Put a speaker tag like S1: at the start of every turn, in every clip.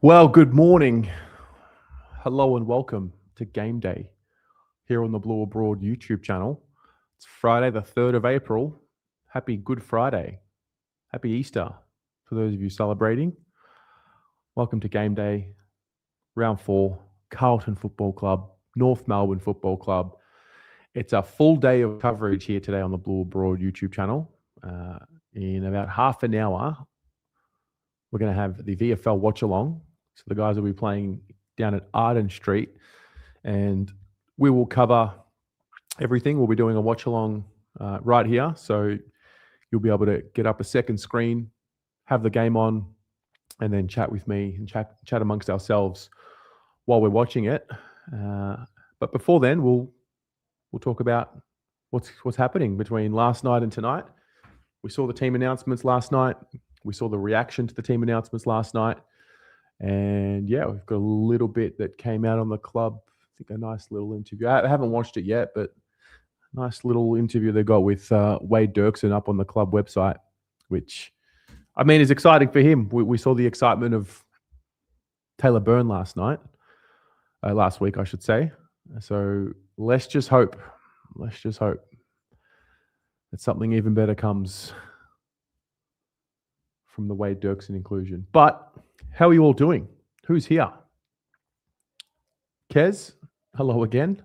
S1: Well, good morning. Hello and welcome to Game Day here on the Blue Abroad YouTube channel. It's Friday, the 3rd of April. Happy Good Friday. Happy Easter for those of you celebrating. Welcome to Game Day, round 4, Carlton Football Club, North Melbourne Football Club. It's a full day of coverage here today on the Blue Abroad YouTube channel. In about half an hour, we're going to have the VFL watch along. So the guys will be playing down at Arden Street, and we will cover everything. We'll be doing a watch along right here. So you'll be able to get up a second screen, have the game on, and then chat with me and chat amongst ourselves while we're watching it. But before then, we'll talk about what's happening between last night and tonight. We saw the team announcements last night. We saw the reaction to the team announcements last night. And yeah, we've got a little bit that came out on the club. I think a nice little interview. I haven't watched it yet, but nice little interview they got with Wade Derksen up on the club website, which, I mean, is exciting for him. We saw the excitement of Taylor Byrne last week, I should say. So let's just hope that something even better comes from the Wade Derksen inclusion. But how are you all doing? Who's here? Kez, hello again.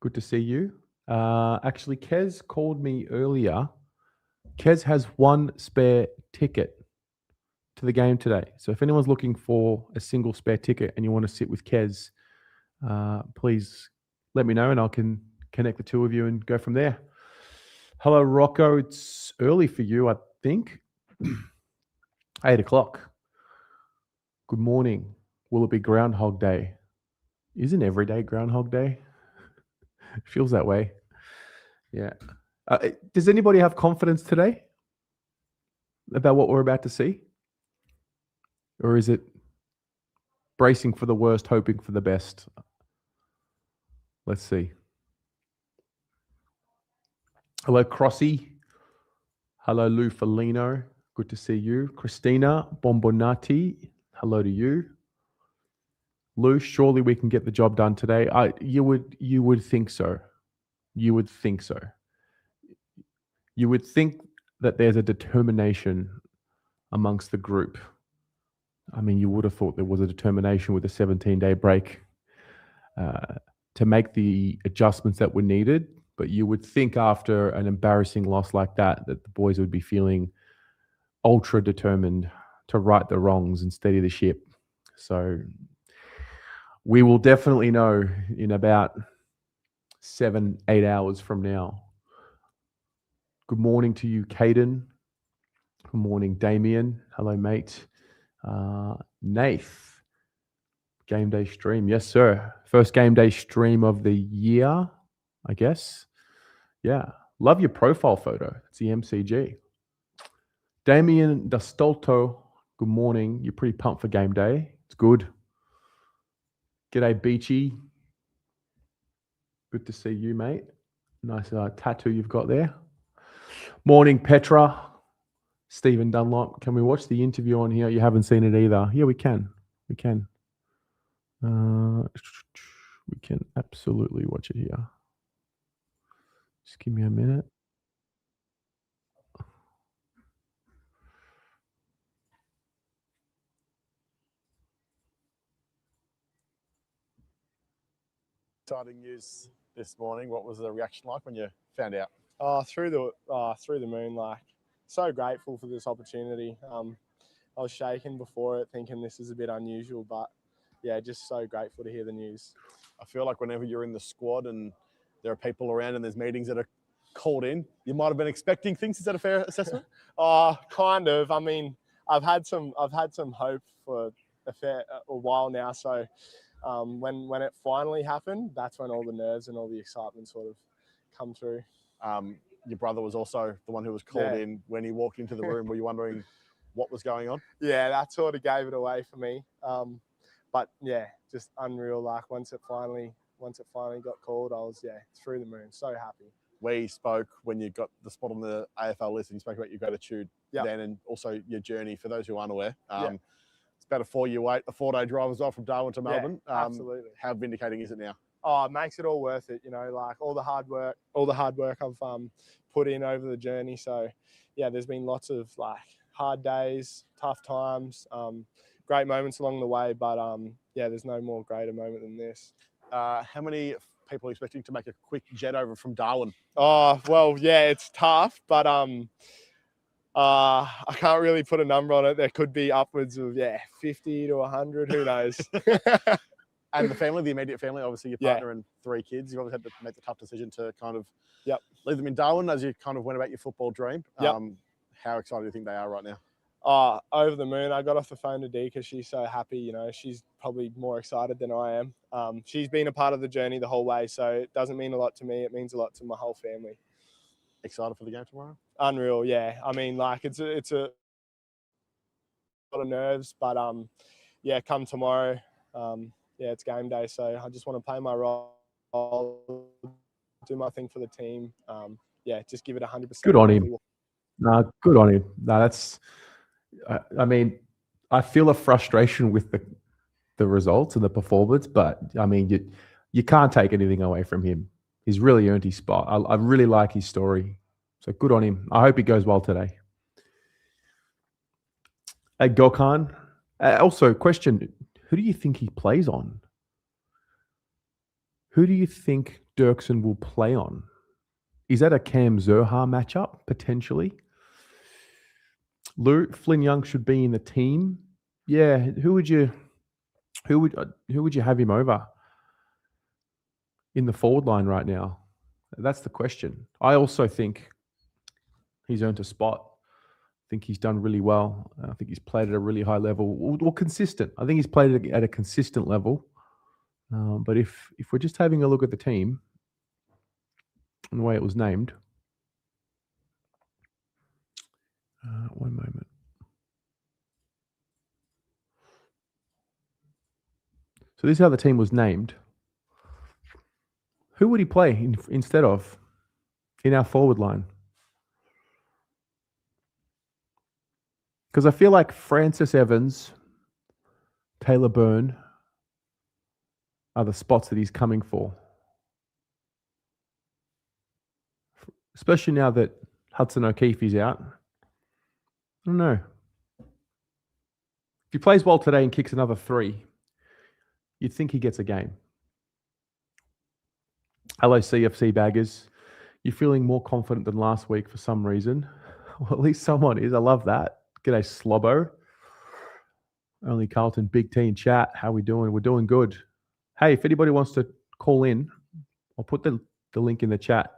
S1: Good to see you. Actually, Kez called me earlier. Kez has one spare ticket to the game today. So if anyone's looking for a single spare ticket and you want to sit with Kez, please let me know and I can connect the two of you and go from there. Hello, Rocco. It's early for you, I think. 8 o'clock. Good morning. Will it be Groundhog Day? Isn't every day Groundhog Day? It feels that way. Yeah. Does anybody have confidence today about what we're about to see? Or is it bracing for the worst, hoping for the best? Let's see. Hello, Crossy. Hello, Lou Felino. Good to see you. Christina Bombonati. Hello to you. Lou, surely we can get the job done today. You would think so. You would think so. You would think that there's a determination amongst the group. I mean, you would have thought there was a determination with a 17-day break to make the adjustments that were needed. But you would think after an embarrassing loss like that the boys would be feeling ultra determined to right the wrongs and steady the ship. So we will definitely know in about 7-8 hours from now. Good morning to you, Caden. Good morning, Damien. Hello, mate. Nath. Game day stream. Yes, sir. First game day stream of the year, I guess. Yeah. Love your profile photo. It's the MCG. Damien Dastolto. Good morning. You're pretty pumped for game day. It's good. G'day, Beachy. Good to see you, mate. Nice tattoo you've got there. Morning, Petra. Stephen Dunlop. Can we watch the interview on here? You haven't seen it either. Yeah, we can. We can. We can absolutely watch it here. Just give me a minute.
S2: Exciting news this morning. What was the reaction like when you found out?
S3: Through the moon, like so grateful for this opportunity. I was shaking before it, thinking this is a bit unusual, but yeah, just so grateful to hear the news.
S2: I feel like whenever you're in the squad and there are people around and there's meetings that are called in, you might have been expecting things. Is that a fair assessment?
S3: Kind of. I mean, I've had some hope for a while now. So when it finally happened, that's when all the nerves and all the excitement sort of come through.
S2: Your brother was also the one who was called in when he walked into the room. Were you wondering what was going on?
S3: Yeah, that sort of gave it away for me. But yeah, just unreal. Like once it finally got called, I was through the moon. So happy.
S2: We spoke when you got the spot on the AFL list, and you spoke about your gratitude then, and also your journey. For those who aren't aware, It's about a 4-year wait, a 4-day drive as well from Darwin to Melbourne.
S3: Absolutely.
S2: How vindicating is it now?
S3: Oh, it makes it all worth it. Like all the hard work I've put in over the journey. So yeah, there's been lots of like hard days, tough times, great moments along the way. But yeah, there's no more greater moment than this.
S2: How many people are expecting to make a quick jet over from Darwin?
S3: Oh, well, yeah, it's tough, but I can't really put a number on it. There could be upwards of 50 to 100. Who knows?
S2: And the family, the immediate family, obviously your partner and 3 kids. You obviously had to make the tough decision to kind of leave them in Darwin as you kind of went about your football dream. How excited do you think they are right now?
S3: Oh, over the moon. I got off the phone to Dee because she's so happy. She's probably more excited than I am. She's been a part of the journey the whole way, so it doesn't mean a lot to me. It means a lot to my whole family.
S2: Excited for the game tomorrow?
S3: Unreal, yeah. I mean, like it's a lot of nerves, but come tomorrow. It's game day, so I just want to play my role, do my thing for the team. Just give it 100%.
S1: Good on him. No, good on him. No, that's. I mean, I feel a frustration with the results and the performance, but I mean, you can't take anything away from him. He's really earned his spot. I really like his story, so good on him. I hope he goes well today. Hey, Gokhan. Also, question: who do you think he plays on? Who do you think Derksen will play on? Is that a Cam Zurhaar matchup potentially? Flynn Young should be in the team. Yeah, who would you have him over in the forward line right now? That's the question. I also think he's earned a spot. I think he's done really well. I think he's played at a really high level, or consistent. I think he's played at a consistent level. But if we're just having a look at the team and the way it was named, one moment. So this is how the team was named. Who would he play instead of in our forward line? Because I feel like Francis Evans, Taylor Byrne are the spots that he's coming for. Especially now that Hudson O'Keefe is out. I don't know. If he plays well today and kicks another 3, you'd think he gets a game. Hello, CFC baggers. You're feeling more confident than last week for some reason. Well, at least someone is. I love that. G'day, Slobbo. Only Carlton, Big T in chat. How we doing? We're doing good. Hey, if anybody wants to call in, I'll put the link in the chat.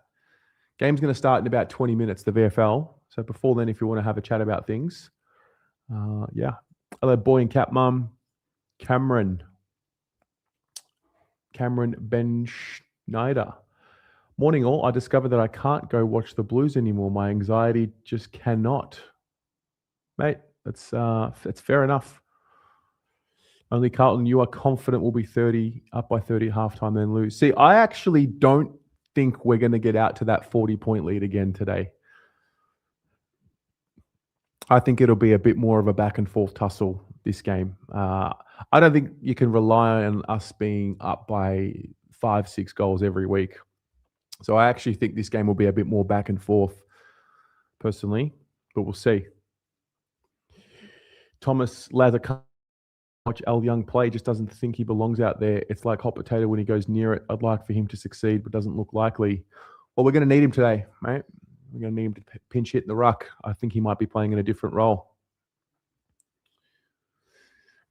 S1: Game's going to start in about 20 minutes, the VFL. So before then, if you want to have a chat about things, Hello, boy and cat mum. Cameron Ben Schneider. Morning all. I discovered that I can't go watch the Blues anymore. My anxiety just cannot. Mate, that's fair enough. Only Carlton, you are confident we'll be up by 30 at halftime, then lose. See, I actually don't think we're going to get out to that 40-point lead again today. I think it'll be a bit more of a back and forth tussle this game. I don't think you can rely on us being up by 5-6 goals every week. So I actually think this game will be a bit more back and forth, personally, but we'll see. Thomas Lather can't watch Al Young play, just doesn't think he belongs out there. It's like hot potato when he goes near it. I'd like for him to succeed, but doesn't look likely. Well, we're going to need him today, mate. We're going to need him to pinch hit in the ruck. I think he might be playing in a different role.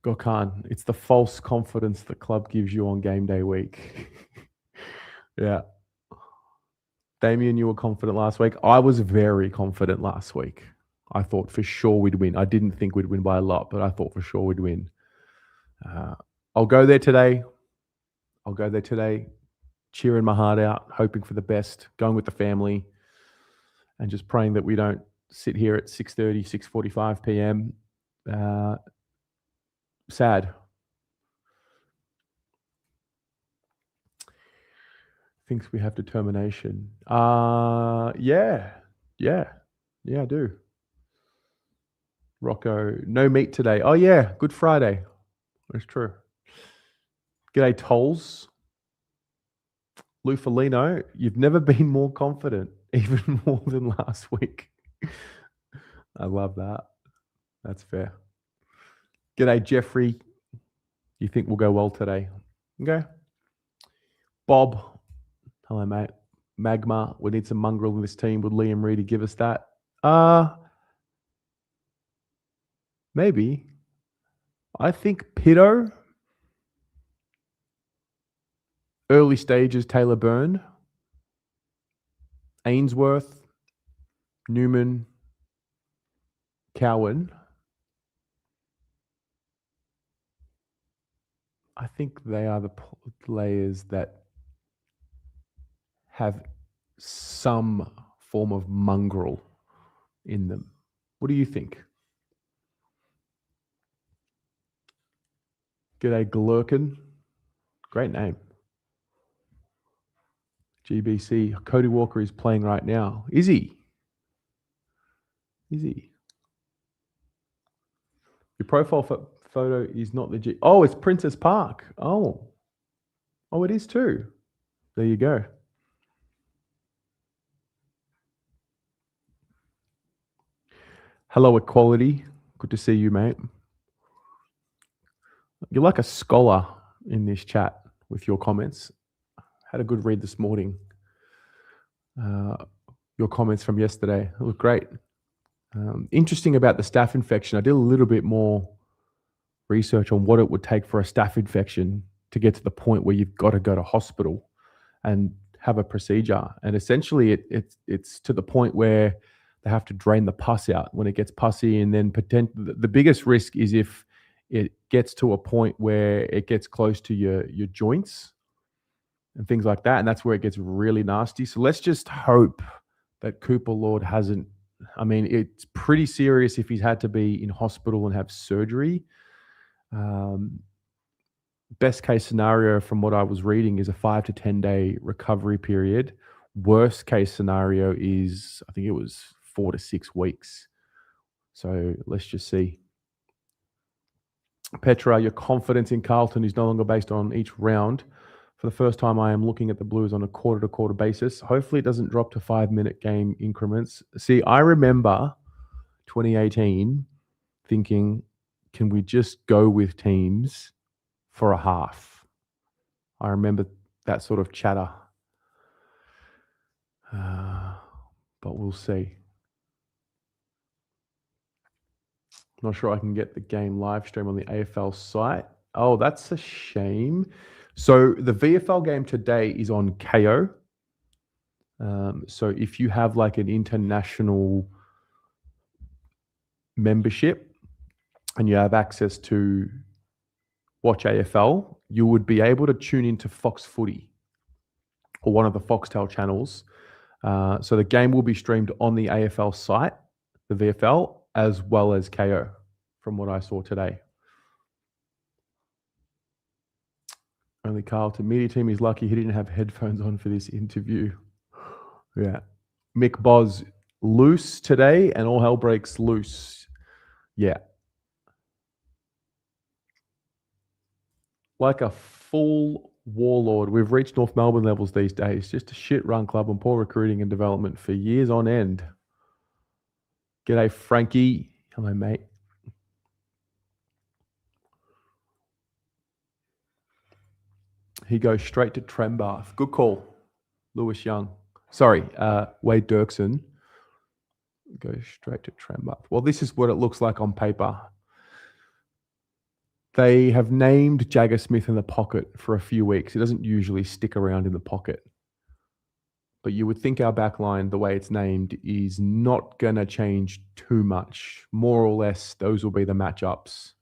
S1: Gokhan, it's the false confidence the club gives you on game day week. Yeah. Damien, you were confident last week. I was very confident last week. I thought for sure we'd win. I didn't think we'd win by a lot, but I thought for sure we'd win. I'll go there today. Cheering my heart out, hoping for the best, going with the family, and just praying that we don't sit here at 6:30, 6:45 p.m. Sad. Thinks we have determination. Yeah, I do. Rocco, no meat today. Oh, yeah. Good Friday. That's true. G'day, Tolls. Lou Felino, you've never been more confident, even more than last week. I love that. That's fair. G'day, Jeffrey. You think we'll go well today? Okay. Bob. Hello, mate. Magma. We need some mongrel in this team. Would Liam Reedy give us that? Maybe. I think Pitto. Early stages, Taylor Byrne. Ainsworth. Newman. Cowan. I think they are the players that have some form of mongrel in them. What do you think? G'day, Glurkin. Great name. GBC. Cody Walker is playing right now. Is he? Is he? Your profile photo is not the G. Oh, it's Princess Park. Oh, it is too. There you go. Hello, Equality. Good to see you, mate. You're like a scholar in this chat with your comments. Had a good read this morning. Your comments from yesterday look great. Interesting about the staph infection. I did a little bit more research on what it would take for a staph infection to get to the point where you've got to go to hospital and have a procedure. And essentially, it's to the point where they have to drain the pus out when it gets pussy. And then the biggest risk is if it gets to a point where it gets close to your joints and things like that. And that's where it gets really nasty. So let's just hope that Cooper Lord hasn't. I mean, it's pretty serious if he's had to be in hospital and have surgery. Best case scenario from what I was reading is a 5 to 10 day recovery period. Worst case scenario is, I think it was 4 to 6 weeks. So let's just see. Petra, your confidence in Carlton is no longer based on each round. For the first time, I am looking at the Blues on a quarter-to-quarter basis. Hopefully, it doesn't drop to 5-minute game increments. See, I remember 2018 thinking, can we just go with teams for a half? I remember that sort of chatter. But we'll see. Not sure I can get the game live stream on the AFL site. Oh, that's a shame. So the VFL game today is on KO. So if you have like an international membership and you have access to watch AFL, you would be able to tune into Fox Footy or one of the Foxtel channels. So the game will be streamed on the AFL site, the VFL, as well as KO, from what I saw today. Only Carlton media team is lucky he didn't have headphones on for this interview. Yeah. Mick Boz, loose today and all hell breaks loose. Yeah. Like a full warlord. We've reached North Melbourne levels these days. Just a shit run club and poor recruiting and development for years on end. G'day, Frankie. Hello, mate. He goes straight to Trembath. Good call, Lewis Young. Sorry, Wade Derksen. Goes straight to Trembath. Well, this is what it looks like on paper. They have named Jagger Smith in the pocket for a few weeks. He doesn't usually stick around in the pocket. But you would think our back line, the way it's named, is not going to change too much. More or less, those will be the matchups.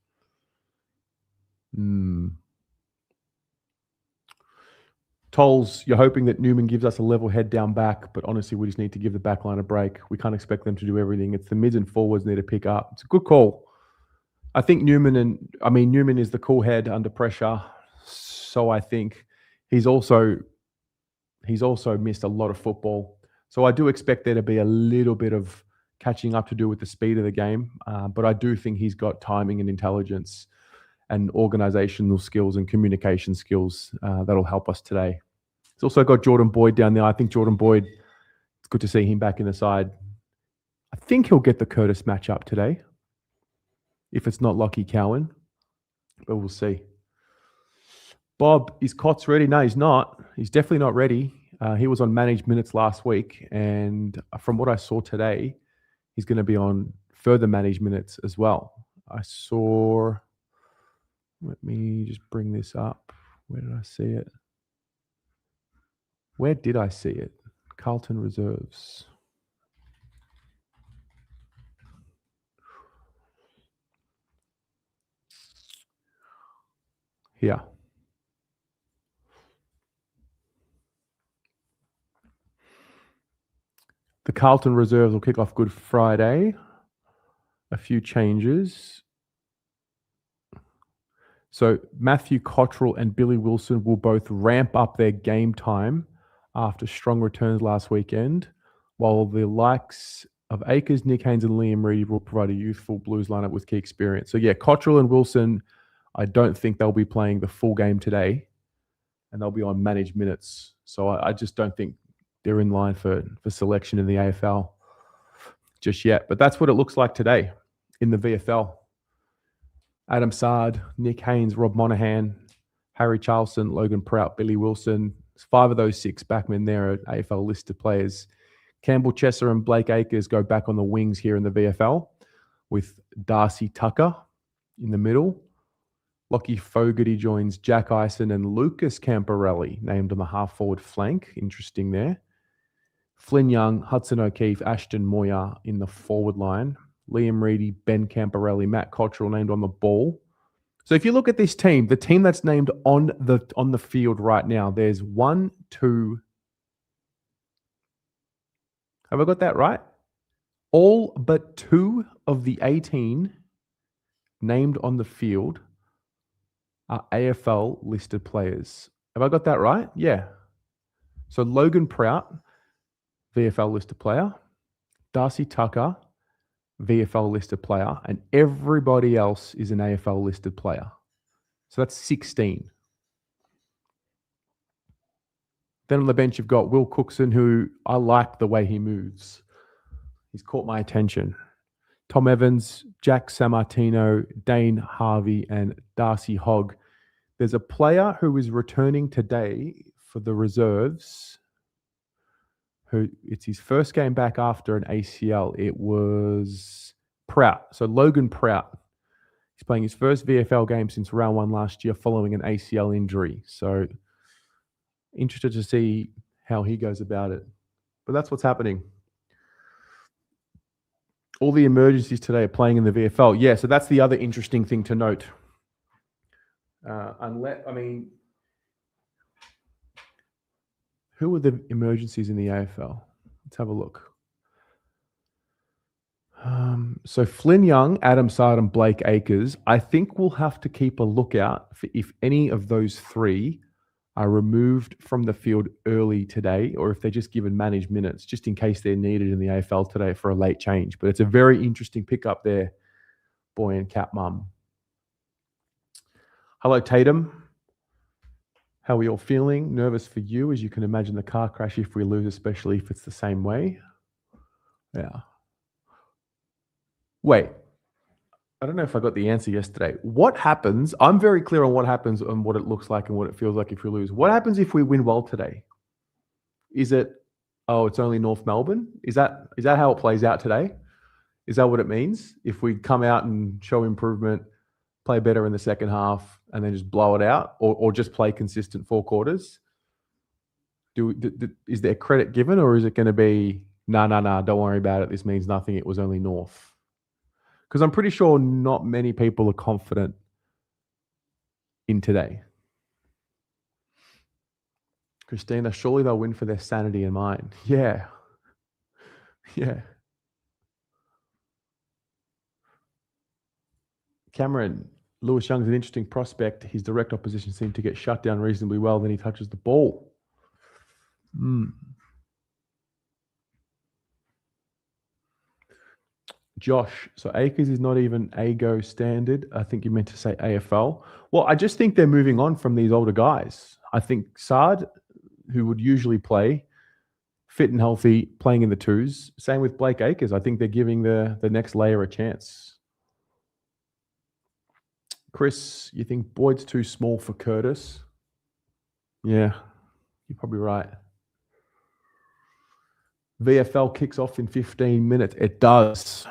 S1: Tolls, you're hoping that Newman gives us a level head down back, but honestly, we just need to give the back line a break. We can't expect them to do everything. It's the mids and forwards need to pick up. It's a good call. I think Newman is the cool head under pressure. So I think he's also missed a lot of football. So I do expect there to be a little bit of catching up to do with the speed of the game. But I do think he's got timing and intelligence and organizational skills and communication skills that'll help us today. He's also got Jordan Boyd down there. I think Jordan Boyd, it's good to see him back in the side. I think he'll get the Curtis matchup today, if it's not Lockie Cowan, but we'll see. Bob, is Cots ready? No, he's not. He's definitely not ready. He was on managed minutes last week, and from what I saw today, he's going to be on further managed minutes as well. I saw, let me just bring this up. Where did I see it? Where did I see it? Carlton reserves. Here. The Carlton reserves will kick off Good Friday. A few changes. So Matthew Cottrell and Billy Wilson will both ramp up their game time after strong returns last weekend, while the likes of Akers, Nick Haynes, and Liam Reedy will provide a youthful Blues lineup with key experience. So yeah, Cottrell and Wilson, I don't think they'll be playing the full game today, and they'll be on managed minutes. So I just don't think they're in line for selection in the AFL just yet. But that's what it looks like today in the VFL. Adam Sard, Nick Haynes, Rob Monahan, Harry Charlson, Logan Prout, Billy Wilson. 5 of those 6 backmen there are AFL listed players. Campbell Chesser and Blake Akers go back on the wings here in the VFL with Darcy Tucker in the middle. Lockie Fogarty joins Jack Ison and Lucas Camporelli, named on the half-forward flank. Interesting there. Flynn Young, Hudson O'Keefe, Ashton Moyer in the forward line. Liam Reedy, Ben Camporelli, Matt Cottrell named on the ball. So if you look at this team, the team that's named on the field right now, there's 1, 2. Have I got that right? All but 2 of the 18 named on the field are AFL listed players. Have I got that right? Yeah. So Logan Prout, VFL listed player. Darcy Tucker, VFL listed player. And everybody else is an AFL listed player. So that's 16. Then on the bench, you've got Will Cookson, who I like the way he moves. He's caught my attention. Tom Evans, Jack Sammartino, Dane Harvey, and Darcy Hogg. There's a player who is returning today for the reserves. Who it's his first game back after an ACL. It was Prout. So Logan Prout. He's playing his first VFL game since round 1 last year following an ACL injury. So interested to see how he goes about it. But that's what's happening. All the emergencies today are playing in the VFL. Yeah, so that's the other interesting thing to note. Who are the emergencies in the AFL? Let's have a look. So Flynn Young, Adam Sard, and Blake Akers, I think we'll have to keep a lookout for if any of those 3 are removed from the field early today, or if they're just given managed minutes, just in case they're needed in the AFL today for a late change. But it's a very interesting pickup there, boy and cat mum. Hello, Tatum. How are we all feeling? Nervous for you, as you can imagine the car crash if we lose, especially if it's the same way. Yeah. Wait. I don't know if I got the answer yesterday. What happens? I'm very clear on what happens and what it looks like and what it feels like if we lose. What happens if we win well today? Is it, it's only North Melbourne? Is that how it plays out today? Is that what it means? If we come out and show improvement, play better in the second half, and then just blow it out, or just play consistent 4 quarters? Is there credit given, or is it going to be, nah, don't worry about it. This means nothing. It was only North. Because I'm pretty sure not many people are confident in today. Christina, surely they'll win for their sanity and mind. Yeah. Cameron, Lewis Young's an interesting prospect. His direct opposition seemed to get shut down reasonably well. Then he touches the ball. Josh, so Acres is not even AGO standard. I think you meant to say AFL. Well, I just think they're moving on from these older guys. I think Sard, who would usually play, fit and healthy, playing in the twos. Same with Blake Acres. I think they're giving the next layer a chance. Chris, you think Boyd's too small for Curtis? Yeah, you're probably right. VFL kicks off in 15 minutes. It does.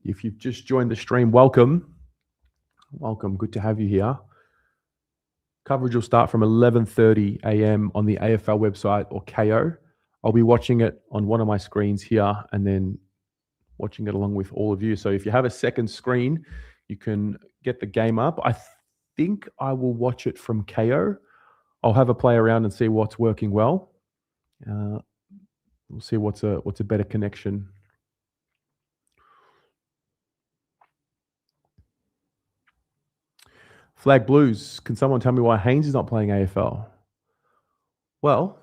S1: If you've just joined the stream, welcome. Welcome. Good to have you here. Coverage will start from 11:30 a.m. on the AFL website or KO. I'll be watching it on one of my screens here and then watching it along with all of you. So if you have a second screen, you can get the game up. I think I will watch it from KO. I'll have a play around and see what's working well. We'll see what's a better connection. Flag Blues. Can someone tell me why Haynes is not playing AFL? Well,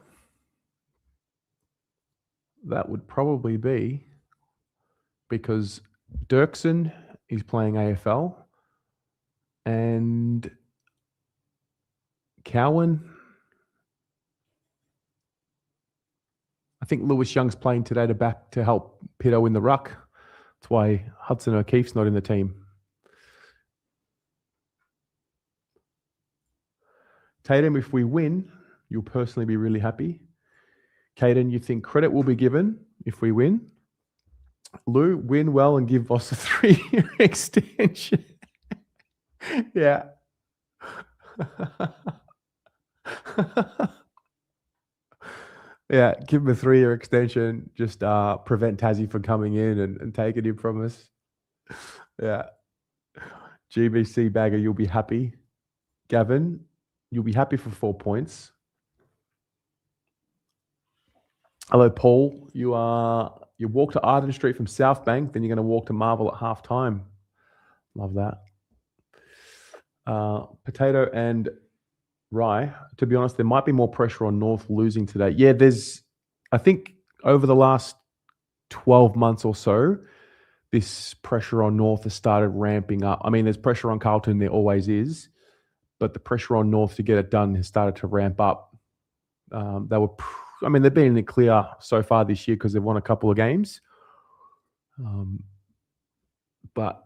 S1: that would probably be because Derksen is playing AFL and Cowan. I think Lewis Young's playing today to help Pitto in the ruck. That's why Hudson O'Keefe's not in the team. Tatum, if we win, you'll personally be really happy. Caden, you think credit will be given if we win? Lou, win well and give Voss a 3-year extension. Yeah. Yeah, give him a 3-year extension. Just prevent Tassie from coming in and taking him from us. Yeah. GBC Bagger, you'll be happy. Gavin, you'll be happy for 4 points. Hello, Paul. You walk to Arden Street from South Bank, then you're going to walk to Marvel at half time. Love that. Potato and Rye. To be honest, there might be more pressure on North losing today. Yeah, I think over the last 12 months or so, this pressure on North has started ramping up. I mean, there's pressure on Carlton, there always is, but the pressure on North to get it done has started to ramp up. They've been in the clear so far this year because they've won a couple of games. But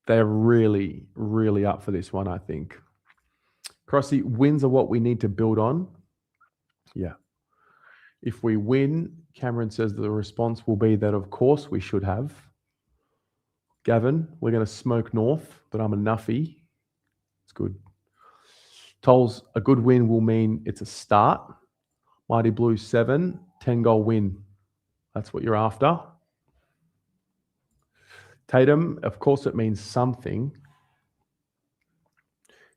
S1: they're really, really up for this one, I think. Crossy, wins are what we need to build on. Yeah. If we win, Cameron says the response will be that, of course, we should have. Gavin, we're going to smoke North, but I'm a nuffy. It's good. Tolls, a good win will mean it's a start. Mighty Blues 7, 10-goal win. That's what you're after. Tatum, of course it means something.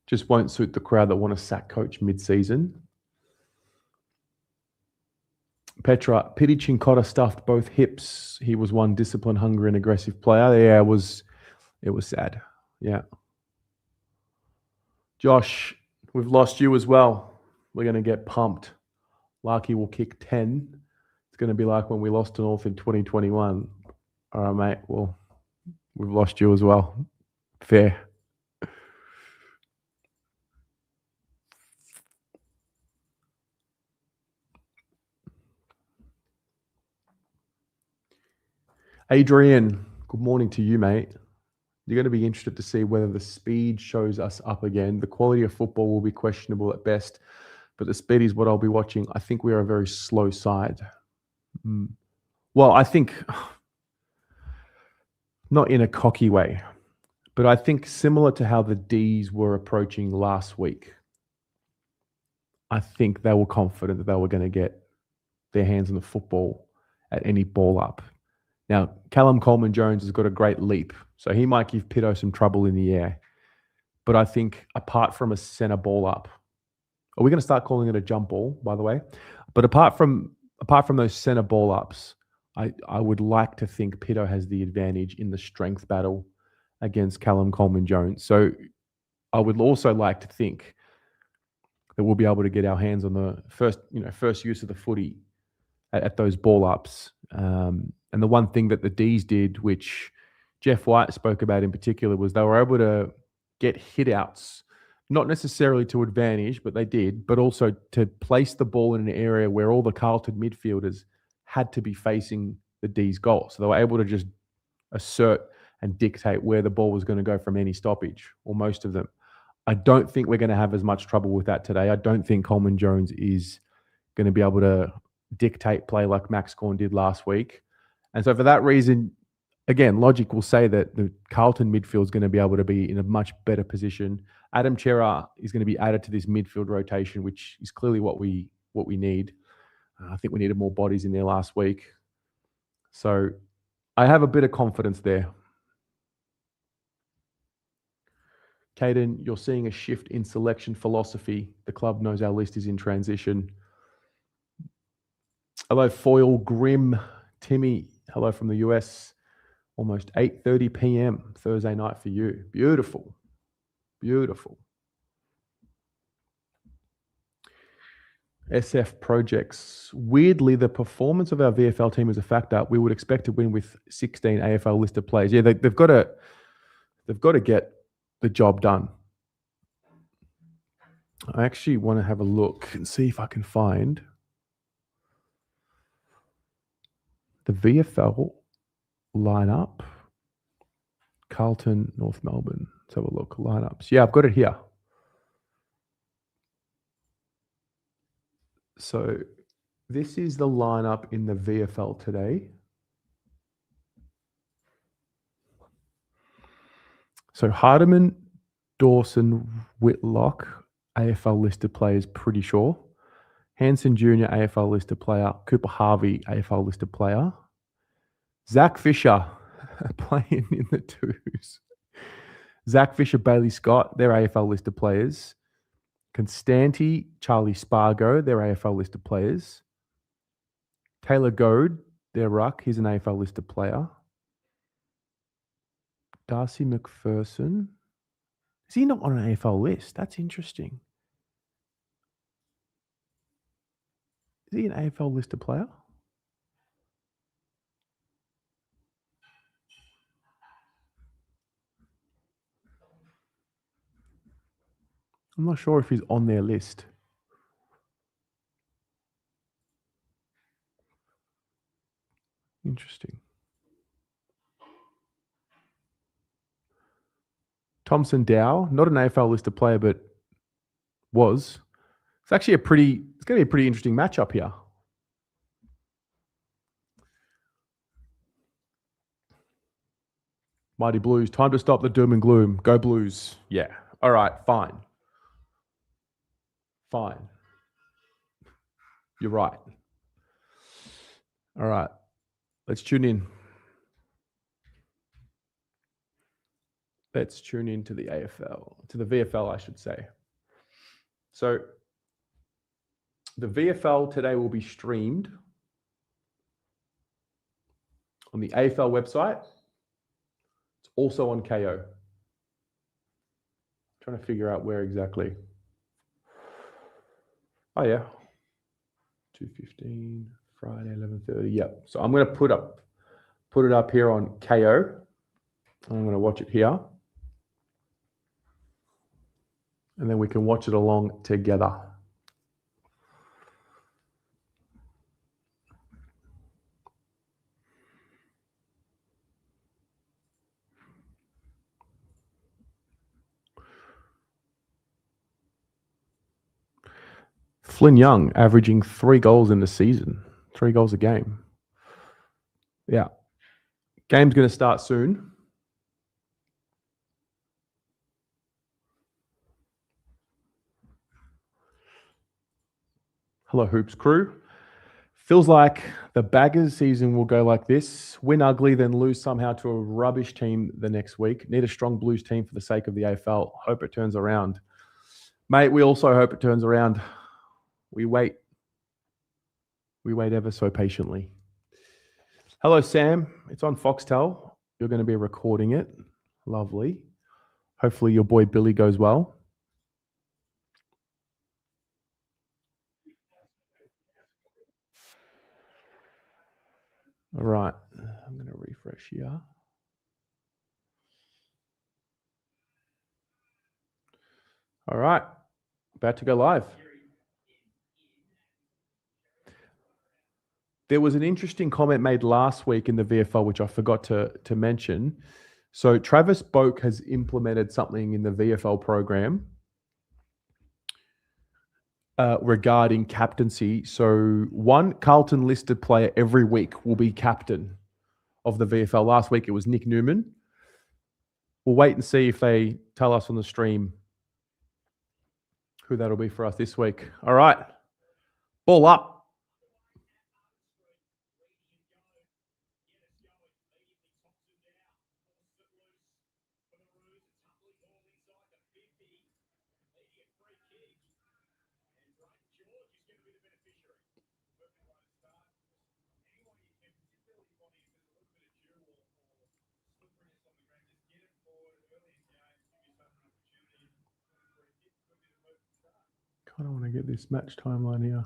S1: Just won't suit the crowd that want to sack coach mid-season. Petra, pity Chincotta stuffed both hips. He was one discipline, hungry and aggressive player. Yeah, it was sad. Yeah. Josh, we've lost you as well. We're going to get pumped. Larky will kick 10. It's going to be like when we lost to North in 2021. All right, mate. Well, we've lost you as well. Fair. Adrian, good morning to you, mate. You're going to be interested to see whether the speed shows us up again. The quality of football will be questionable at best, but the speed is what I'll be watching. I think we are a very slow side. Well, I think, not in a cocky way, but I think similar to how the Ds were approaching last week, I think they were confident that they were going to get their hands on the football at any ball up. Now, Callum Coleman-Jones has got a great leap, so he might give Pitto some trouble in the air. But I think apart from a centre ball up, are we going to start calling it a jump ball, by the way? But apart from those centre ball ups, I would like to think Pitto has the advantage in the strength battle against Callum Coleman-Jones. So I would also like to think that we'll be able to get our hands on the first use of the footy at those ball ups. And the one thing that the Ds did, which Jeff White spoke about in particular was they were able to get hit outs, not necessarily to advantage, but they did, but also to place the ball in an area where all the Carlton midfielders had to be facing the D's goal. So they were able to just assert and dictate where the ball was going to go from any stoppage, or most of them. I don't think we're going to have as much trouble with that today. I don't think Coleman Jones is going to be able to dictate play like Max Gawn did last week. And so for that reason, again, logic will say that the Carlton midfield is going to be able to be in a much better position. Adam Chera is going to be added to this midfield rotation, which is clearly what we need. I think we needed more bodies in there last week. So I have a bit of confidence there. Caden, you're seeing a shift in selection philosophy. The club knows our list is in transition. Hello, Foyle, Grim, Timmy. Hello from the US. Almost 8:30 p.m. Thursday night for you. Beautiful. Beautiful. SF Projects. Weirdly, the performance of our VFL team is a factor. We would expect to win with 16 AFL listed players. Yeah, they've got to get the job done. I actually want to have a look and see if I can find the VFL lineup. Carlton, North Melbourne. Let's have a look. Lineups. Yeah, I've got it here. So this is the lineup in the VFL today. So Hardiman, Dawson, Whitlock, AFL listed players, pretty sure. Hanson Jr., AFL listed player. Cooper Harvey, AFL listed player. Zach Fisher playing in the twos. Zach Fisher, Bailey Scott, they're AFL listed players. Constanti, Charlie Spargo, they're AFL listed players. Taylor Goad, their ruck, he's an AFL listed player. Darcy McPherson. Is he not on an AFL list? That's interesting. Is he an AFL listed player? I'm not sure if he's on their list. Interesting. Thompson Dow, not an AFL listed player, but was. It's actually it's going to be a pretty interesting matchup here. Mighty Blues, time to stop the doom and gloom. Go Blues. Yeah. All right, fine. Fine. You're right. All right. Let's tune in. Let's tune in to the AFL, to the VFL, I should say. So the VFL today will be streamed on the AFL website. It's also on KO. Trying to figure out where exactly. Oh yeah, 2:15 Friday, 11:30. Yep. So I'm going to put it up here on KO. I'm going to watch it here, and then we can watch it along together. Flynn Young averaging 3 goals in the season, 3 goals a game. Yeah. Game's going to start soon. Hello, Hoops crew. Feels like the Baggers season will go like this. Win ugly, then lose somehow to a rubbish team the next week. Need a strong Blues team for the sake of the AFL. Hope it turns around. Mate, we also hope it turns around. We wait. We wait ever so patiently. Hello, Sam. It's on Foxtel. You're going to be recording it. Lovely. Hopefully your boy Billy goes well. All right. I'm going to refresh here. All right. About to go live. There was an interesting comment made last week in the VFL, which I forgot to mention. So Travis Boak has implemented something in the VFL program regarding captaincy. So one Carlton listed player every week will be captain of the VFL. Last week it was Nick Newman. We'll wait and see if they tell us on the stream who that'll be for us this week. All right. Ball up. Kind of want to get this match timeline here.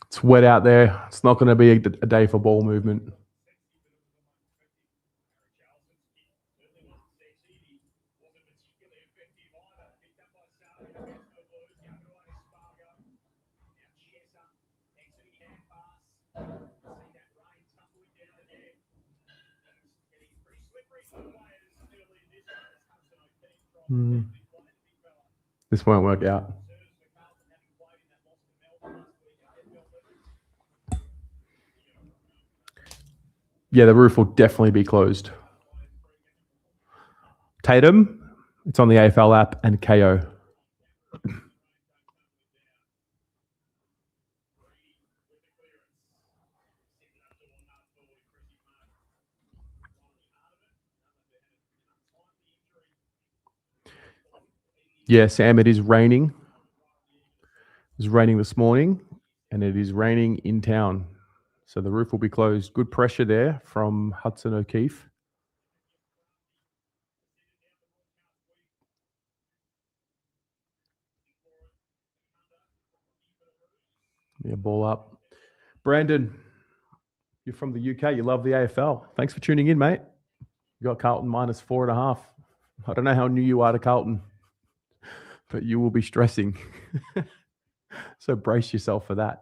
S1: It's wet out there. It's not going to be a day for ball movement. This won't work out. Yeah, the roof will definitely be closed. Tatum, it's on the AFL app, and KO. Yeah, Sam, it is raining. It was raining this morning, and it is raining in town. So the roof will be closed. Good pressure there from Hudson O'Keefe. Yeah, ball up. Brandon, you're from the UK. You love the AFL. Thanks for tuning in, mate. You got Carlton minus 4.5. I don't know how new you are to Carlton, but you will be stressing. So brace yourself for that.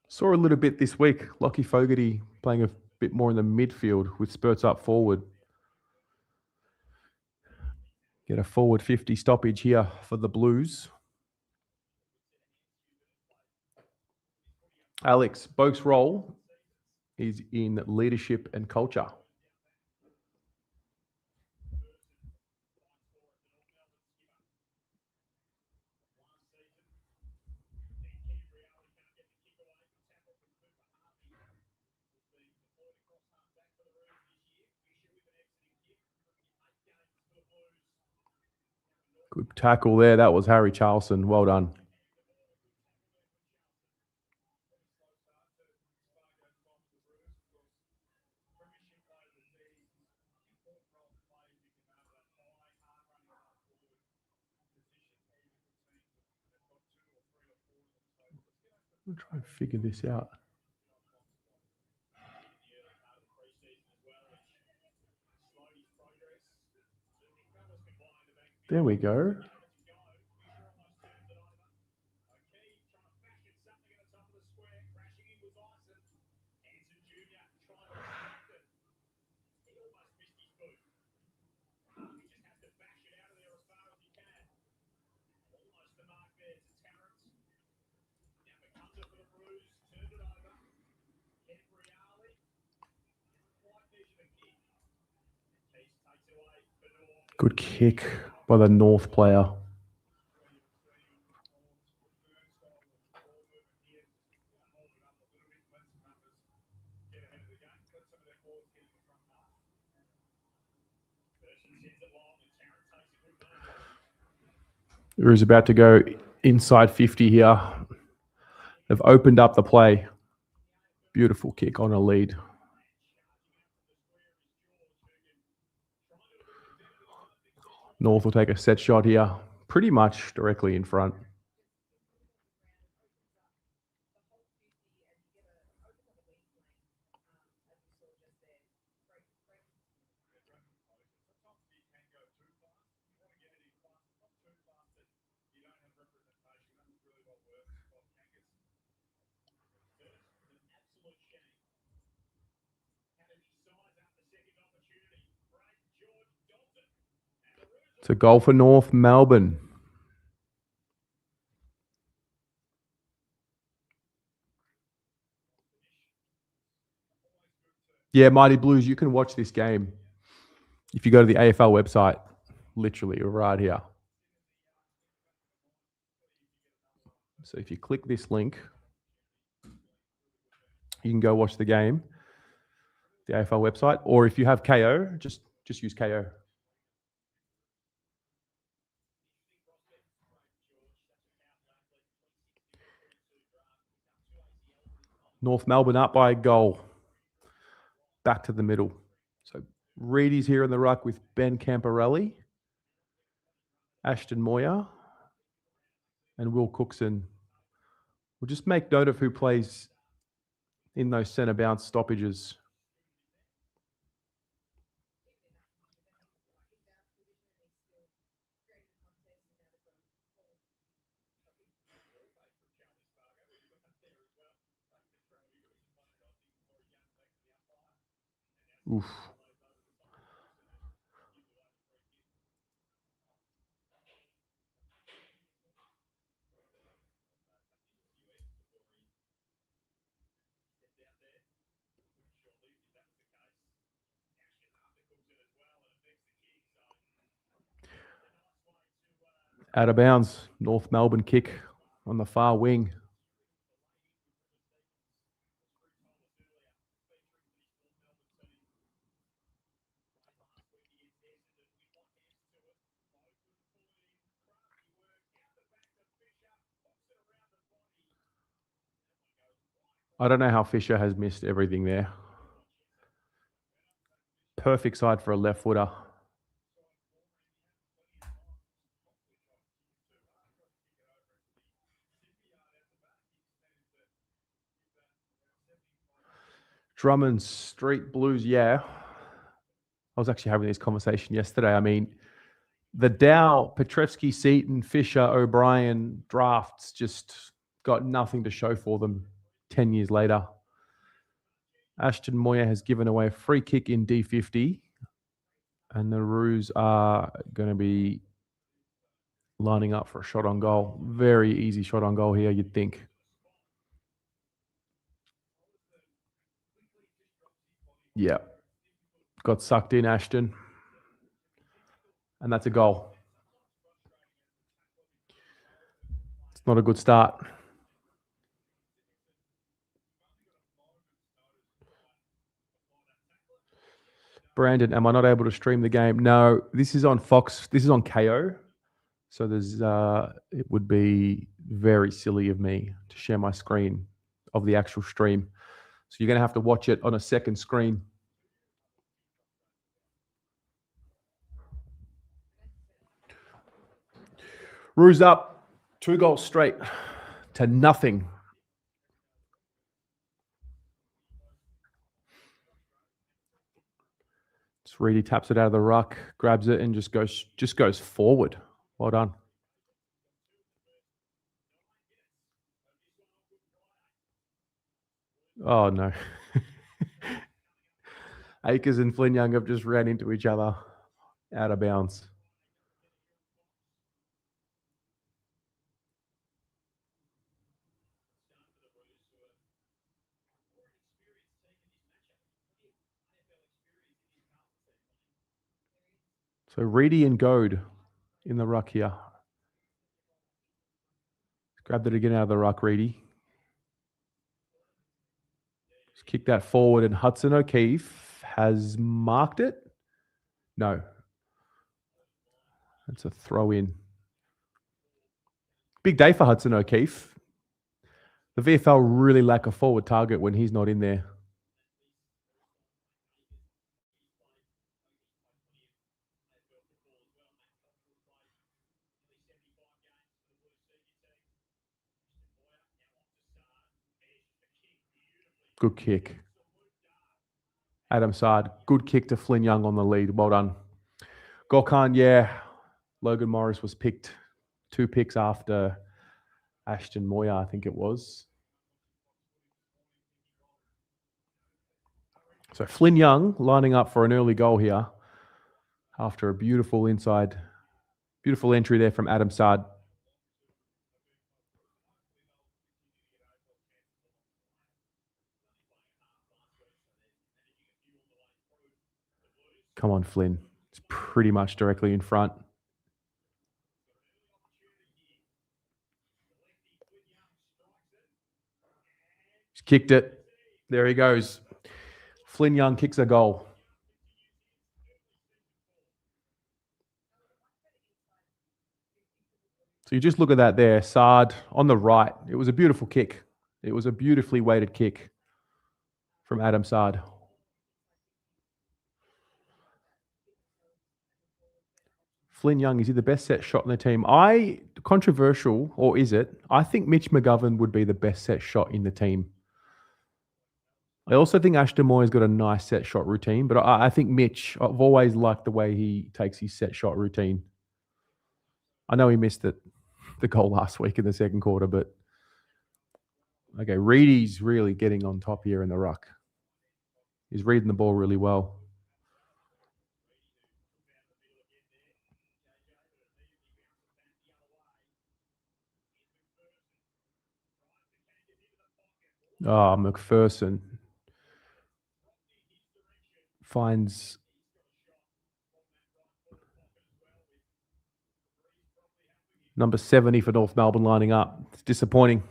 S1: Saw a little bit this week. Lockie Fogarty playing a bit more in the midfield with spurts up forward. Get a forward 50 stoppage here for the Blues. Alex, Boak's role is in leadership and culture. Good tackle there. That was Harry Charlson. Well done. I'm trying to figure this out. There we go. Good kick by the North player. Who's about to go inside 50 here. They've opened up the play. Beautiful kick on a lead. North will take a set shot here, pretty much directly in front. It's a goal for North Melbourne. Yeah, Mighty Blues, you can watch this game if you go to the AFL website, literally right here. So if you click this link, you can go watch the game, the AFL website, or if you have KO, just use KO. North Melbourne up by a goal. Back to the middle. So Reedy's here in the ruck with Ben Camporelli, Ashton Moyer, and Will Cookson. We'll just make note of who plays in those centre bounce stoppages. Oof. Out of bounds, North Melbourne kick on the far wing. I don't know how Fisher has missed everything there. Perfect side for a left footer. Drummond Street Blues, yeah. I was actually having this conversation yesterday. I mean, the Dow, Petrevsky, Seaton, Fisher, O'Brien drafts just got nothing to show for them 10 years later. Ashton Moyer has given away a free kick in D50, and the Roos are going to be lining up for a shot on goal. Very easy shot on goal here, you'd think. Yeah. Got sucked in, Ashton. And that's a goal. It's not a good start. Brandon, am I not able to stream the game? No, this is on Fox. This is on KO. So there's it would be very silly of me to share my screen of the actual stream. So you're going to have to watch it on a second screen. Roos up, 2 goals straight to nothing. Just Reedy taps it out of the ruck, grabs it, and just goes forward. Well done. Oh no. Akers and Flynn Young have just ran into each other out of bounds. So Reedy and Goad in the ruck here. Grabbed it again out of the ruck, Reedy. Just kick that forward, and Hudson O'Keefe has marked it. No. That's a throw in. Big day for Hudson O'Keefe. The VFL really lack a forward target when he's not in there. Good kick. Adam Sard, good kick to Flynn Young on the lead. Well done. Gorkan, yeah. Logan Morris was picked 2 picks after Ashton Moya, I think it was. So Flynn Young lining up for an early goal here after a beautiful entry there from Adam Sard. Come on, Flynn. It's pretty much directly in front. He's kicked it. There he goes. Flynn Young kicks a goal. So you just look at that there. Sard on the right. It was a beautiful kick. It was a beautifully weighted kick from Adam Sard. Flynn Young, is he the best set shot in the team? Controversial, or is it? I think Mitch McGovern would be the best set shot in the team. I also think Ashton Moyer's got a nice set shot routine, but I think Mitch, I've always liked the way he takes his set shot routine. I know he missed the goal last week in the second quarter, but okay, Reedy's really getting on top here in the ruck. He's reading the ball really well. Oh, McPherson finds number 70 for North Melbourne lining up. It's disappointing.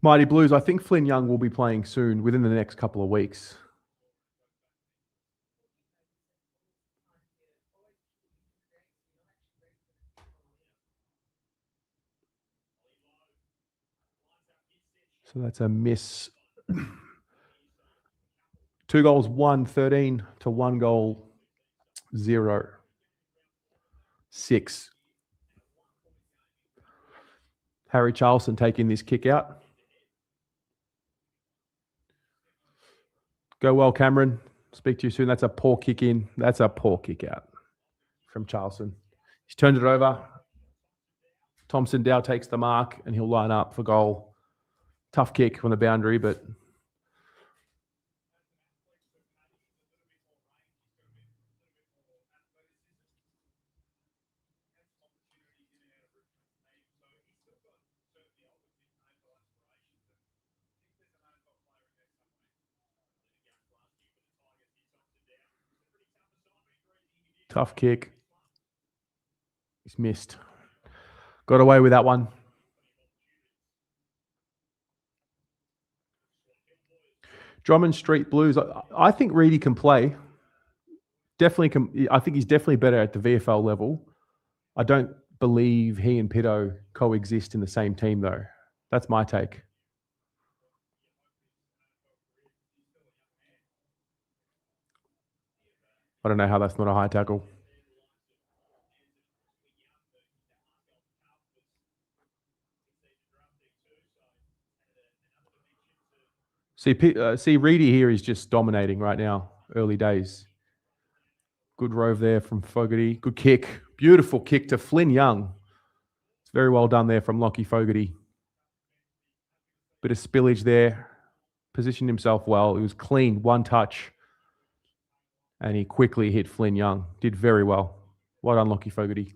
S1: Mighty Blues, I think Flynn Young will be playing soon, within the next couple of weeks. So that's a miss. 2 goals, 1, 13 to 1 goal, 0, 6. Harry Charlson taking this kick out. Go well, Cameron. Speak to you soon. That's a poor kick in. That's a poor kick out from Charlson. He's turned it over. Thompson Dow takes the mark and he'll line up for goal. Tough kick on the boundary, but tough kick. He's missed. Got away with that one. Drummond Street Blues. I think Reedy can play. I think he's definitely better at the VFL level. I don't believe he and Pitto coexist in the same team, though. That's my take. I don't know how that's not a high tackle. See, Reedy here is just dominating right now. Early days. Good rove there from Fogarty. Good kick. Beautiful kick to Flynn Young. It's very well done there from Lockie Fogarty. Bit of spillage there. Positioned himself well. It was clean, one touch. And he quickly hit Flynn Young. Did very well. Well done, Lockie Fogarty.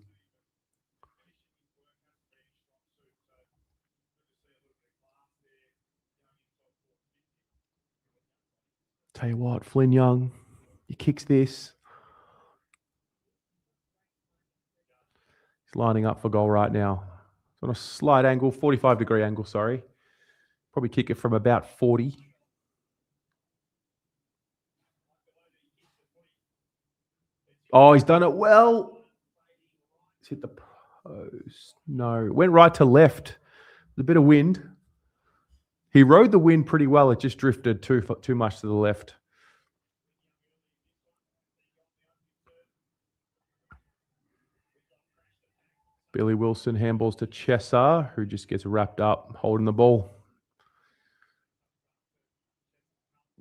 S1: Tell you what, Flynn Young, he kicks this. He's lining up for goal right now. It's on a slight angle, 45-degree angle, sorry. Probably kick it from about 40. Oh, he's done it well. He's hit the post. No, went right to left. A bit of wind. He rode the wind pretty well. It just drifted too much to the left. Billy Wilson handballs to Chesser, who just gets wrapped up holding the ball.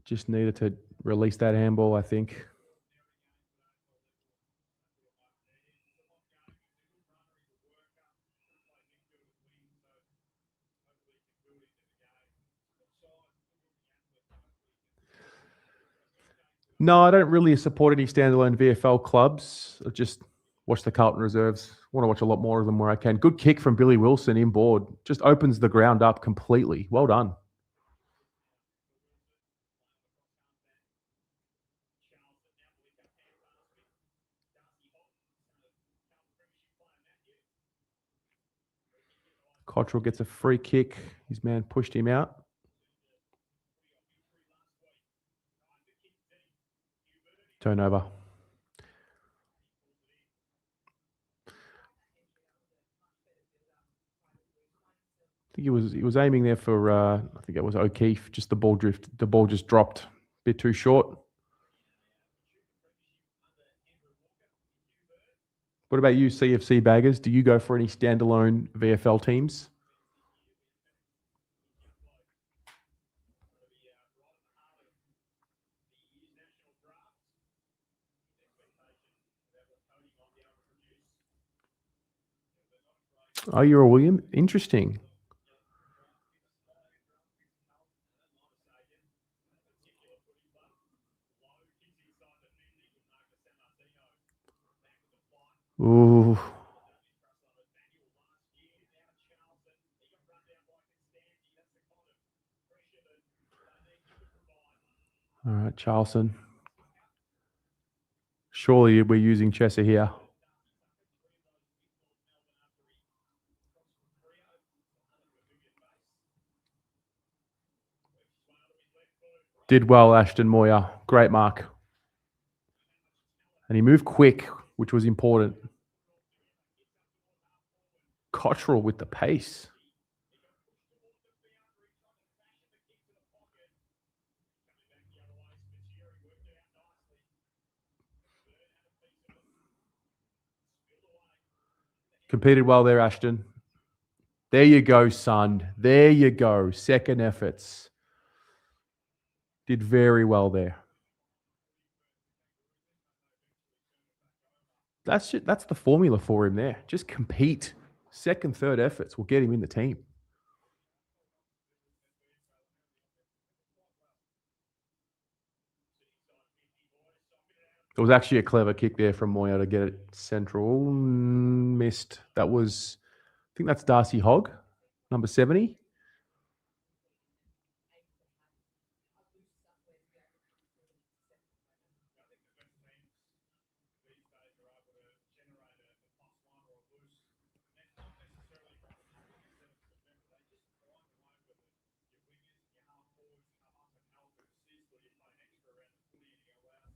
S1: Just needed to release that handball, I think. No, I don't really support any standalone VFL clubs. I just watch the Carlton reserves. I want to watch a lot more of them where I can. Good kick from Billy Wilson inboard. Just opens the ground up completely. Well done. Cottrell gets a free kick. His man pushed him out. Turnover. I think he was aiming there for I think it was O'Keefe. Just the ball just dropped a bit too short. What about you, CFC baggers? Do you go for any standalone VFL teams? Oh, you're a William? Interesting. Ooh. All right, Charlton. Surely we're using Chesser here. Did well, Ashton Moyer. Great mark. And he moved quick, which was important. Cottrell with the pace. Competed well there, Ashton. There you go, son. There you go. Second efforts. Did very well there. That's the formula for him there. Just compete. Second, third efforts will get him in the team. It was actually a clever kick there from Moyer to get it central. Missed. That was, I think that's Darcy Hogg, number 70.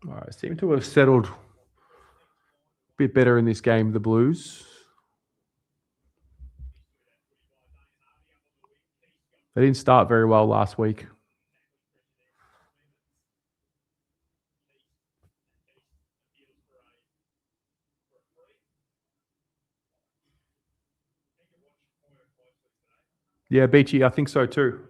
S1: All right, seem to have settled a bit better in this game, the Blues. They didn't start very well last week. Yeah, Beachy, I think so too.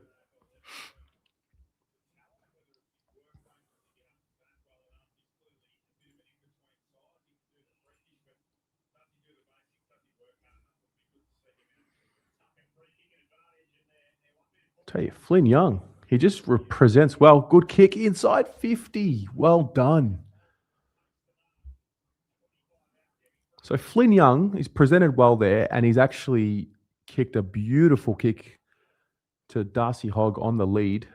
S1: Tell you, Flynn Young, he just represents well. Good kick inside 50. Well done. So Flynn Young is presented well there, and he's actually kicked a beautiful kick to Darcy Hogg on the lead.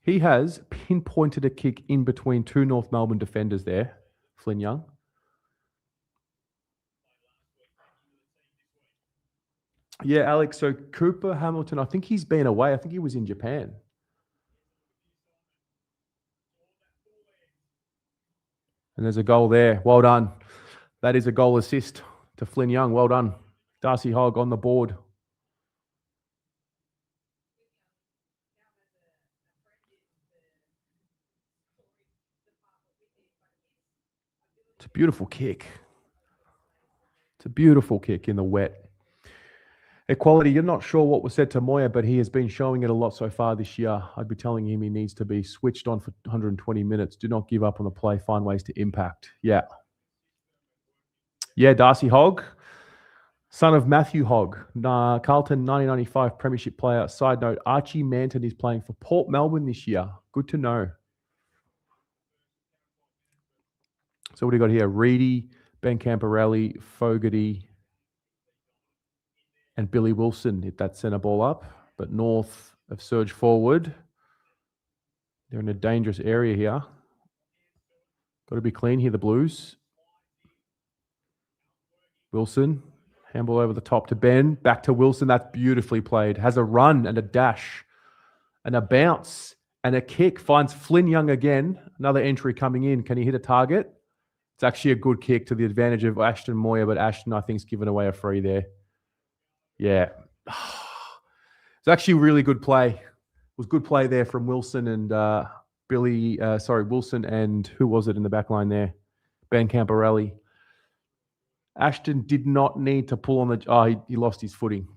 S1: He has pinpointed a kick in between two North Melbourne defenders there, Flynn Young. Yeah, Alex. So Cooper Hamilton, I think he's been away. I think he was in Japan. And there's a goal there. Well done. That is a goal assist to Flynn Young. Well done. Darcy Hogg on the board. It's a beautiful kick. It's a beautiful kick in the wet. Equality, you're not sure what was said to Moya, but he has been showing it a lot so far this year. I'd be telling him he needs to be switched on for 120 minutes. Do not give up on the play. Find ways to impact. Yeah. Yeah, Darcy Hogg, son of Matthew Hogg, Carlton 1995 Premiership player. Side note, Archie Manton is playing for Port Melbourne this year. Good to know. So what do you got here? Reedy, Ben Camporelli, Fogarty, and Billy Wilson hit that centre ball up. But North have surged forward. They're in a dangerous area here. Got to be clean here, the Blues. Wilson, handball over the top to Ben. Back to Wilson. That's beautifully played. Has a run and a dash and a bounce and a kick. Finds Flynn Young again. Another entry coming in. Can he hit a target? It's actually a good kick to the advantage of Ashton Moya, but Ashton, I think, is given away a free there. Yeah. It's actually really good play. It was good play there from Wilson and Wilson and who was it in the back line there? Ben Camporelli. Ashton did not need to pull on the... he lost his footing.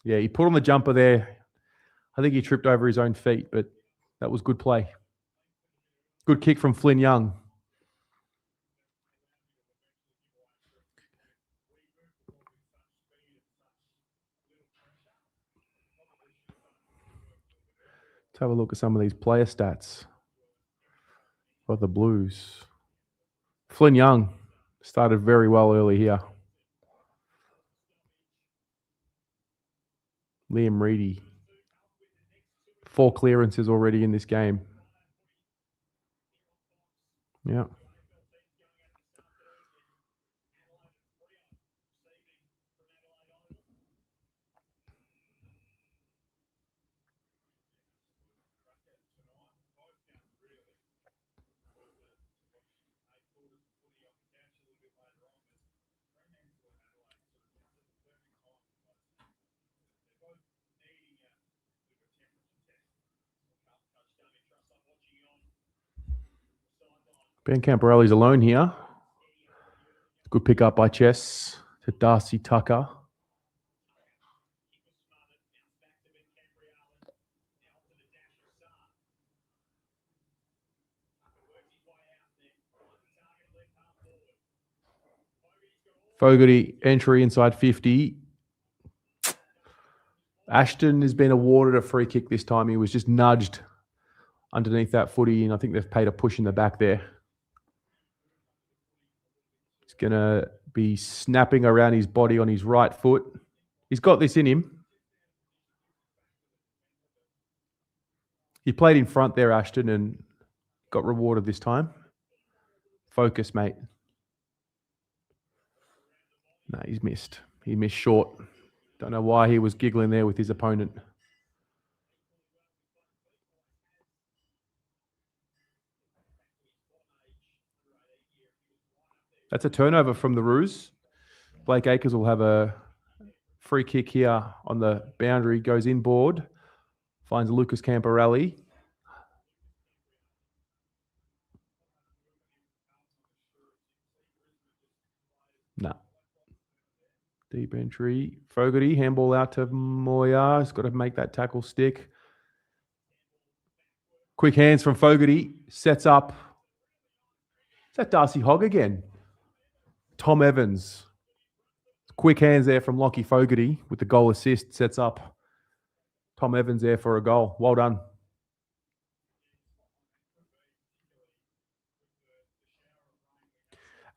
S1: Yeah, he put on the jumper there. I think he tripped over his own feet, but that was good play. Good kick from Flynn Young. Let's have a look at some of these player stats of the Blues. Flynn Young started very well early here. Liam Reedy. 4 clearances already in this game. Yeah. Ben Camporelli's alone here. Good pick up by Chess to Darcy Tucker. Fogarty entry inside 50. Ashton has been awarded a free kick this time. He was just nudged underneath that footy, and I think they've paid a push in the back there. He's going to be snapping around his body on his right foot. He's got this in him. He played in front there, Ashton, and got rewarded this time. Focus, mate. No, he's missed. He missed short. Don't know why he was giggling there with his opponent. That's a turnover from the Roos. Blake Acres will have a free kick here on the boundary. Goes inboard. Finds Lucas Camporelli. No. Deep entry. Fogarty, handball out to Moya. He's got to make that tackle stick. Quick hands from Fogarty. Sets up. Is that Darcy Hogg again? Tom Evans. Quick hands there from Lockie Fogarty with the goal assist. Sets up Tom Evans there for a goal. Well done.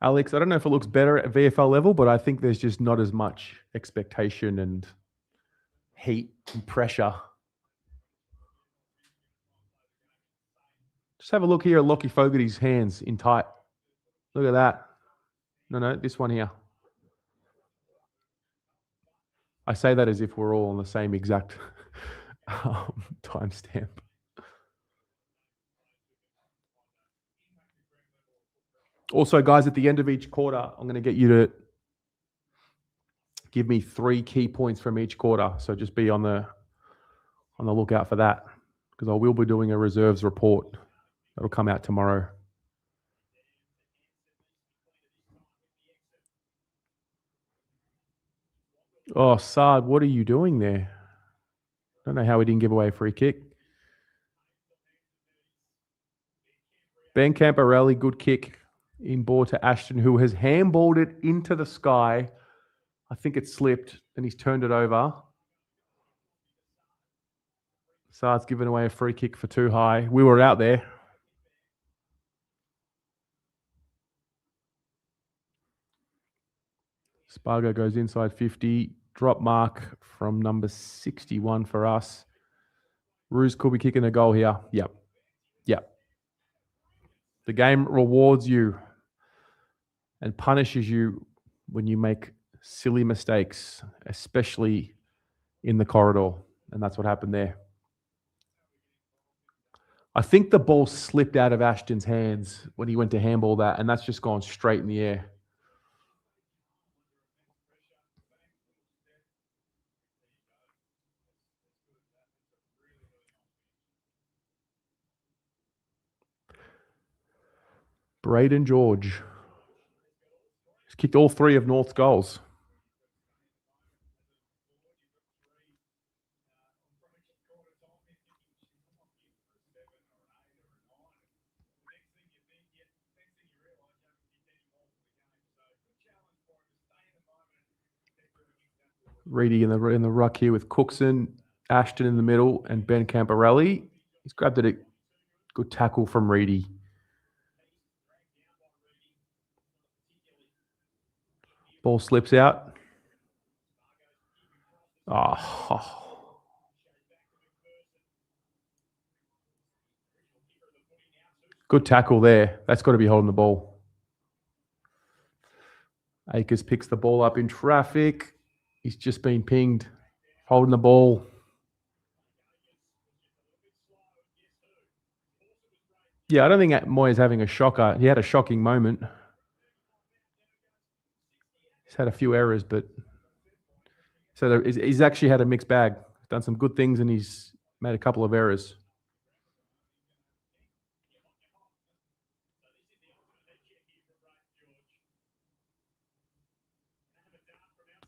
S1: Alex, I don't know if it looks better at VFL level, but I think there's just not as much expectation and heat and pressure. Just have a look here at Lockie Fogarty's hands in tight. Look at that. No, this one here. I say that as if we're all on the same exact timestamp. Also, guys, at the end of each quarter, I'm going to get you to give me 3 key points from each quarter. So just be on the lookout for that, because I will be doing a reserves report. That'll come out tomorrow. Oh, Saad, what are you doing there? I don't know how he didn't give away a free kick. Ben Camporelli, good kick in ball to Ashton, who has handballed it into the sky. I think it slipped, and he's turned it over. Saad's given away a free kick for too high. We were out there. Spargo goes inside 50. Drop mark from number 61 for us. Roos could be kicking a goal here. Yep. The game rewards you and punishes you when you make silly mistakes, especially in the corridor. And that's what happened there. I think the ball slipped out of Ashton's hands when he went to handball that, and that's just gone straight in the air. Braden George. He's kicked all 3 of North's goals. Reedy in the ruck here with Cookson, Ashton in the middle, and Ben Camporelli. He's grabbed it. A good tackle from Reedy. Ball slips out. Oh. Good tackle there. That's got to be holding the ball. Akers picks the ball up in traffic. He's just been pinged. Holding the ball. Yeah, I don't think Moy's having a shocker. He had a shocking moment. He's had a few errors, but so he's actually had a mixed bag. Done some good things, and he's made a couple of errors.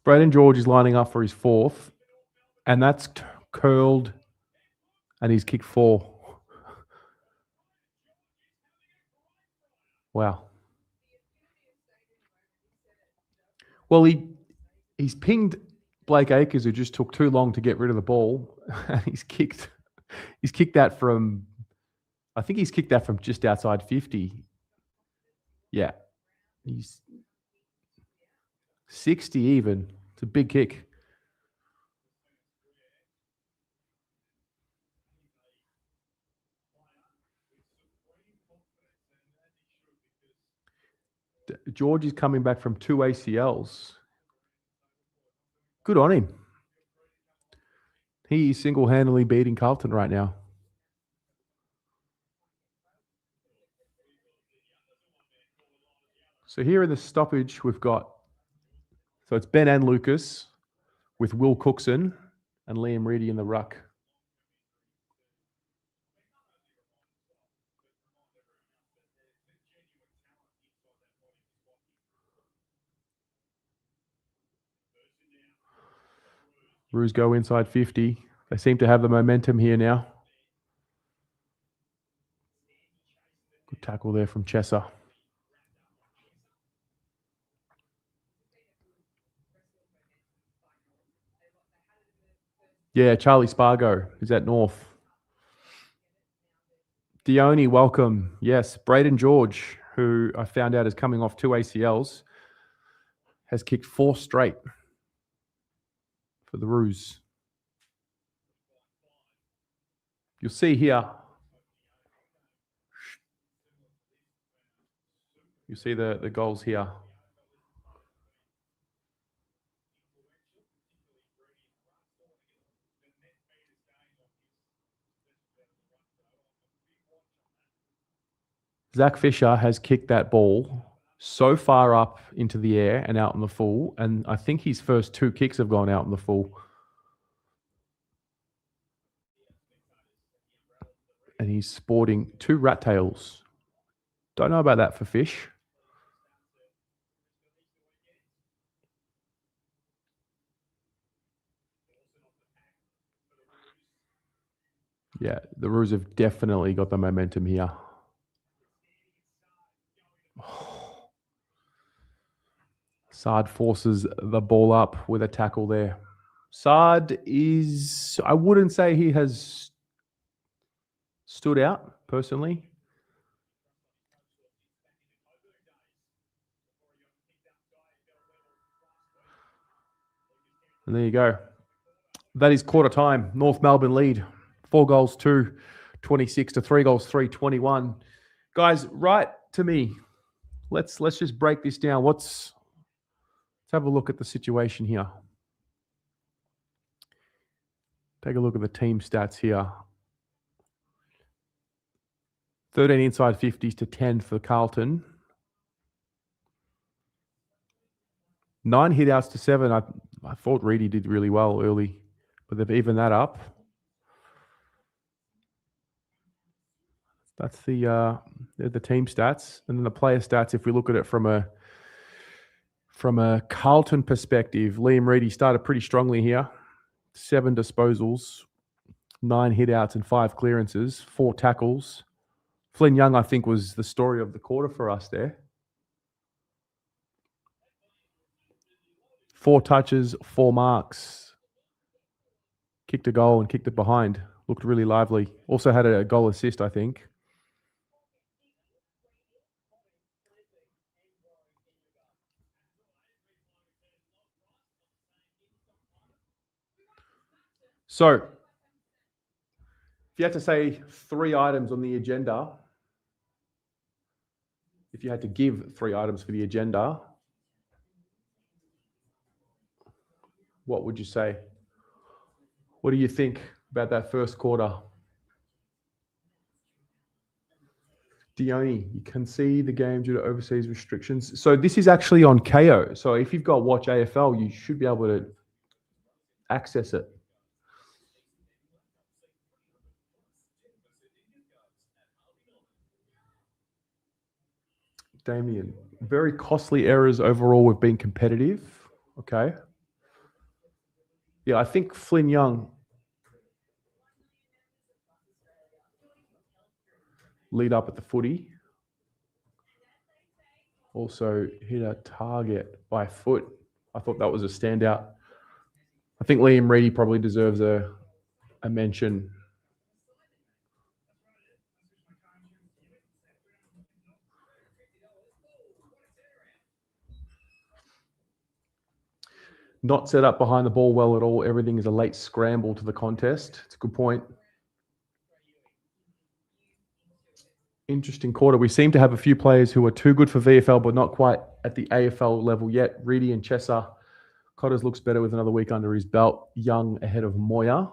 S1: Braden George is lining up for his 4th, and that's curled, and he's kicked 4. Wow. Well, he's pinged Blake Akers, who just took too long to get rid of the ball, and he's kicked that from, I think he's kicked that from just outside 50. Yeah. He's 60 even. It's a big kick. George is coming back from 2 ACLs. Good on him. He is single-handedly beating Carlton right now. So here in the stoppage, we've got, so it's Ben and Lucas with Will Cookson and Liam Reedy in the ruck. Roos go inside 50. They seem to have the momentum here now. Good tackle there from Chesser. Yeah, Charlie Spargo is at North. Dione, welcome. Yes, Braden George, who I found out is coming off 2 ACLs, has kicked 4 straight for the Roos. You'll see here, You see the goals here. Zach Fisher has kicked that ball so far up into the air and out in the full, and I think his first 2 kicks have gone out in the full. And he's sporting 2 rat tails. Don't know about that for Fish. Yeah, the Roos have definitely got the momentum here. Saad forces the ball up with a tackle there. Saad is, I wouldn't say he has stood out personally. And there you go. That is quarter time. North Melbourne lead. 4 goals, 2, 26 to 3 goals, 3, 21. Guys, right to me. Let's just break this down. Let's have a look at the situation here. Take a look at the team stats here. 13 inside 50s to 10 for Carlton. 9 hit-outs to 7. I thought Reedy did really well early, but they've evened that up. That's the team stats. And then the player stats, if we look at it from a Carlton perspective, Liam Reedy started pretty strongly here. 7 disposals, 9 hit-outs and 5 clearances, 4 tackles. Flynn Young, I think, was the story of the quarter for us there. 4 touches, 4 marks. Kicked a goal and kicked it behind. Looked really lively. Also had a goal assist, I think. So, if you had to say 3 items on the agenda, if you had to give 3 items for the agenda, what would you say? What do you think about that first quarter? Dione, you can see the game due to overseas restrictions. So this is actually on KO. So if you've got Watch AFL, you should be able to access it. Damien, very costly errors overall. We've been competitive. Okay. Yeah, I think Flynn Young lead up at the footy. Also hit a target by foot. I thought that was a standout. I think Liam Reedy probably deserves a mention. Not set up behind the ball well at all. Everything is a late scramble to the contest. It's a good point. Interesting quarter. We seem to have a few players who are too good for VFL, but not quite at the AFL level yet. Reedy and Chesser. Cotters looks better with another week under his belt. Young ahead of Moya.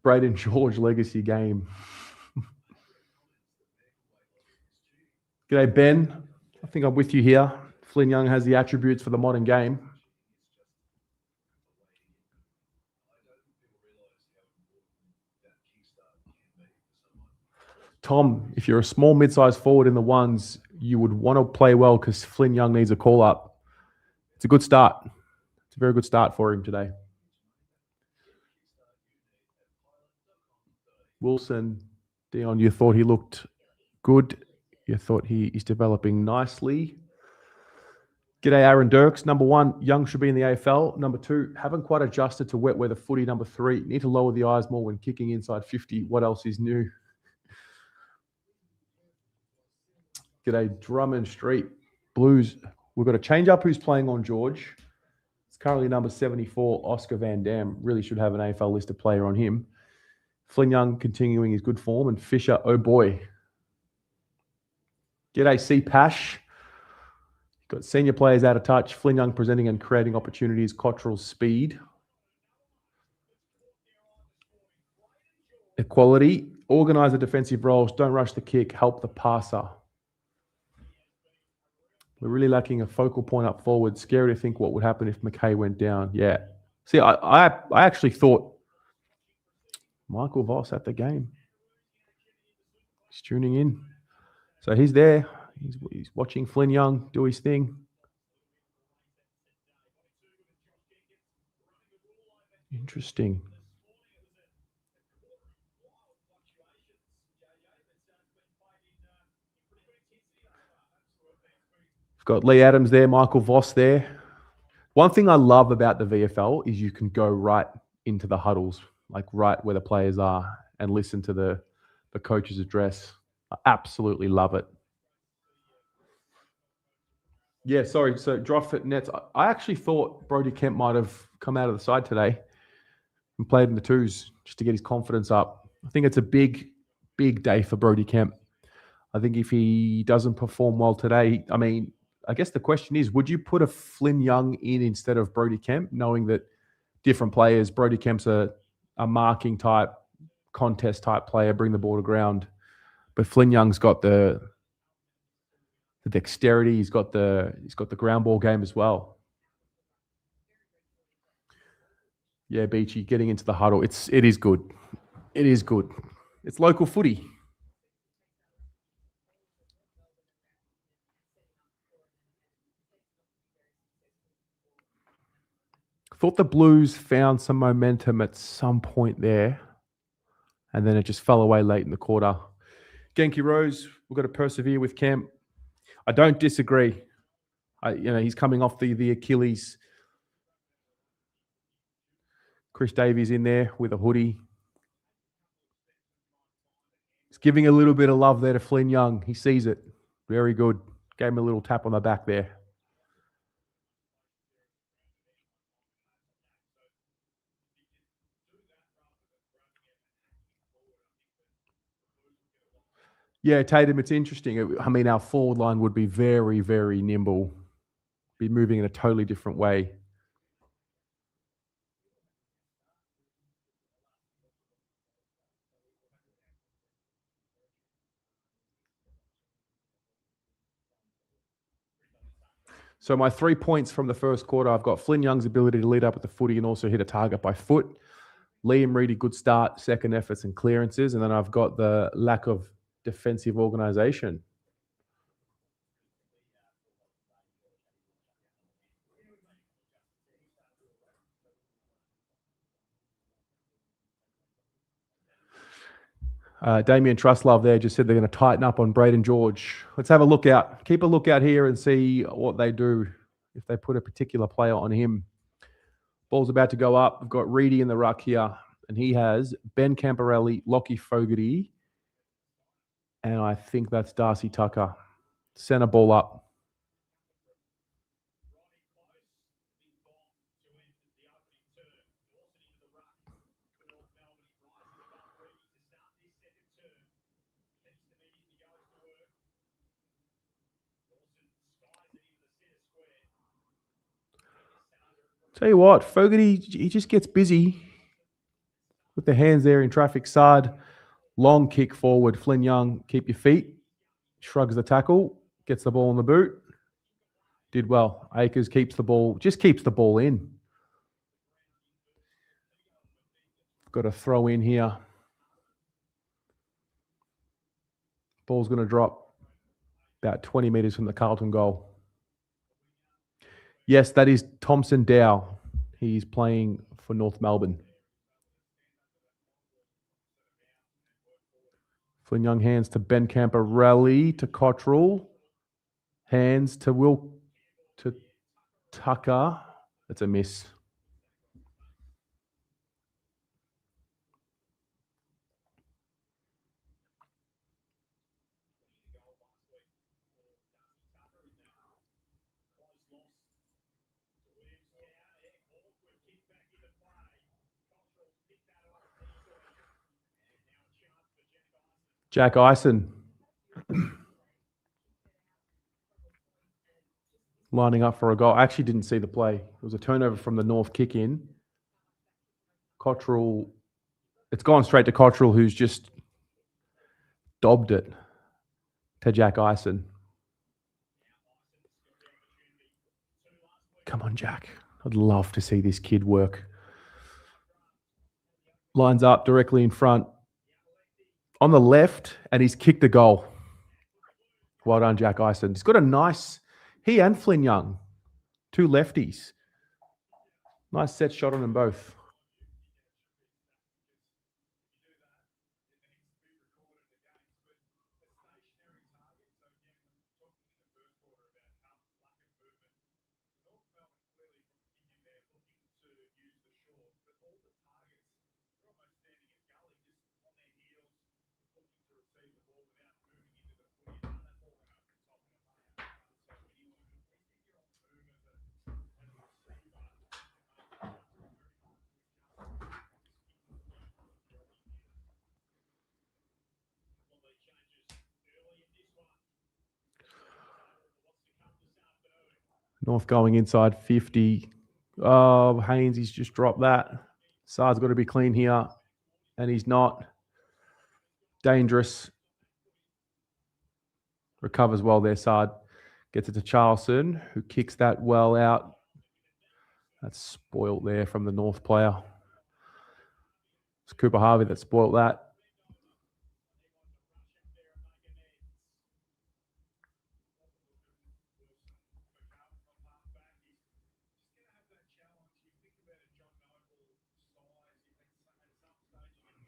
S1: Braden George legacy game. G'day, Ben. I think I'm with you here. Flynn Young has the attributes for the modern game. Tom, if you're a small mid-sized forward in the ones, you would want to play well because Flynn Young needs a call-up. It's a good start. It's a very good start for him today. Wilson, Dion, you thought he looked good. You thought he is developing nicely. G'day, Aaron Derksen. Number 1, Young should be in the AFL. Number 2, haven't quite adjusted to wet weather footy. Number 3, need to lower the eyes more when kicking inside 50. What else is new? G'day, Drummond Street. Blues. We've got to change up who's playing on George. It's currently number 74, Oscar Van Dam. Really should have an AFL listed player on him. Flynn Young continuing his good form. And Fisher, oh boy, G'day, C. Pash. Got senior players out of touch. Flynn Young presenting and creating opportunities. Cottrell's speed. Equality. Organise the defensive roles. Don't rush the kick. Help the passer. We're really lacking a focal point up forward. Scary to think what would happen if McKay went down. Yeah. See, I actually thought Michael Voss at the game. He's tuning in. So he's there. He's watching Flynn Young do his thing. Interesting. We've got Lee Adams there, Michael Voss there. One thing I love about the VFL is you can go right into the huddles, like right where the players are, and listen to the coach's address. I absolutely love it. Yeah, sorry. So Droffit Nets. I actually thought Brody Kemp might have come out of the side today and played in the twos just to get his confidence up. I think it's a big, big day for Brody Kemp. I think if he doesn't perform well today, I mean, I guess the question is, would you put a Flynn Young in instead of Brody Kemp, knowing that different players, Brody Kemp's a marking type, contest type player, bring the ball to ground, but Flynn Young's got the dexterity, he's got the ground ball game as well. Yeah, Beachy, getting into the huddle, it is good. It is good. It's local footy. Thought the Blues found some momentum at some point there, and then it just fell away late in the quarter. Genki Rose, we've got to persevere with Kemp. I don't disagree. He's coming off the Achilles. Chris Davies in there with a hoodie. He's giving a little bit of love there to Flynn Young. He sees it. Very good. Gave him a little tap on the back there. Yeah, Tatum, it's interesting. I mean, our forward line would be very, very nimble, be moving in a totally different way. So my 3 points from the first quarter, I've got Flynn Young's ability to lead up with the footy and also hit a target by foot. Liam Reedy, good start, second efforts and clearances. And then I've got the lack of defensive organisation. Damien Trustlove there just said they're going to tighten up on Braden George. Let's have a look out. Keep a look out here and see what they do if they put a particular player on him. Ball's about to go up. We've got Reedy in the ruck here, and he has Ben Camporelli, Lockie Fogarty, and I think that's Darcy Tucker. Centre ball up. Tell you what, Fogarty, he just gets busy with the hands there in traffic side. Long kick forward. Flynn Young, keep your feet. Shrugs the tackle, gets the ball in the boot. Did well. Akers keeps the ball, just keeps the ball in. Got a throw in here. Ball's going to drop about 20 metres from the Carlton goal. Yes, that is Thompson Dow. He's playing for North Melbourne. Flynn Young hands to Ben Camporelli, to Cottrell. Hands to Tucker. That's a miss. Jack Ison. lining up for a goal. I actually didn't see the play. It was a turnover from the North kick in. Cottrell, it's gone straight to Cottrell, who's just dobbed it to Jack Ison. Come on, Jack. I'd love to see this kid work. Lines up directly in front on the left, and he's kicked the goal. Well done, Jack Ison. He's got a nice, he and Flynn Young, two lefties. Nice set shot on them both. North going inside 50. Oh, Haynes, he's just dropped that. Saad's got to be clean here, and he's not. Dangerous. Recovers well there, Saad. Gets it to Charleston, who kicks that well out. That's spoilt there from the North player. It's Cooper Harvey that spoilt that.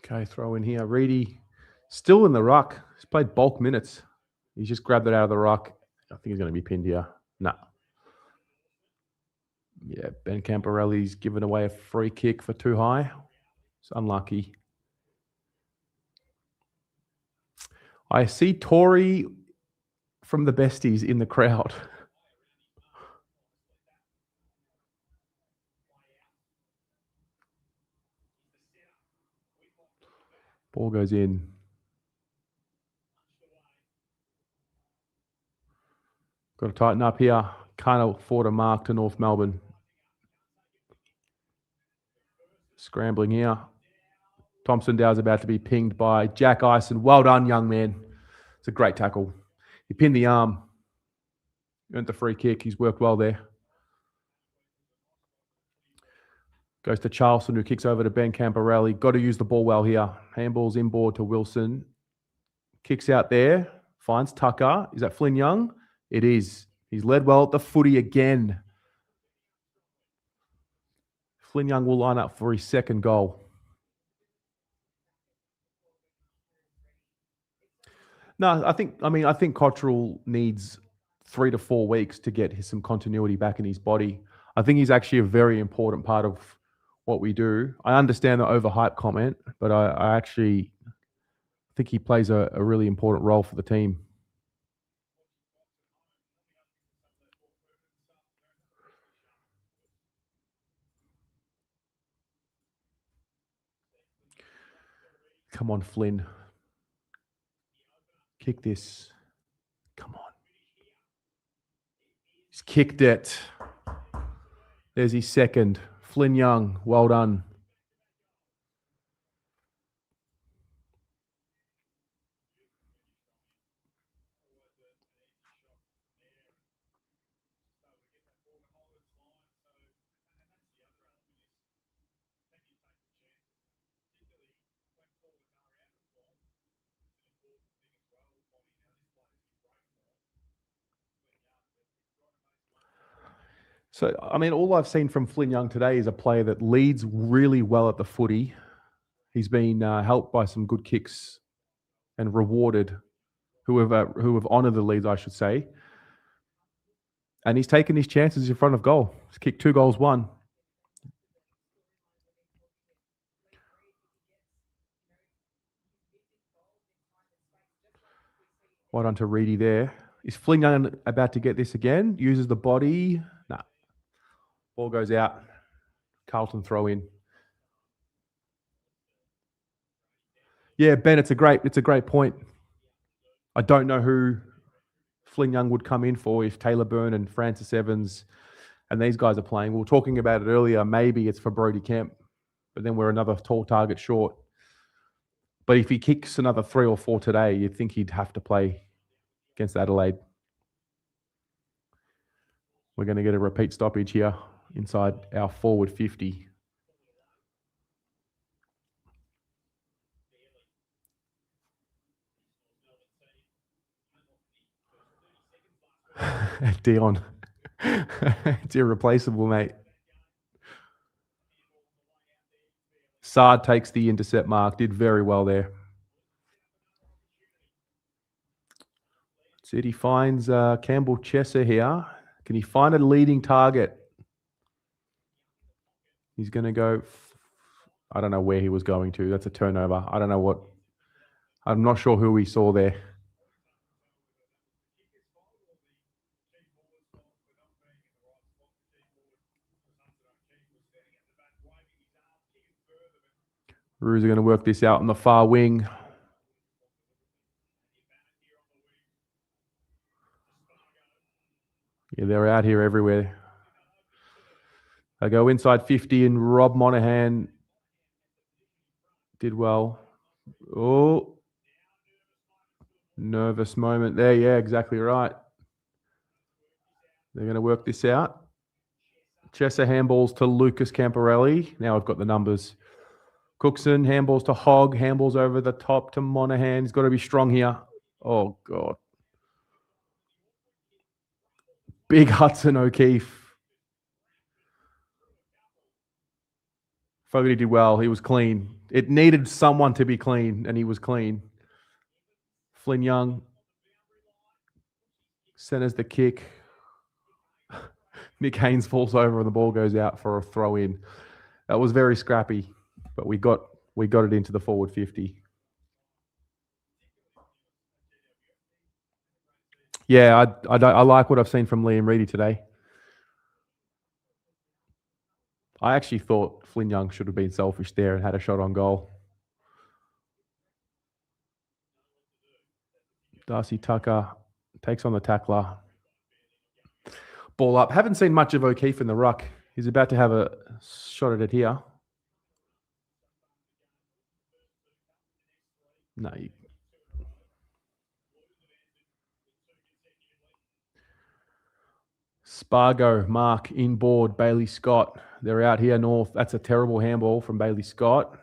S1: Okay, throw in here. Reedy still in the ruck. He's played bulk minutes. He's just grabbed it out of the ruck. I think he's going to be pinned here. Nah. Yeah, Ben Camporelli's given away a free kick for too high. It's unlucky. I see Tory from the Besties in the crowd. Ball goes in. Got to tighten up here. Can't afford a mark to North Melbourne. Scrambling here. Thompson Dow's about to be pinged by Jack Ison. Well done, young man. It's a great tackle. He pinned the arm. Earned the free kick. He's worked well there. Goes to Charleston, who kicks over to Ben Camporelli. Got to use the ball well here. Handball's inboard to Wilson. Kicks out there. Finds Tucker. Is that Flynn Young? It is. He's led well at the footy again. Flynn Young will line up for his second goal. No, I think Cottrell needs 3 to 4 weeks to get some continuity back in his body. I think he's actually a very important part of what we do. I understand the overhype comment, but I actually think he plays a really important role for the team. Come on, Flynn. Kick this. Come on. He's kicked it. There's his second. Flynn Young, well done. So, all I've seen from Flynn Young today is a player that leads really well at the footy. He's been helped by some good kicks and rewarded who have honoured the leads, I should say. And he's taken his chances in front of goal. He's kicked 2 goals, 1. Well done to Reedy there. Is Flynn Young about to get this again? Uses the body. Nah. Ball goes out. Carlton throw in. Yeah, Ben, it's a great point. I don't know who Flynn Young would come in for if Taylor Byrne and Francis Evans and these guys are playing. We were talking about it earlier. Maybe it's for Brody Kemp, but then we're another tall target short. But if he kicks another 3 or 4 today, you'd think he'd have to play against Adelaide. We're going to get a repeat stoppage here inside our forward 50. Dion. It's irreplaceable, mate. Saad takes the intercept mark. Did very well there. He finds Campbell Chesser here. Can he find a leading target? He's going to go... I don't know where he was going to. That's a turnover. I don't know what... I'm not sure who we saw there. Roos are going to work this out on the far wing. Yeah, they're out here everywhere. They go inside 50 and Rob Monaghan did well. Oh, nervous moment there. Yeah, exactly right. They're going to work this out. Chesser handballs to Lucas Camporelli. Now I've got the numbers. Cookson handballs to Hogg. Handballs over the top to Monaghan. He's got to be strong here. Oh, God. Big Hudson O'Keefe. Fogarty did well. He was clean. It needed someone to be clean, and he was clean. Flynn Young centers the kick. Nick Haynes falls over and the ball goes out for a throw in. That was very scrappy, but we got it into the forward 50. Yeah, I like what I've seen from Liam Reedy today. I actually thought Flynn Young should have been selfish there and had a shot on goal. Darcy Tucker takes on the tackler. Ball up. Haven't seen much of O'Keefe in the ruck. He's about to have a shot at it here. No. Spargo, Mark, inboard, Bailey Scott. They're out here north. That's a terrible handball from Bailey Scott.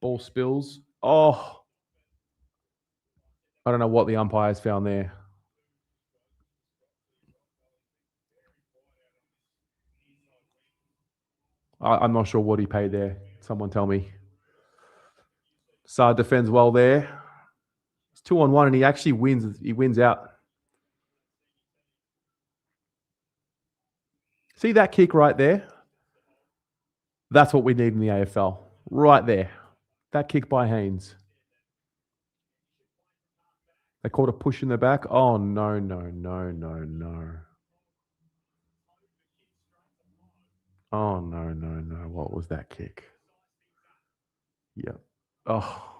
S1: Ball spills. Oh. I don't know what the umpires found there. I'm not sure what he paid there. Someone tell me. Saad defends well there. It's 2-on-1 and he actually wins. He wins out. See that kick right there? That's what we need in the AFL. Right there. That kick by Haynes. They caught a push in the back. Oh, no. Oh, no. What was that kick? Yep. Oh.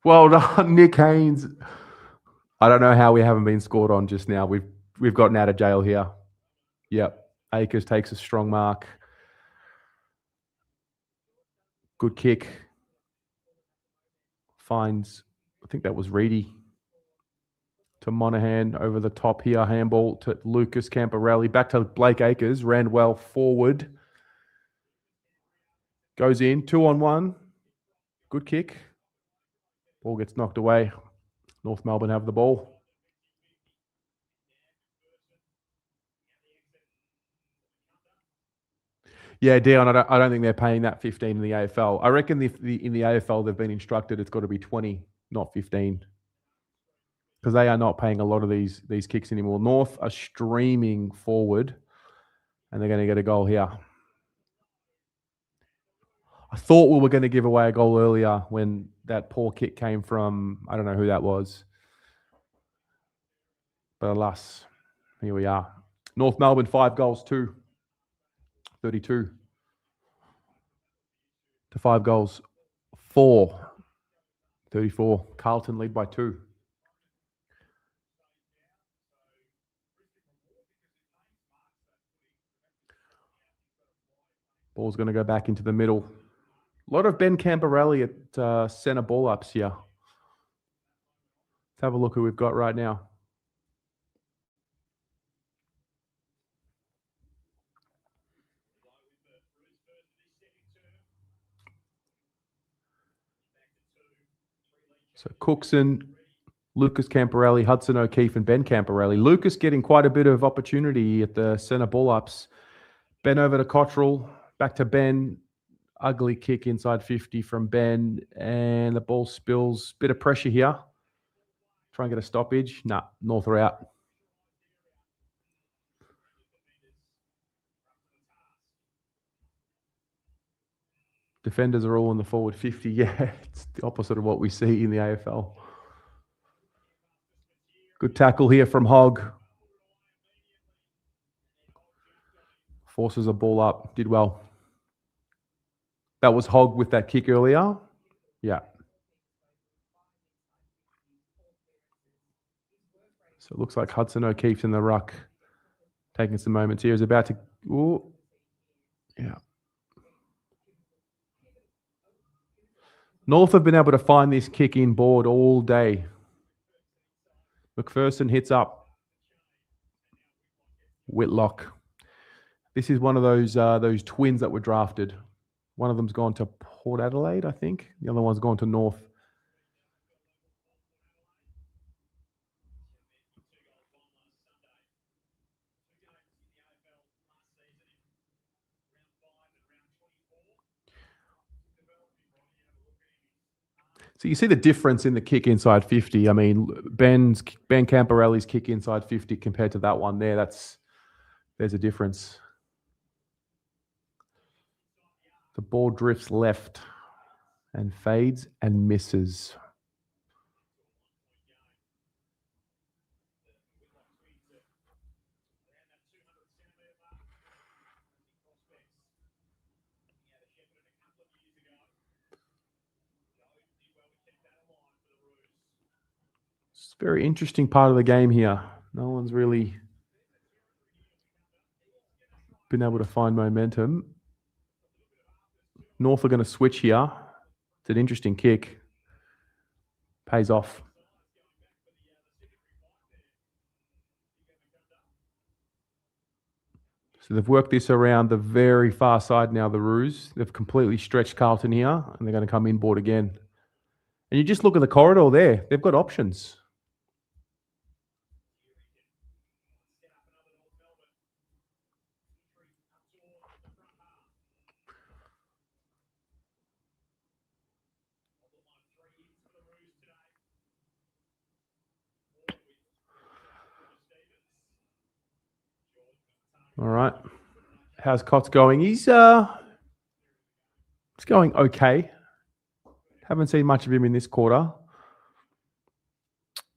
S1: Well done, Nick Haynes. I don't know how we haven't been scored on just now. We've gotten out of jail here. Yep. Akers takes a strong mark. Good kick. Finds, I think that was Reedy. To Monaghan over the top here. Handball to Lucas Camporelli. Back to Blake Akers. Ran well forward. Goes in. 2-on-1. Good kick. Ball gets knocked away. North Melbourne have the ball. Yeah, Dion, I don't think they're paying that 15 in the AFL. I reckon in the AFL they've been instructed it's got to be 20, not 15. Because they are not paying a lot of these kicks anymore. North are streaming forward, and they're going to get a goal here. I thought we were going to give away a goal earlier when that poor kick came from, I don't know who that was. But alas, here we are. North Melbourne, 5 goals, 2. 32. to 5 goals. 4. 34. Carlton lead by 2. Ball's going to go back into the middle. A lot of Ben Camporelli at centre ball ups here. Let's have a look who we've got right now. So Cookson, Lucas Camporelli, Hudson O'Keefe, and Ben Camporelli. Lucas getting quite a bit of opportunity at the centre ball ups. Ben over to Cottrell, back to Ben. Ugly kick inside 50 from Ben, and the ball spills. Bit of pressure here. Try and get a stoppage. Nah, North are out. Defenders are all in the forward 50. Yeah, it's the opposite of what we see in the AFL. Good tackle here from Hogg. Forces a ball up. Did well. That was Hogg with that kick earlier. Yeah. So it looks like Hudson O'Keefe's in the ruck. Taking some moments here. He's about to... Ooh. Yeah. North have been able to find this kick-in board all day. McPherson hits up. Whitlock. This is one of those twins that were drafted. One of them's gone to Port Adelaide, I think. The other one's gone to North. So you see the difference in the kick inside 50. I mean, Ben Camporelli's kick inside 50 compared to that one there. There's a difference. The ball drifts left and fades and misses. It's a very interesting part of the game here. No one's really been able to find momentum. North are going to switch here. It's an interesting kick. Pays off. So they've worked this around the very far side now, the Roos. They've completely stretched Carlton here, and they're going to come inboard again. And you just look at the corridor there. They've got options. All right. How's Cots going? He's going okay. Haven't seen much of him in this quarter.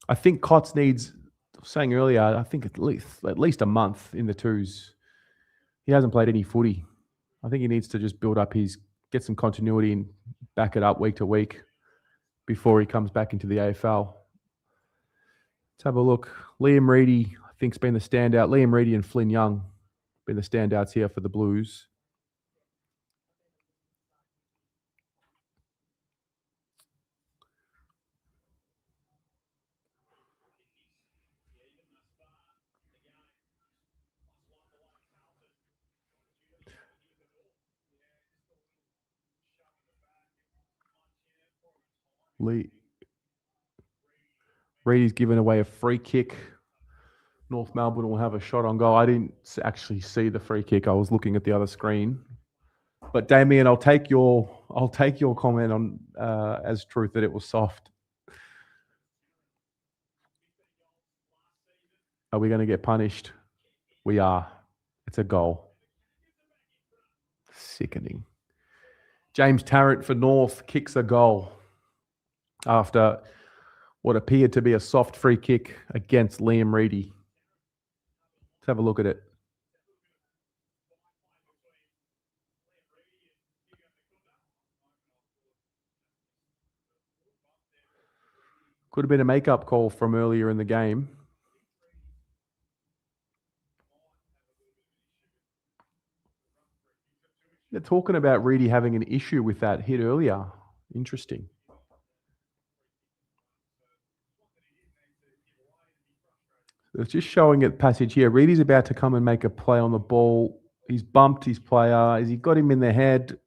S1: I think Cots needs, I was saying earlier, I think at least a month in the twos. He hasn't played any footy. I think he needs to just build up get some continuity and back it up week to week before he comes back into the AFL. Let's have a look. Liam Reedy, I think, has been the standout. Liam Reedy and Flynn Young been the standouts here for the Blues. Reedy's given away a free kick. North Melbourne will have a shot on goal. I didn't actually see the free kick. I was looking at the other screen. But Damien, I'll take your comment on as truth that it was soft. Are we going to get punished? We are. It's a goal. Sickening. James Tarrant for North kicks a goal after what appeared to be a soft free kick against Liam Reedy. Let's have a look at it. Could have been a makeup call from earlier in the game. They're talking about Reedy having an issue with that hit earlier. Interesting. It's just showing it passage here. Reedy's about to come and make a play on the ball. He's bumped his player. Has he got him in the head?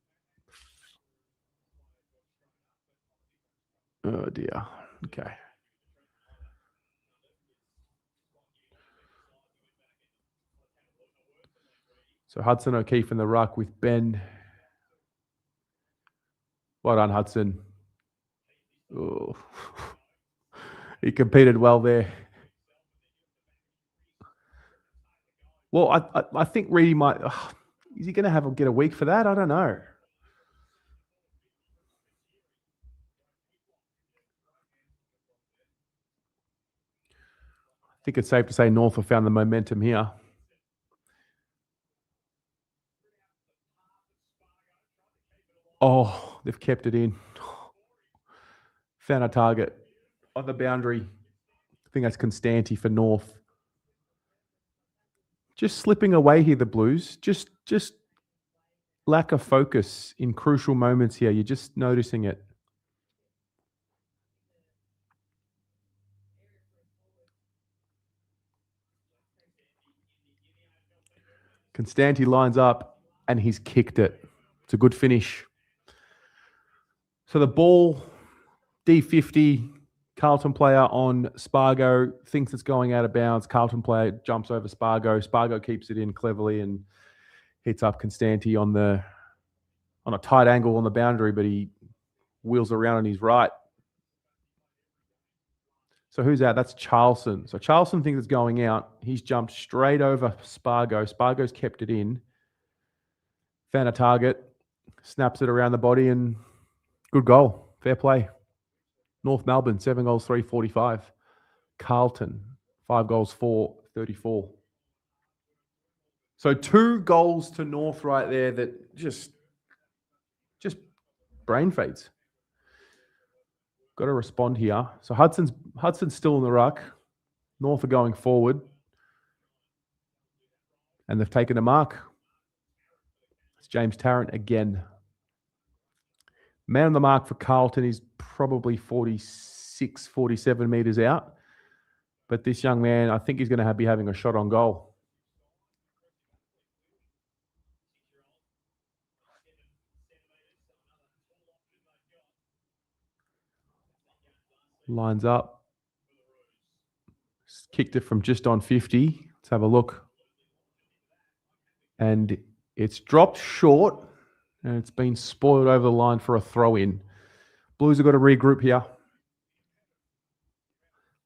S1: Oh, dear. Okay. So Hudson O'Keefe in the ruck with Ben. Well done, Hudson. Oh. He competed well there. Well, I think Reedy might. Is he going to get a week for that? I don't know. I think it's safe to say North have found the momentum here. Oh, they've kept it in. Found a target on the boundary. I think that's Constanti for North. Just slipping away here, the Blues. Just lack of focus in crucial moments here. You're just noticing it. Constanti lines up and he's kicked it. It's a good finish. So the ball, D50, Carlton player on Spargo, thinks it's going out of bounds. Carlton player jumps over Spargo. Spargo keeps it in cleverly and hits up Constanti on a tight angle on the boundary, but he wheels around on his right. So who's out? That's Charlson. So Charlson thinks it's going out. He's jumped straight over Spargo. Spargo's kept it in. Found a target. Snaps it around the body and good goal. Fair play. North Melbourne, 7 goals, 345. Carlton, 5 goals, 434. So 2 goals to North right there that just brain fades. Got to respond here. So Hudson's still in the ruck. North are going forward. And they've taken a mark. It's James Tarrant again. Man on the mark for Carlton is probably 46, 47 metres out. But this young man, I think he's going to be having a shot on goal. Lines up. Kicked it from just on 50. Let's have a look. And it's dropped short. And it's been spoiled over the line for a throw-in. Blues have got to regroup here.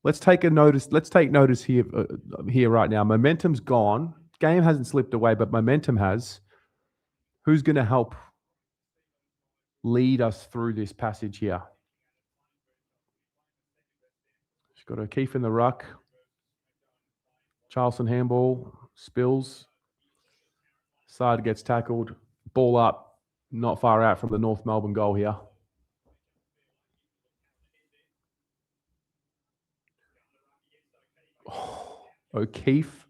S1: Let's take notice here right now. Momentum's gone. Game hasn't slipped away, but momentum has. Who's going to help lead us through this passage here? She's got O'Keefe in the ruck. Charlson handball. Spills. Side gets tackled. Ball up. Not far out from the North Melbourne goal here. O'Keefe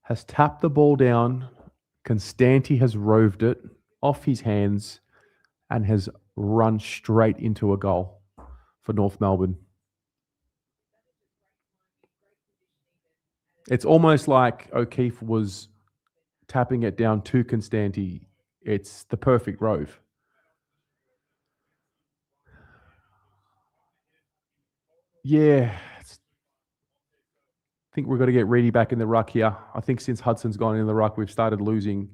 S1: has tapped the ball down. Constanti has roved it off his hands and has run straight into a goal for North Melbourne. It's almost like O'Keefe was tapping it down to Constanti. It's the perfect rove. Yeah. I think we've got to get Reedy back in the ruck here. I think since Hudson's gone in the ruck, we've started losing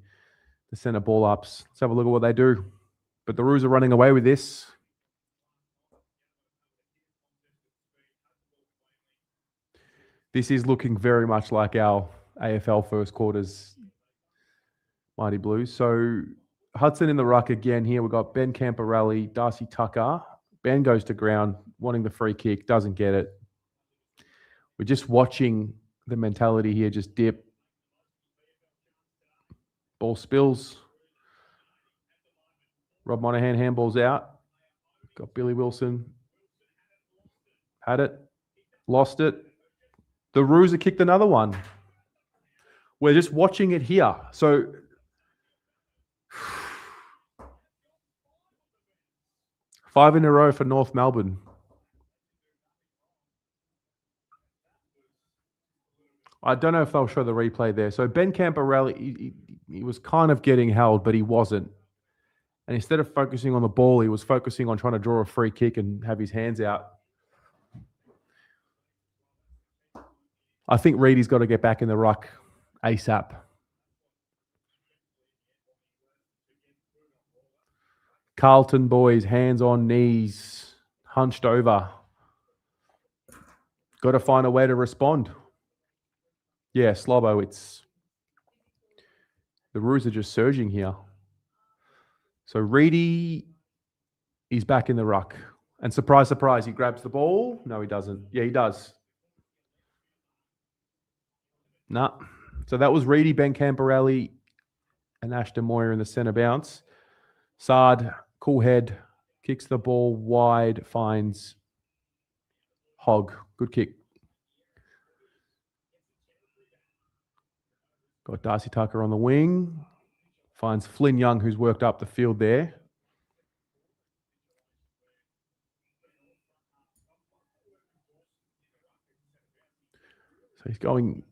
S1: the centre ball ups. Let's have a look at what they do. But the Roos are running away with this. This is looking very much like our AFL first quarters, Mighty Blues. So Hudson in the ruck again here. We've got Ben Camporelli, Darcy Tucker. Ben goes to ground, wanting the free kick, doesn't get it. We're just watching the mentality here just dip. Ball spills. Rob Monahan handballs out. Got Billy Wilson. Had it. Lost it. The Roos have kicked another one. We're just watching it here. So 5 in a row for North Melbourne. I don't know if they'll show the replay there. So Ben Camporelli, he was kind of getting held, but he wasn't. And instead of focusing on the ball, he was focusing on trying to draw a free kick and have his hands out. I think Reedy's got to get back in the ruck ASAP. Carlton boys, hands on knees, hunched over. Got to find a way to respond. Yeah, Slobbo, the Roos are just surging here. So Reedy is back in the ruck. And surprise, surprise, he grabs the ball. No, he doesn't. Yeah, he does. Nah. So that was Reedy, Ben Camporelli, and Ashton Moyer in the centre bounce. Sard, cool head, kicks the ball wide, finds Hogg. Good kick. Got Darcy Tucker on the wing. Finds Flynn Young, who's worked up the field there. So he's going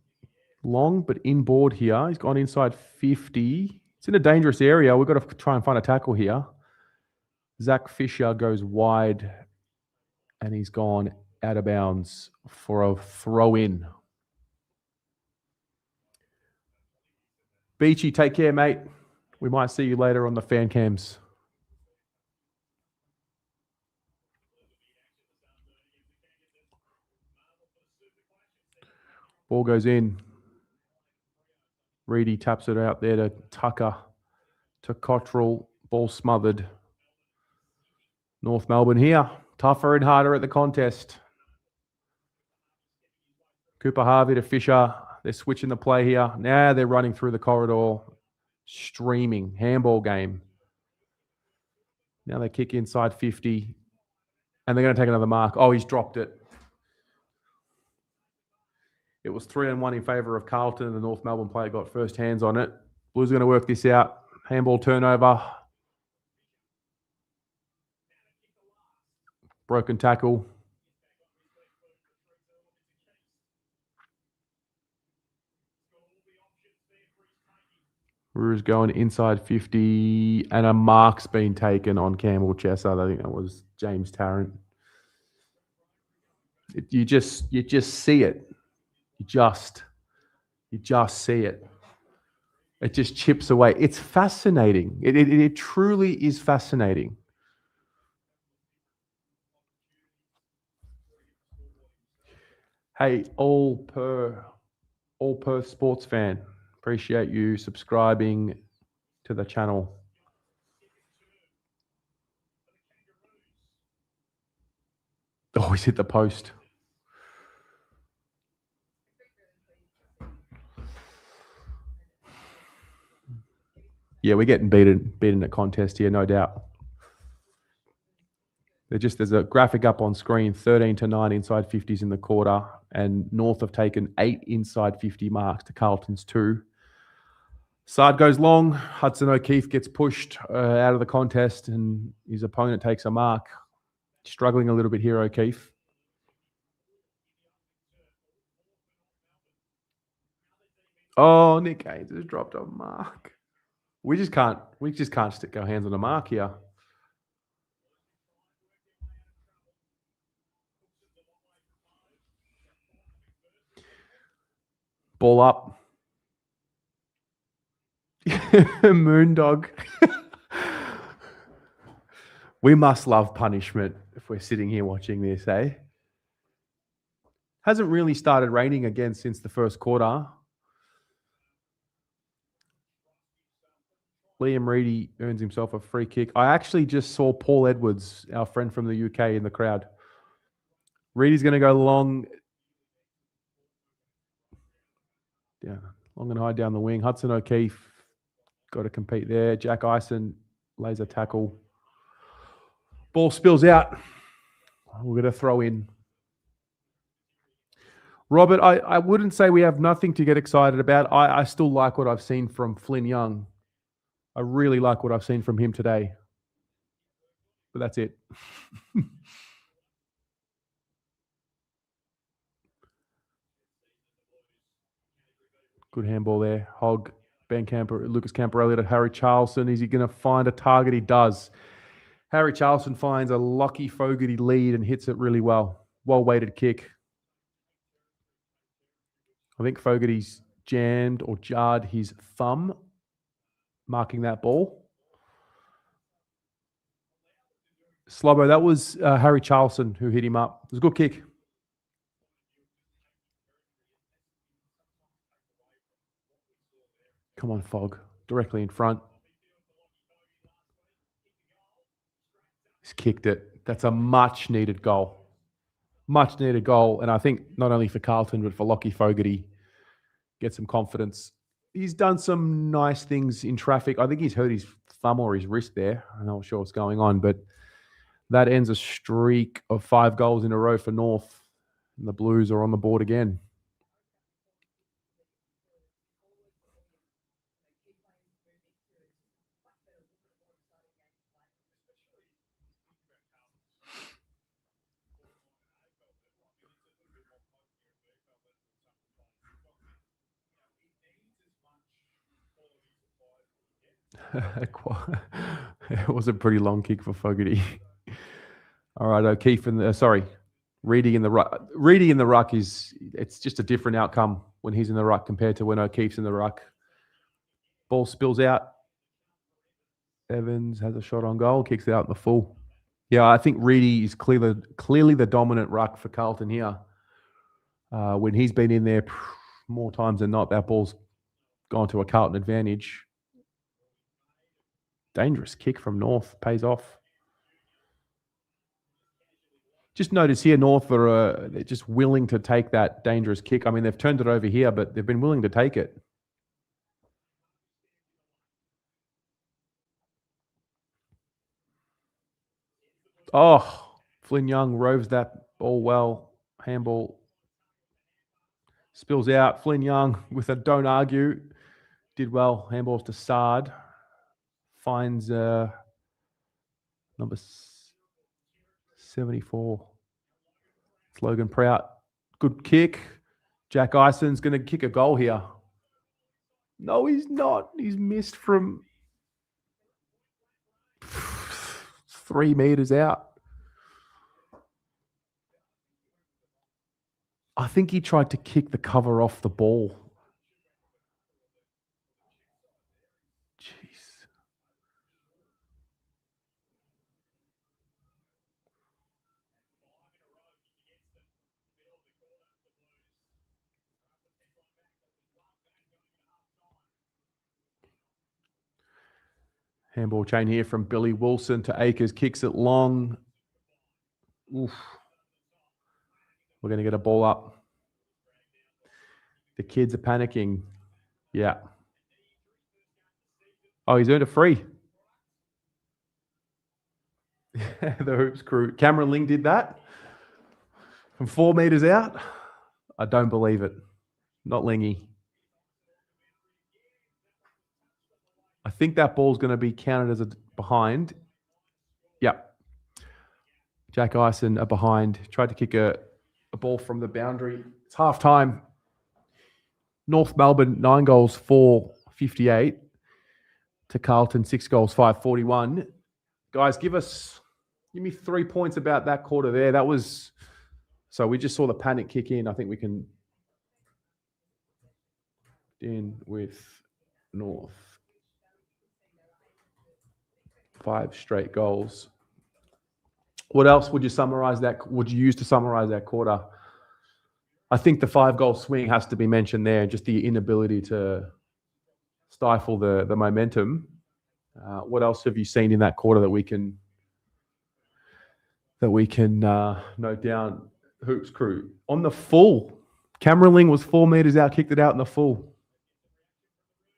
S1: long, but inboard here. He's gone inside 50. It's in a dangerous area. We've got to try and find a tackle here. Zach Fisher goes wide, and he's gone out of bounds for a throw-in. Beachy, take care, mate. We might see you later on the fan cams. Ball goes in. Reedy taps it out there to Tucker, to Cottrell. Ball smothered. North Melbourne here. Tougher and harder at the contest. Cooper Harvey to Fisher. They're switching the play here. Now they're running through the corridor. Streaming. Handball game. Now they kick inside 50. And they're going to take another mark. Oh, he's dropped it. It was 3-1 in favour of Carlton. The North Melbourne player got first hands on it. Blues are going to work this out. Handball turnover. Broken tackle. Roos going inside 50, and a mark's been taken on Campbell Chessard. I think that was James Tarrant. You just see it. You just see it. It just chips away. It's fascinating. It truly is fascinating. Hey, all Perth sports fan. Appreciate you subscribing to the channel. Oh, he's hit the post. Yeah, we're getting beaten at contest here, no doubt. There's a graphic up on screen, 13-9 inside 50s in the quarter, and North have taken 8 inside 50 marks to Carlton's 2. Sard goes long. Hudson O'Keefe gets pushed out of the contest, and his opponent takes a mark. Struggling a little bit here, O'Keefe. Oh, Nick Haynes has dropped a mark. We just can't stick our hands on a mark here. Ball up. Moondog. We must love punishment if we're sitting here watching this, eh? Hasn't really started raining again since the first quarter. Liam Reedy earns himself a free kick. I actually just saw Paul Edwards, our friend from the UK, in the crowd. Reedy's going to go long. Yeah, long and high down the wing. Hudson O'Keefe got to compete there. Jack Ison lays a tackle. Ball spills out. We're going to throw in. Robert, I wouldn't say we have nothing to get excited about. I still like what I've seen from Flynn Young. I really like what I've seen from him today. But that's it. Good handball there. Hogg, Lucas Camperelli to Harry Charlson. Is he going to find a target? He does. Harry Charlson finds a Lockie Fogarty lead and hits it really well. Well-weighted kick. I think Fogarty's jammed or jarred his thumb, marking that ball. Slobbo, that was Harry Charlson who hit him up. It was a good kick. Come on, Fogg. Directly in front. He's kicked it. That's a much-needed goal. Much-needed goal. And I think not only for Carlton, but for Lockie Fogarty, get some confidence. He's done some nice things in traffic. I think he's hurt his thumb or his wrist there. I'm not sure what's going on, but that ends a streak of 5 goals in a row for North. And the Blues are on the board again. It was a pretty long kick for Fogarty. All right, O'Keefe Reedy in the ruck. Reedy in the ruck it's just a different outcome when he's in the ruck compared to when O'Keefe's in the ruck. Ball spills out. Evans has a shot on goal, kicks it out in the full. Yeah, I think Reedy is clearly the dominant ruck for Carlton here. When he's been in there more times than not, that ball's gone to a Carlton advantage. Dangerous kick from North, pays off. Just notice here, North they're just willing to take that dangerous kick. I mean, they've turned it over here, but they've been willing to take it. Oh, Flynn Young roves that ball well. Handball spills out. Flynn Young with a don't argue. Did well. Handballs to Sard. Finds number 74. It's Logan Prout. Good kick. Jack Ison's going to kick a goal here. No, he's not. He's missed from 3 meters out. I think he tried to kick the cover off the ball. Jeez. Handball chain here from Billy Wilson to Akers. Kicks it long. Oof. We're going to get a ball up. The kids are panicking. Yeah. Oh, he's earned a free. The Hoops crew. Cameron Ling did that from 4 meters out. I don't believe it. Not Lingy. I think that ball's going to be counted as a behind. Yep. Jack Ison a behind. Tried to kick a ball from the boundary. It's half time. North Melbourne 9 goals 4-58 to Carlton 6 goals 5-41. Guys, give me 3 points about that quarter there. That was so we just saw the panic kick in. I think we can in with North. 5 straight goals. What else would you summarize that? Would you use to summarize that quarter? I think the 5-goal swing has to be mentioned there. Just the inability to stifle the momentum. What else have you seen in that quarter that we can note down? Hoops crew on the full. Cameron Ling was 4 meters out, kicked it out in the full.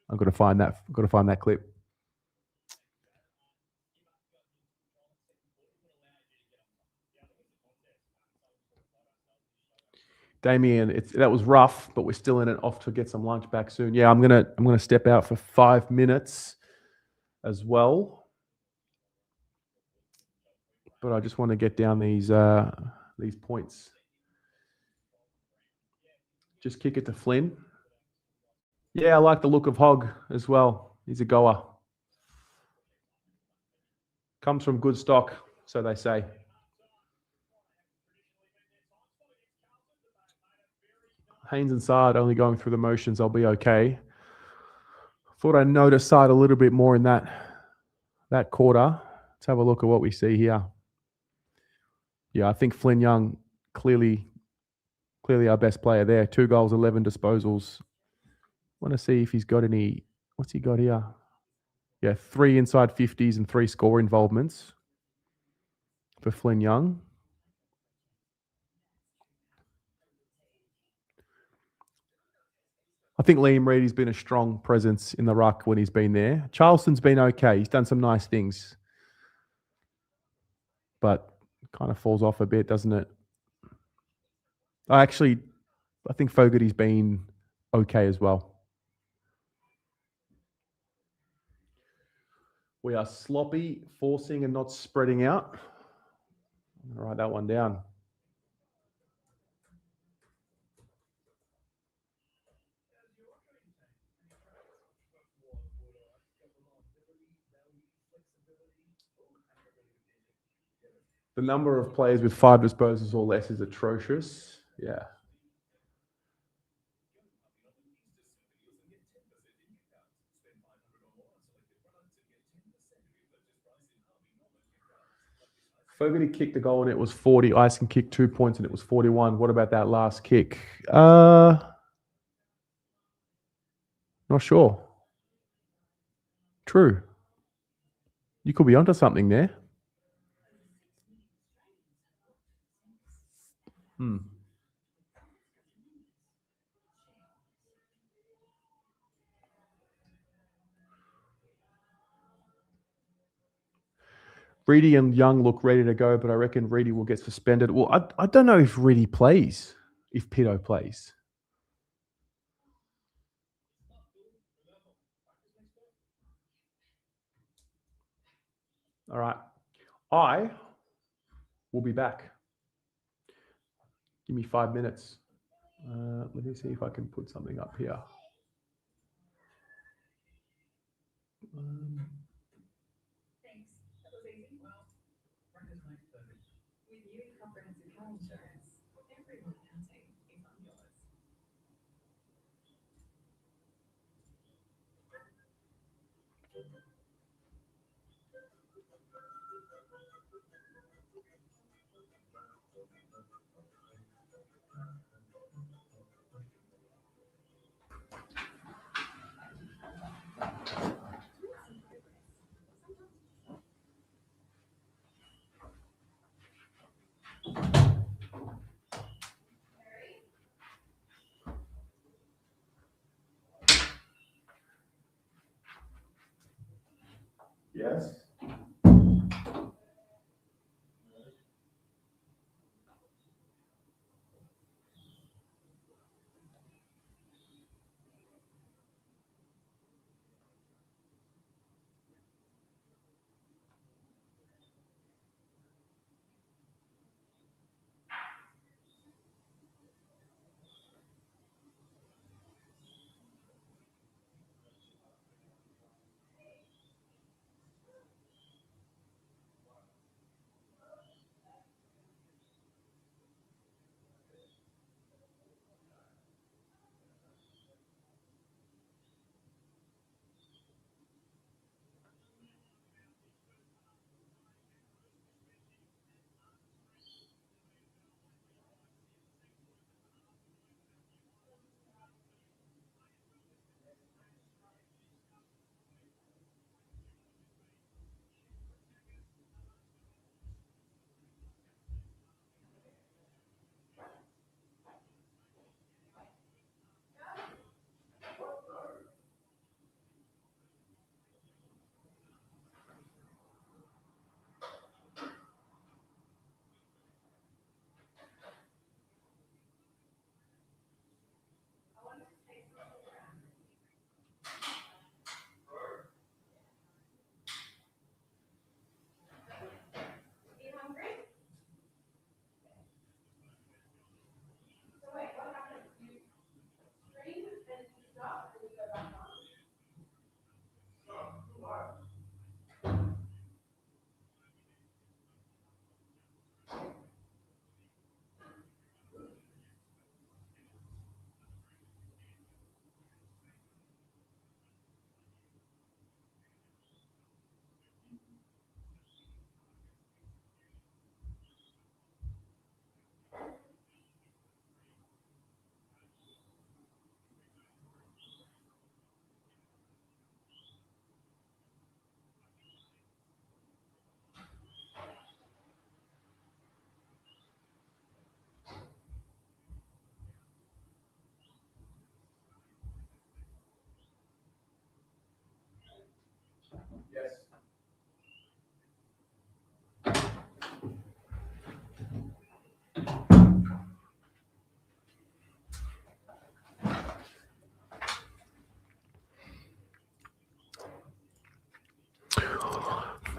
S1: I've got to find that. Got to find that clip. Damien, that was rough, but we're still in it. Off to get some lunch back soon. Yeah, I'm gonna step out for 5 minutes as well. But I just want to get down these points. Just kick it to Flynn. Yeah, I like the look of Hogg as well. He's a goer. Comes from good stock, so they say. Haynes and Sard only going through the motions. I'll be okay. Thought I noticed Sard a little bit more in that quarter. Let's have a look at what we see here. Yeah, I think Flynn Young clearly our best player there. 2 goals, 11 disposals. Want to see if he's got any. What's he got here? Yeah, 3 inside 50s and 3 score involvements for Flynn Young. I think Liam Reedy's been a strong presence in the ruck when he's been there. Charleston's been okay. He's done some nice things. But kind of falls off a bit, doesn't it? I think Fogarty's been okay as well. We are sloppy, forcing and not spreading out. I'm going to write that one down. The number of players with 5 disposals or less is atrocious. Yeah. Fogarty kicked the goal and it was 40. Ison kicked 2 points and it was 41. What about that last kick? Not sure. True. You could be onto something there. Reedy and Young look ready to go, but I reckon Reedy will get suspended. Well, I don't know if Reedy plays, if Pito plays. All right. I will be back. Give me 5 minutes. Let me see if I can put something up here.
S4: Thanks. That was easy. Well, recognize that with you in comprehensive health insurance, everyone in our team is on yours.
S1: Yes.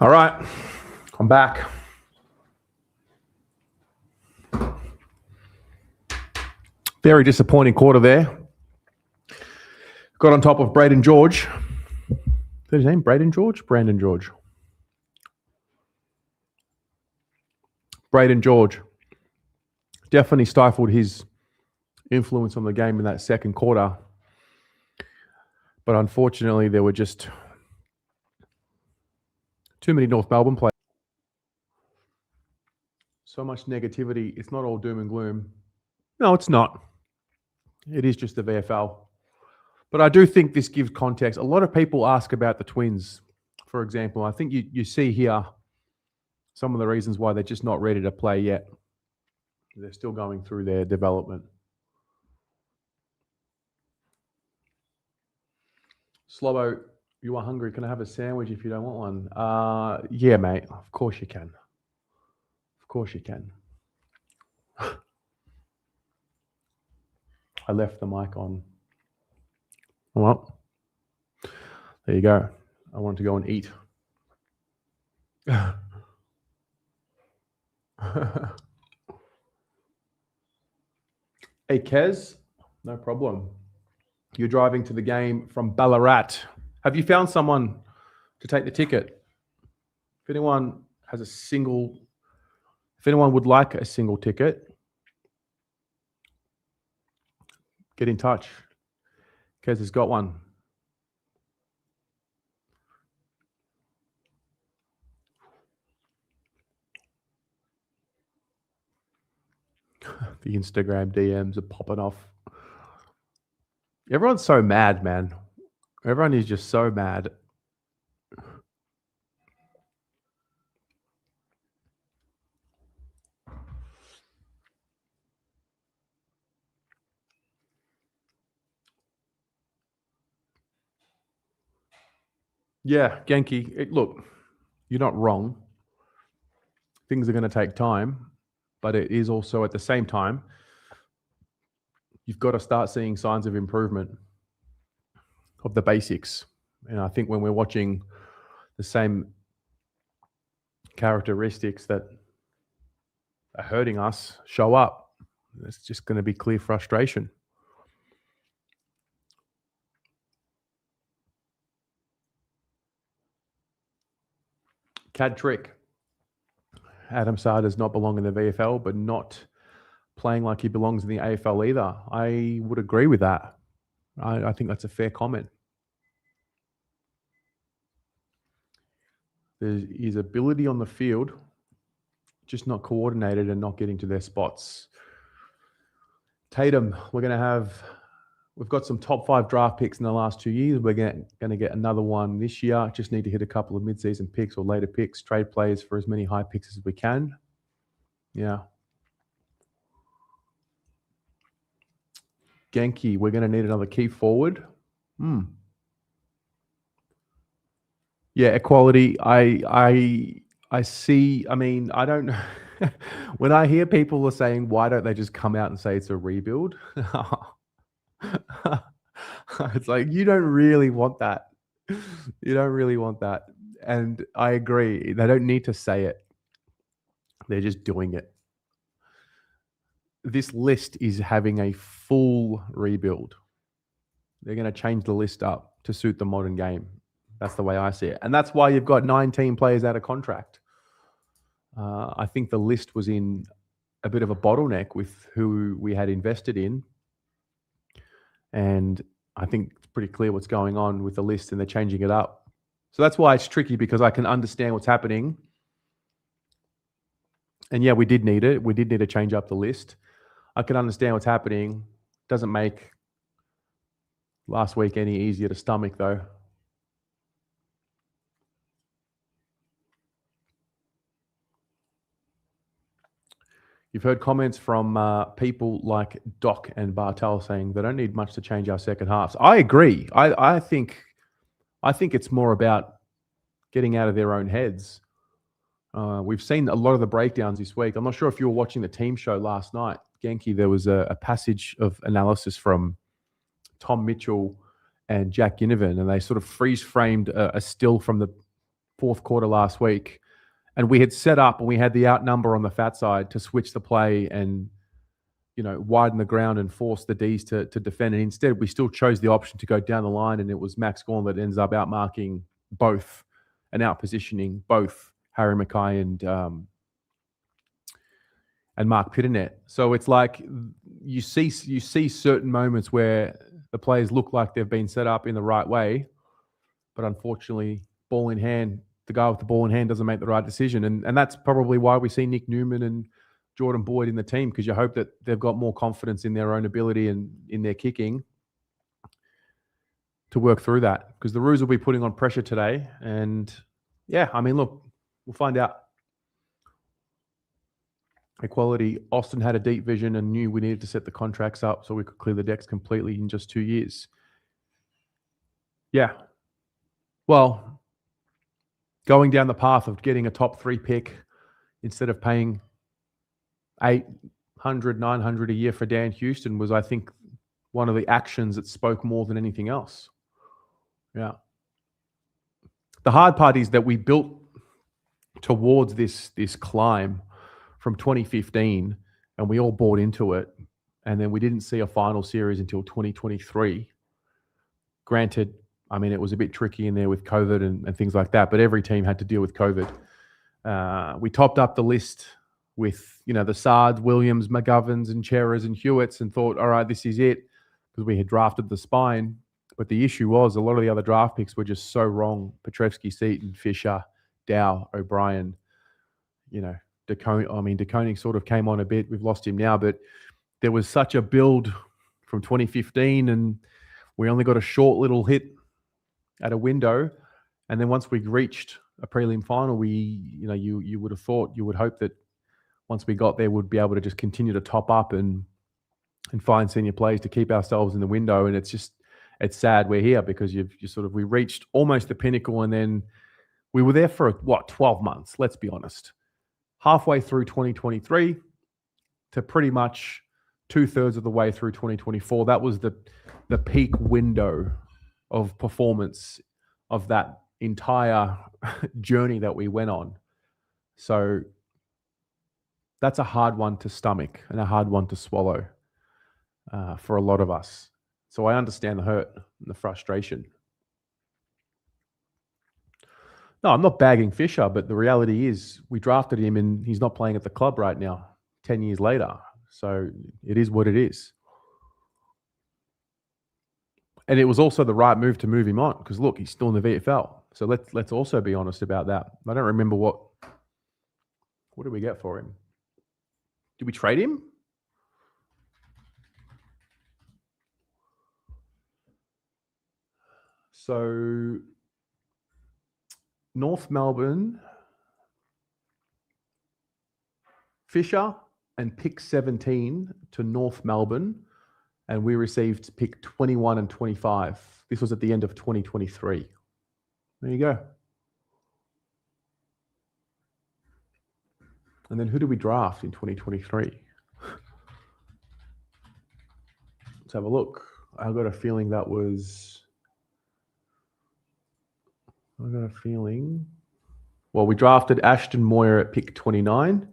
S1: All right, I'm back. Very disappointing quarter there. Got on top of Braden George. Is that his name? Braden George? Brandon George. Braden George definitely stifled his influence on the game in that second quarter. But unfortunately, there were just too many North Melbourne players. So much negativity. It's not all doom and gloom. No, it's not. It is just the VFL. But I do think this gives context. A lot of people ask about the Twins, for example. I think you see here some of the reasons why they're just not ready to play yet. They're still going through their development. Slobo, you are hungry. Can I have a sandwich if you don't want one? Yeah, mate. Of course you can. Of course you can. I left the mic on. Well, there you go. I wanted to go and eat. Hey, Kez, no problem. You're driving to the game from Ballarat. Have you found someone to take the ticket? If anyone has if anyone would like a single ticket, get in touch. Kez has got one. The Instagram DMs are popping off. Everyone's so mad, man. Everyone is just so mad. Yeah, Genki, look, you're not wrong. Things are going to take time, but it is also at the same time, you've got to start seeing signs of improvement of the basics. And I think when we're watching the same characteristics that are hurting us show up, it's just going to be clear frustration. Cad Trick. Adam Saar does not belong in the VFL, but not playing like he belongs in the AFL either. I would agree with that. I think that's a fair comment. There's his ability on the field, just not coordinated and not getting to their spots. Tatum, we've got some top 5 draft picks in the last 2 years. We're going to get another one this year. Just need to hit a couple of mid-season picks or later picks, trade players for as many high picks as we can. Yeah. Genki, we're going to need another key forward. Yeah, equality. I see. I mean, I don't know. When I hear people are saying, why don't they just come out and say it's a rebuild? It's like, you don't really want that. You don't really want that. And I agree. They don't need to say it. They're just doing it. This list is having a full rebuild. They're going to change the list up to suit the modern game. That's the way I see it. And that's why you've got 19 players out of contract. I think the list was in a bit of a bottleneck with who we had invested in. And I think it's pretty clear what's going on with the list, and they're changing it up. So that's why it's tricky, because I can understand what's happening. And yeah, we did need it. We did need to change up the list. I can understand what's happening. Doesn't make last week any easier to stomach, though. You've heard comments from people like Doc and Bartel saying they don't need much to change our second halves. I agree. I think it's more about getting out of their own heads. We've seen a lot of the breakdowns this week. I'm not sure if you were watching the team show last night, Genki. There was a passage of analysis from Tom Mitchell and Jack Ginnivan, and they sort of freeze-framed a still from the fourth quarter last week, and we had set up and we had the outnumber on the fat side to switch the play and, widen the ground and force the Ds to defend. And instead, we still chose the option to go down the line, and it was Max Gawn that ends up outmarking both and outpositioning both Harry Mackay and Mark Pitternet. So it's like you see certain moments where the players look like they've been set up in the right way, but unfortunately, ball in hand, the guy with the ball in hand doesn't make the right decision. And that's probably why we see Nick Newman and Jordan Boyd in the team, because you hope that they've got more confidence in their own ability and in their kicking to work through that, because the Roos will be putting on pressure today. And yeah, I mean, look, we'll find out. Equality, Austin had a deep vision and knew we needed to set the contracts up so we could clear the decks completely in just 2 years. Yeah. Well, going down the path of getting a top 3 pick instead of paying $800, $900 a year for Dan Houston was, I think, one of the actions that spoke more than anything else. Yeah. The hard part is that we built towards this climb from 2015, and we all bought into it, and then we didn't see a final series until 2023. Granted, I mean, it was a bit tricky in there with COVID and things like that, but every team had to deal with COVID. We topped up the list with, the Sards, Williams, McGoverns, and Cheras and Hewitts, and thought, all right, this is it, because we had drafted the spine. But the issue was a lot of the other draft picks were just so wrong. Petrevsky, Seaton, Fisher, Dow, O'Brien, DeConing sort of came on a bit. We've lost him now, but there was such a build from 2015, and we only got a short little hit at a window. And then once we reached a prelim final, you would have thought, you would hope that once we got there, we'd be able to just continue to top up and find senior players to keep ourselves in the window. And it's sad we're here, because we reached almost the pinnacle, and then we were there for 12 months, let's be honest. Halfway through 2023 to pretty much 2/3 of the way through 2024. That was the peak window of performance of that entire journey that we went on. So that's a hard one to stomach and a hard one to swallow for a lot of us. So I understand the hurt and the frustration. No, I'm not bagging Fisher, but the reality is we drafted him and he's not playing at the club right now, 10 years later. So it is what it is. And it was also the right move to move him on, because look, he's still in the VFL. So let's also be honest about that. I don't remember what did we get for him? Did we trade him? So North Melbourne, Fisher and pick 17 to North Melbourne, and we received pick 21 and 25. This was at the end of 2023. There you go. And then who did we draft in 2023? Let's have a look. I've got a feeling that was... Well, we drafted Ashton Moyer at pick 29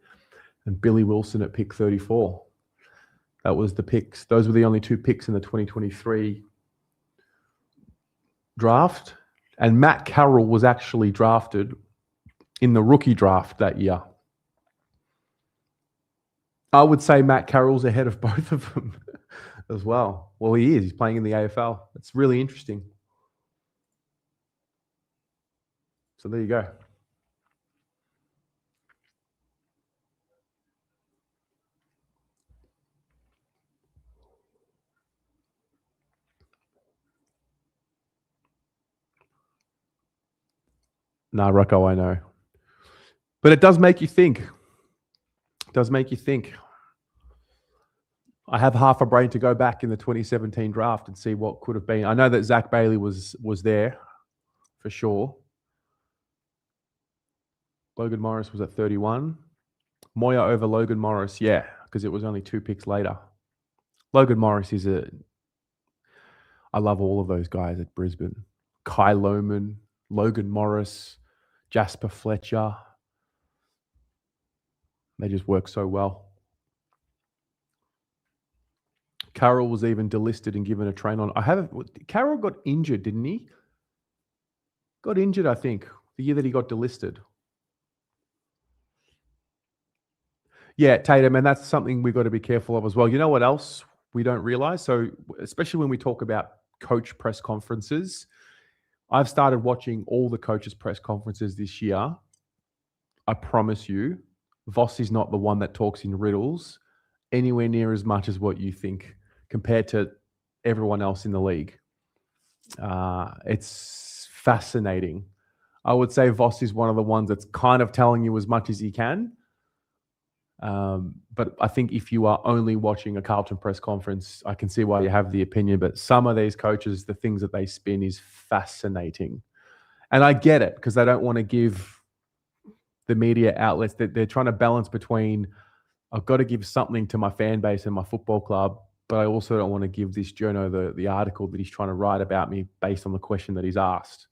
S1: and Billy Wilson at pick 34. That was the picks. Those were the only 2 picks in the 2023 draft. And Matt Carroll was actually drafted in the rookie draft that year. I would say Matt Carroll's ahead of both of them as well. Well, he is. He's playing in the AFL. It's really interesting. So there you go. Nah, Rocco, I know. But it does make you think. It does make you think. I have half a brain to go back in the 2017 draft and see what could have been. I know that Zach Bailey was there for sure. Logan Morris was at 31. Moya over Logan Morris, yeah, because it was only 2 picks later. Logan Morris is I love all of those guys at Brisbane. Kai Lohman, Logan Morris, Jasper Fletcher. They just work so well. Carroll was even delisted and given a train on. Carroll got injured, didn't he? Got injured, I think, the year that he got delisted. Yeah, Tatum, and that's something we've got to be careful of as well. You know what else we don't realize? So, especially when we talk about coach press conferences, I've started watching all the coaches' press conferences this year. I promise you, Voss is not the one that talks in riddles anywhere near as much as what you think compared to everyone else in the league. It's fascinating. I would say Voss is one of the ones that's kind of telling you as much as he can. But I think if you are only watching a Carlton press conference, I can see why you have the opinion. But some of these coaches, the things that they spin is fascinating. And I get it because they don't want to give the media outlets that they're trying to balance between, I've got to give something to my fan base and my football club, but I also don't want to give this journo the article that he's trying to write about me based on the question that he's asked.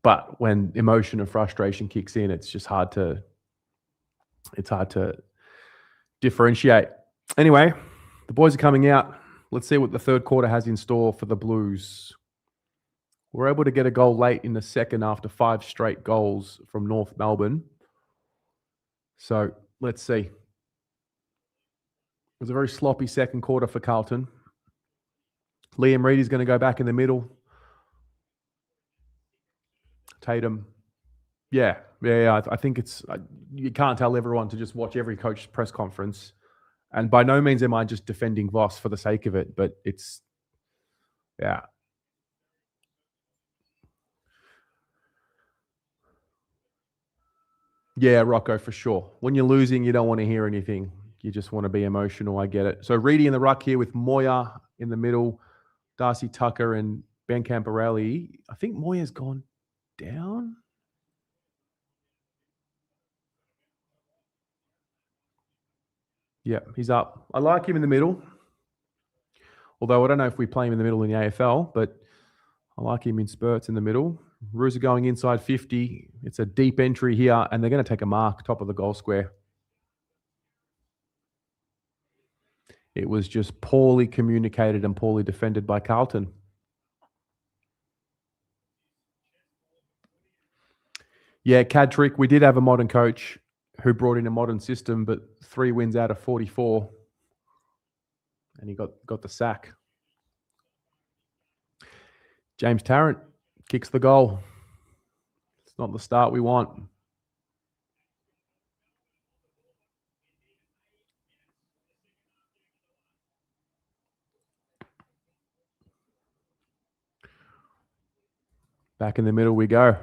S1: But when emotion and frustration kicks in, it's just hard to differentiate. Anyway, the boys are coming out. Let's see what the third quarter has in store for the Blues. We're able to get a goal late in the second after 5 straight goals from North Melbourne. So let's see. It was a very sloppy second quarter for Carlton. Liam Reedy's going to go back in the middle. Tatum. Yeah. I think you can't tell everyone to just watch every coach's press conference. And by no means am I just defending Voss for the sake of it, but it's, yeah. Yeah, Rocco, for sure. When you're losing, you don't want to hear anything. You just want to be emotional. I get it. So Reedy in the ruck here with Moya in the middle, Darcy Tucker and Ben Camporelli. I think Moya's gone down. Yeah, he's up. I like him in the middle. Although I don't know if we play him in the middle in the AFL, but I like him in spurts in the middle. Roos are going inside 50. It's a deep entry here, and they're going to take a mark, top of the goal square. It was just poorly communicated and poorly defended by Carlton. Yeah, Cadrick, we did have a modern coach who brought in a modern system, but 3 wins out of 44. And he got the sack. James Tarrant kicks the goal. It's not the start we want. Back in the middle we go.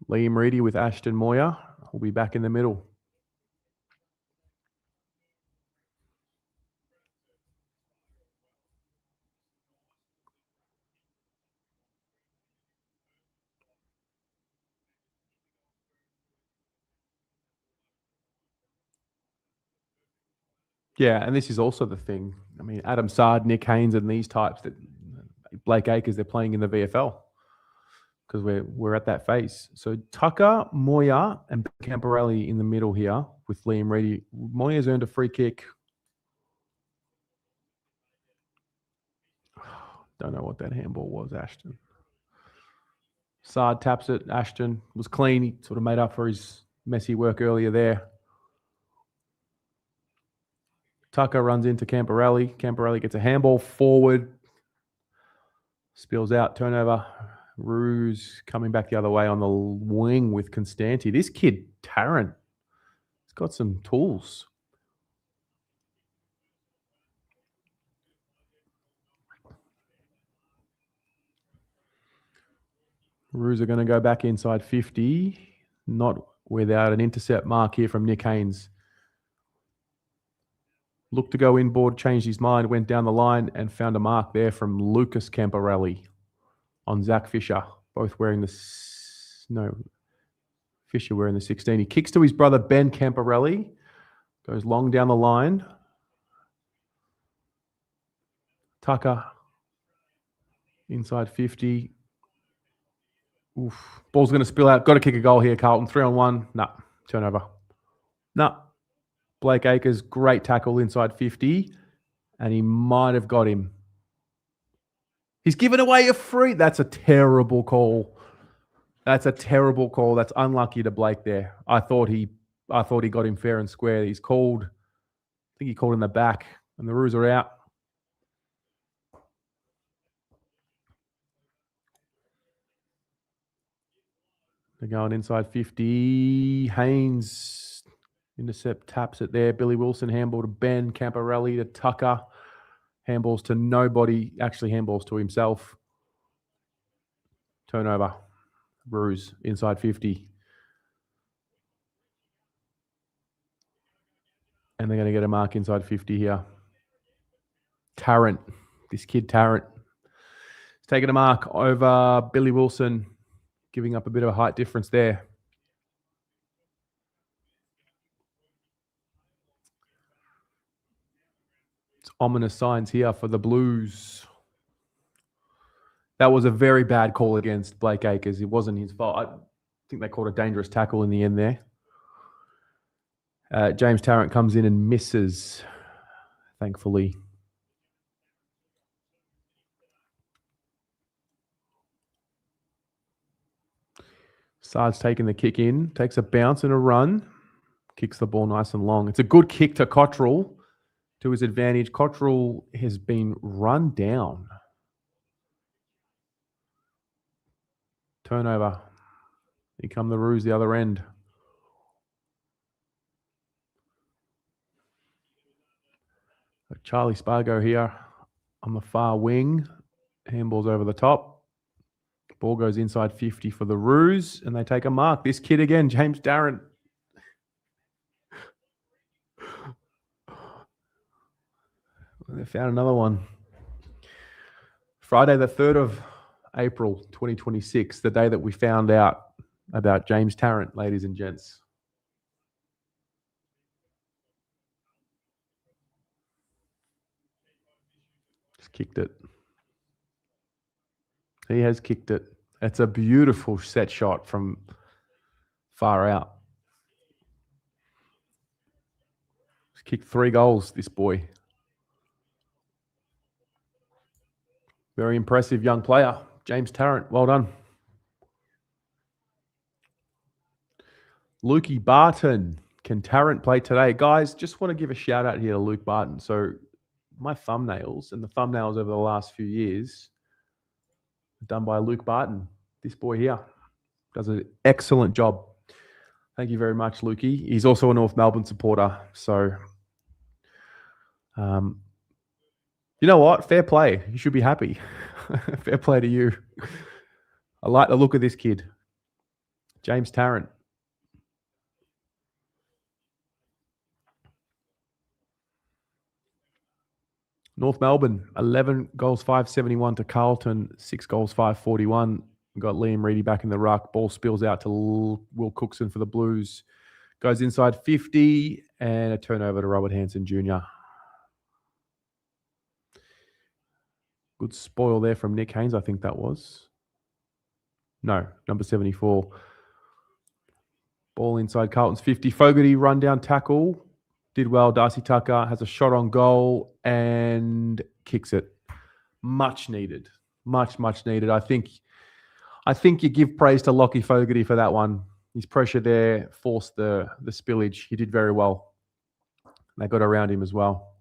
S1: Liam Reedy with Ashton Moya will be back in the middle. Yeah, and this is also the thing. I mean, Adam Sard, Nick Haynes, and these types, that Blake Acres, they're playing in the VFL because we're at that phase. So Tucker, Moya, and Camporelli in the middle here with Liam Reedy. Moya's earned a free kick. Don't know what that handball was, Ashton. Sard taps it. Ashton was clean. He sort of made up for his messy work earlier there. Tucker runs into Camporelli. Camporelli gets a handball forward. Spills out. Turnover. Roos coming back the other way on the wing with Constanti. This kid, Tarrant, he's got some tools. Roos are going to go back inside 50. Not without an intercept mark here from Nick Haynes. Looked to go inboard, changed his mind, went down the line and found a mark there from Lucas Camporelli on Zach Fisher. Both wearing Fisher wearing the 16. He kicks to his brother Ben Camporelli. Goes long down the line. Tucker inside 50. Oof. Ball's going to spill out. Got to kick a goal here, Carlton. 3-on-1. Nah. Turnover. Nah. Blake Acres, great tackle inside 50. And he might have got him. He's given away a free. That's a terrible call. That's a terrible call. That's unlucky to Blake there. I thought he got him fair and square. He's called, I think he called in the back, and the Roos are out. They're going inside 50. Haynes intercept, taps it there. Billy Wilson, handball to Ben. Camporelli to Tucker. Handballs to nobody. Actually, handballs to himself. Turnover. Roos inside 50. And they're going to get a mark inside 50 here. Tarrant. This kid, Tarrant. He's taking a mark over Billy Wilson, giving up a bit of a height difference there. It's ominous signs here for the Blues. That was a very bad call against Blake Acres. It wasn't his fault. I think they called a dangerous tackle in the end there. James Tarrant comes in and misses, thankfully. Sard's taking the kick in, takes a bounce and a run, kicks the ball nice and long. It's a good kick to Cottrell to his advantage. Cottrell has been run down. Turnover. Here come the Roos the other end. Charlie Spargo here on the far wing. Handball's over the top. Ball goes inside 50 for the Roos, and they take a mark. This kid again, James Tarrant. They found another one. Friday the 3rd of April 2026, the day that we found out about James Tarrant, ladies and gents. Just kicked it. He has kicked it. It's a beautiful set shot from far out. He's kicked 3 goals, this boy. Very impressive young player. James Tarrant, well done. Lukey Barton. Can Tarrant play today? Guys, just want to give a shout out here to Luke Barton. So my thumbnails and the thumbnails over the last few years done by Luke Barton. This boy here does an excellent job. Thank you very much, Lukey. He's also a North Melbourne supporter. So, you know what? Fair play. You should be happy. Fair play to you. I like the look of this kid. James Tarrant. North Melbourne, 11 goals, 571 to Carlton, 6 goals, 541. We've got Liam Reedy back in the ruck. Ball spills out to Will Cookson for the Blues. Goes inside 50 and a turnover to Robert Hansen Jr. Good spoil there from Nick Haynes, I think that was. No, number 74. Ball inside Carlton's 50. Fogarty run down tackle. Did well. Darcy Tucker has a shot on goal and kicks it. Much needed. Much needed. I think you give praise to Lockie Fogarty for that one. His pressure there forced the spillage. He did very well. They got around him as well.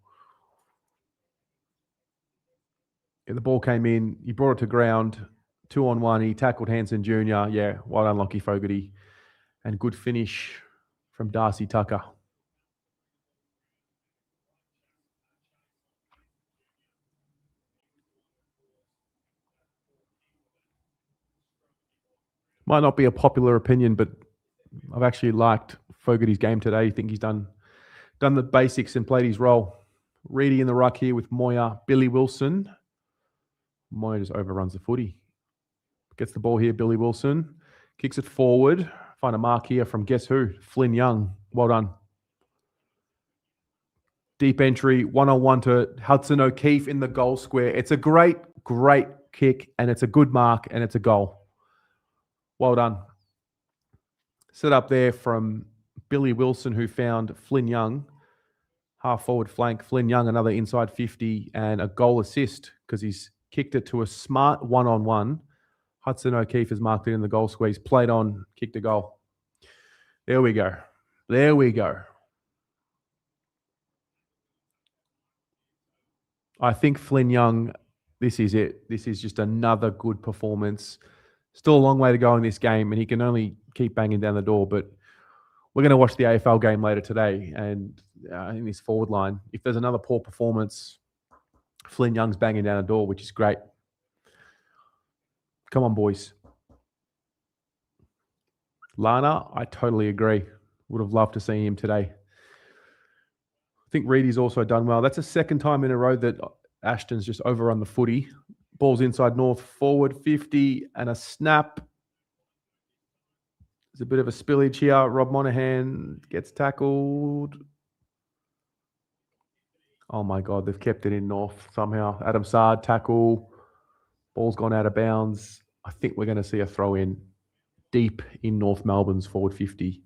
S1: Yeah, the ball came in. He brought it to ground. 2-on-1. He tackled Hansen Jr. Yeah, well done, Lockie Fogarty. And good finish from Darcy Tucker. Might not be a popular opinion, but I've actually liked Fogarty's game today. I think he's done the basics and played his role. Reedy in the ruck here with Moya. Billy Wilson. Moya just overruns the footy. Gets the ball here, Billy Wilson. Kicks it forward. Find a mark here from guess who? Flynn Young. Well done. Deep entry, 1-on-1 to Hudson O'Keefe in the goal square. It's a great kick, and it's a good mark, and it's a goal. Well done. Set up there from Billy Wilson, who found Flynn Young, half forward flank. Flynn Young, another inside 50 and a goal assist because he's kicked it to a smart one-on-one. Hudson O'Keefe has marked it in the goal squeeze, played on, kicked a goal. There we go. There we go. I think Flynn Young, this is it. This is just another good performance. Still a long way to go in this game, and he can only keep banging down the door. But we're going to watch the AFL game later today, and in this forward line, if there's another poor performance, Flynn Young's banging down the door, which is great. Come on, boys. Lana, I totally agree. Would have loved to see him today. I think Reedy's also done well. That's the second time in a row that Ashton's just overrun the footy. Ball's inside North, forward 50 and a snap. There's a bit of a spillage here. Rob Monaghan gets tackled. Oh my God, they've kept it in North somehow. Adam Sard tackle. Ball's gone out of bounds. I think we're going to see a throw in deep in North Melbourne's forward 50.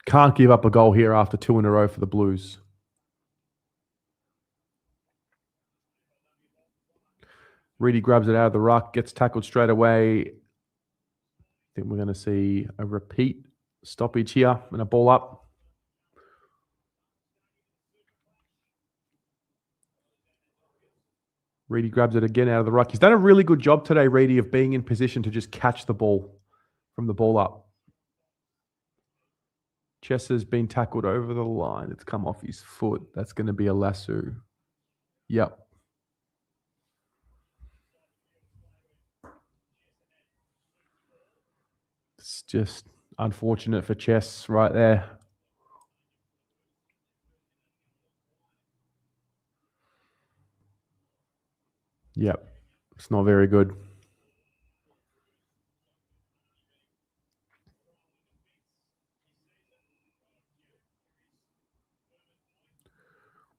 S1: Can't give up a goal here after 2 in a row for the Blues. Reedy grabs it out of the ruck, gets tackled straight away. I think we're going to see a repeat stoppage here and a ball up. Reedy grabs it again out of the ruck. He's done a really good job today, Reedy, of being in position to just catch the ball from the ball up. Chess has been tackled over the line. It's come off his foot. That's going to be a lasso. Yep. It's just unfortunate for Chess right there. Yep. It's not very good.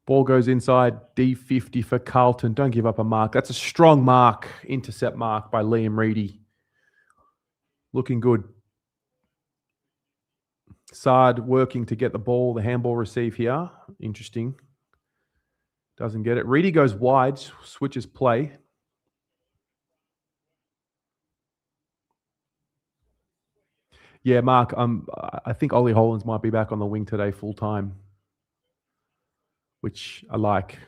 S1: Ball goes inside, D50 for Carlton. Don't give up a mark. That's a strong mark, intercept mark by Liam Reedy. Looking good. Sard working to get the ball, the handball receive here. Interesting. Doesn't get it. Reedy goes wide, switches play. Yeah, Mark, I think Ollie Hollands might be back on the wing today full time, which I like.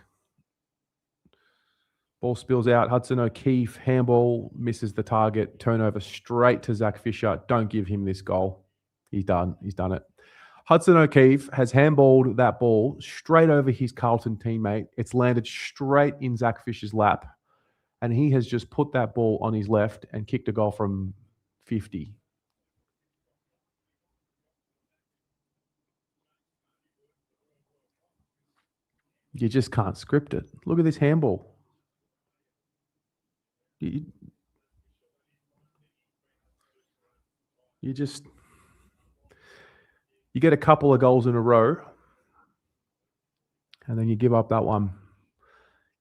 S1: Ball spills out. Hudson O'Keefe, handball, misses the target. Turnover straight to Zach Fisher. Don't give him this goal. He's done. He's done it. Hudson O'Keefe has handballed that ball straight over his Carlton teammate. It's landed straight in Zach Fisher's lap. And he has just put that ball on his left and kicked a goal from 50. You just can't script it. Look at this handball. You get a couple of goals in a row, and then you give up that one.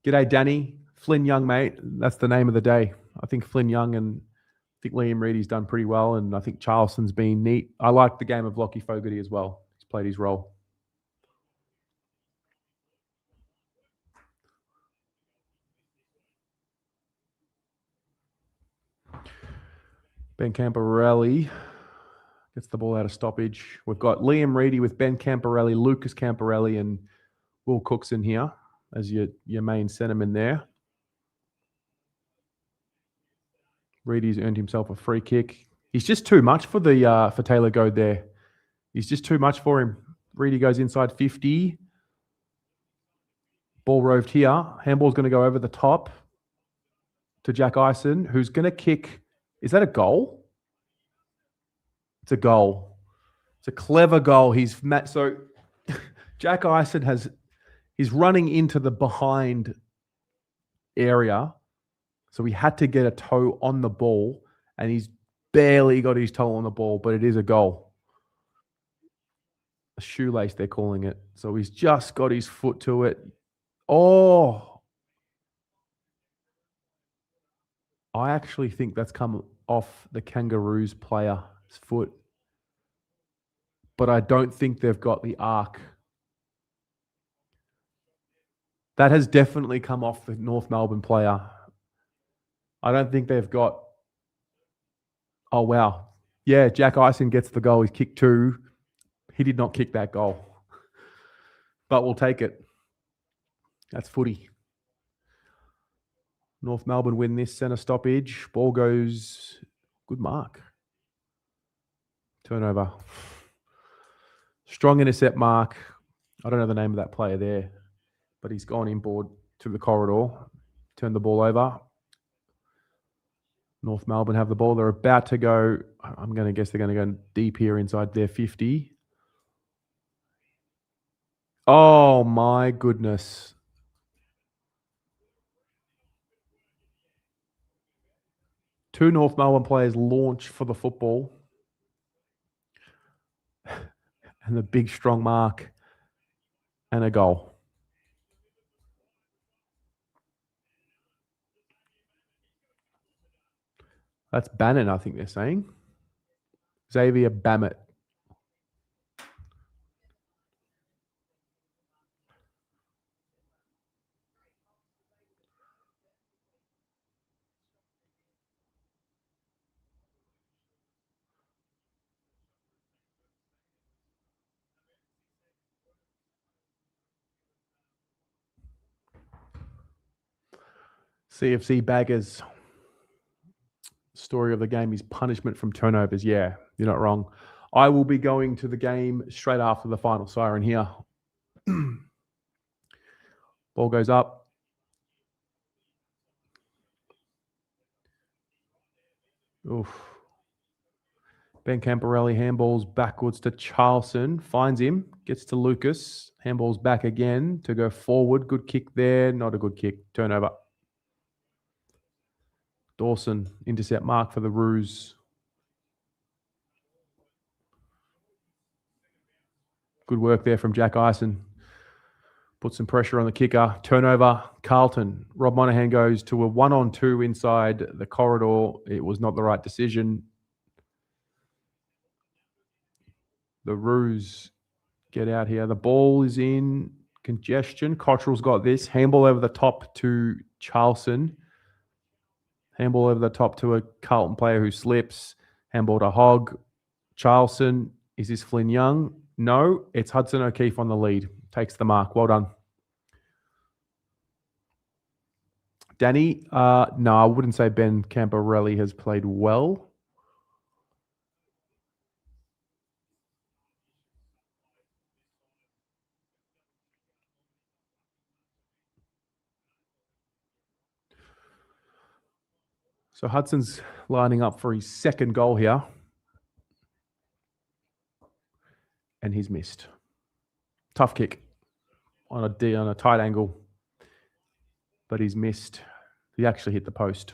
S1: G'day, Danny. Flynn Young, mate. That's the name of the day. I think Flynn Young and I think Liam Reedy's done pretty well, and I think Charleston's been neat. I like the game of Lockie Fogarty as well. He's played his role. Ben Camporelli gets the ball out of stoppage. We've got Liam Reedy with Ben Camporelli, Lucas Camporelli, and Will Cookson here as your main centerman there. Reedy's earned himself a free kick. He's just too much for for Taylor Goad there. He's just too much for him. Reedy goes inside 50. Ball roved here. Handball's going to go over the top to Jack Ison, who's going to kick. Is that a goal? It's a goal. It's a clever goal. So Jack Ison he's running into the behind area. So he had to get a toe on the ball, and he's barely got his toe on the ball, but it is a goal. A shoelace, they're calling it. So he's just got his foot to it. Oh, I actually think that's come off the Kangaroos player's foot. But I don't think they've got the arc. That has definitely come off the North Melbourne player. I don't think they've got... Oh, wow. Yeah, Jack Ison gets the goal. He's kicked 2. He did not kick that goal. But we'll take it. That's footy. North Melbourne win this centre stoppage. Ball goes... Good mark. Turnover. Strong intercept mark. I don't know the name of that player there, but he's gone inboard to the corridor. Turned the ball over. North Melbourne have the ball. They're about to go... I'm going to guess they're going to go deep here inside their 50. Oh, my goodness. Two North Melbourne players launch for the football. And the big, strong mark. And a goal. That's Bannon, I think they're saying. Xavier Bammett. CFC Baggers. Story of the game is punishment from turnovers. Yeah, you're not wrong. I will be going to the game straight after the final siren here. Ball goes up. Oof. Ben Camporelli handballs backwards to Charlton. Finds him. Gets to Lucas. Handballs back again to go forward. Good kick there. Not a good kick. Turnover. Dawson. Intercept mark for the Roos. Good work there from Jack Ison. Put some pressure on the kicker. Turnover. Carlton. Rob Monahan goes to a 1-on-2 inside the corridor. It was not the right decision. The Roos get out here. The ball is in congestion. Cottrell's got this. Handball over the top to Charlton. Handball over the top to a Carlton player who slips. Handball to Hogg. Charlton. Is this Flynn Young? No, it's Hudson O'Keefe on the lead. Takes the mark. Well done. Danny, no, I wouldn't say Ben Camporelli has played well. So Hudson's lining up for his second goal here. And he's missed. Tough kick on a tight angle. But he's missed. He actually hit the post.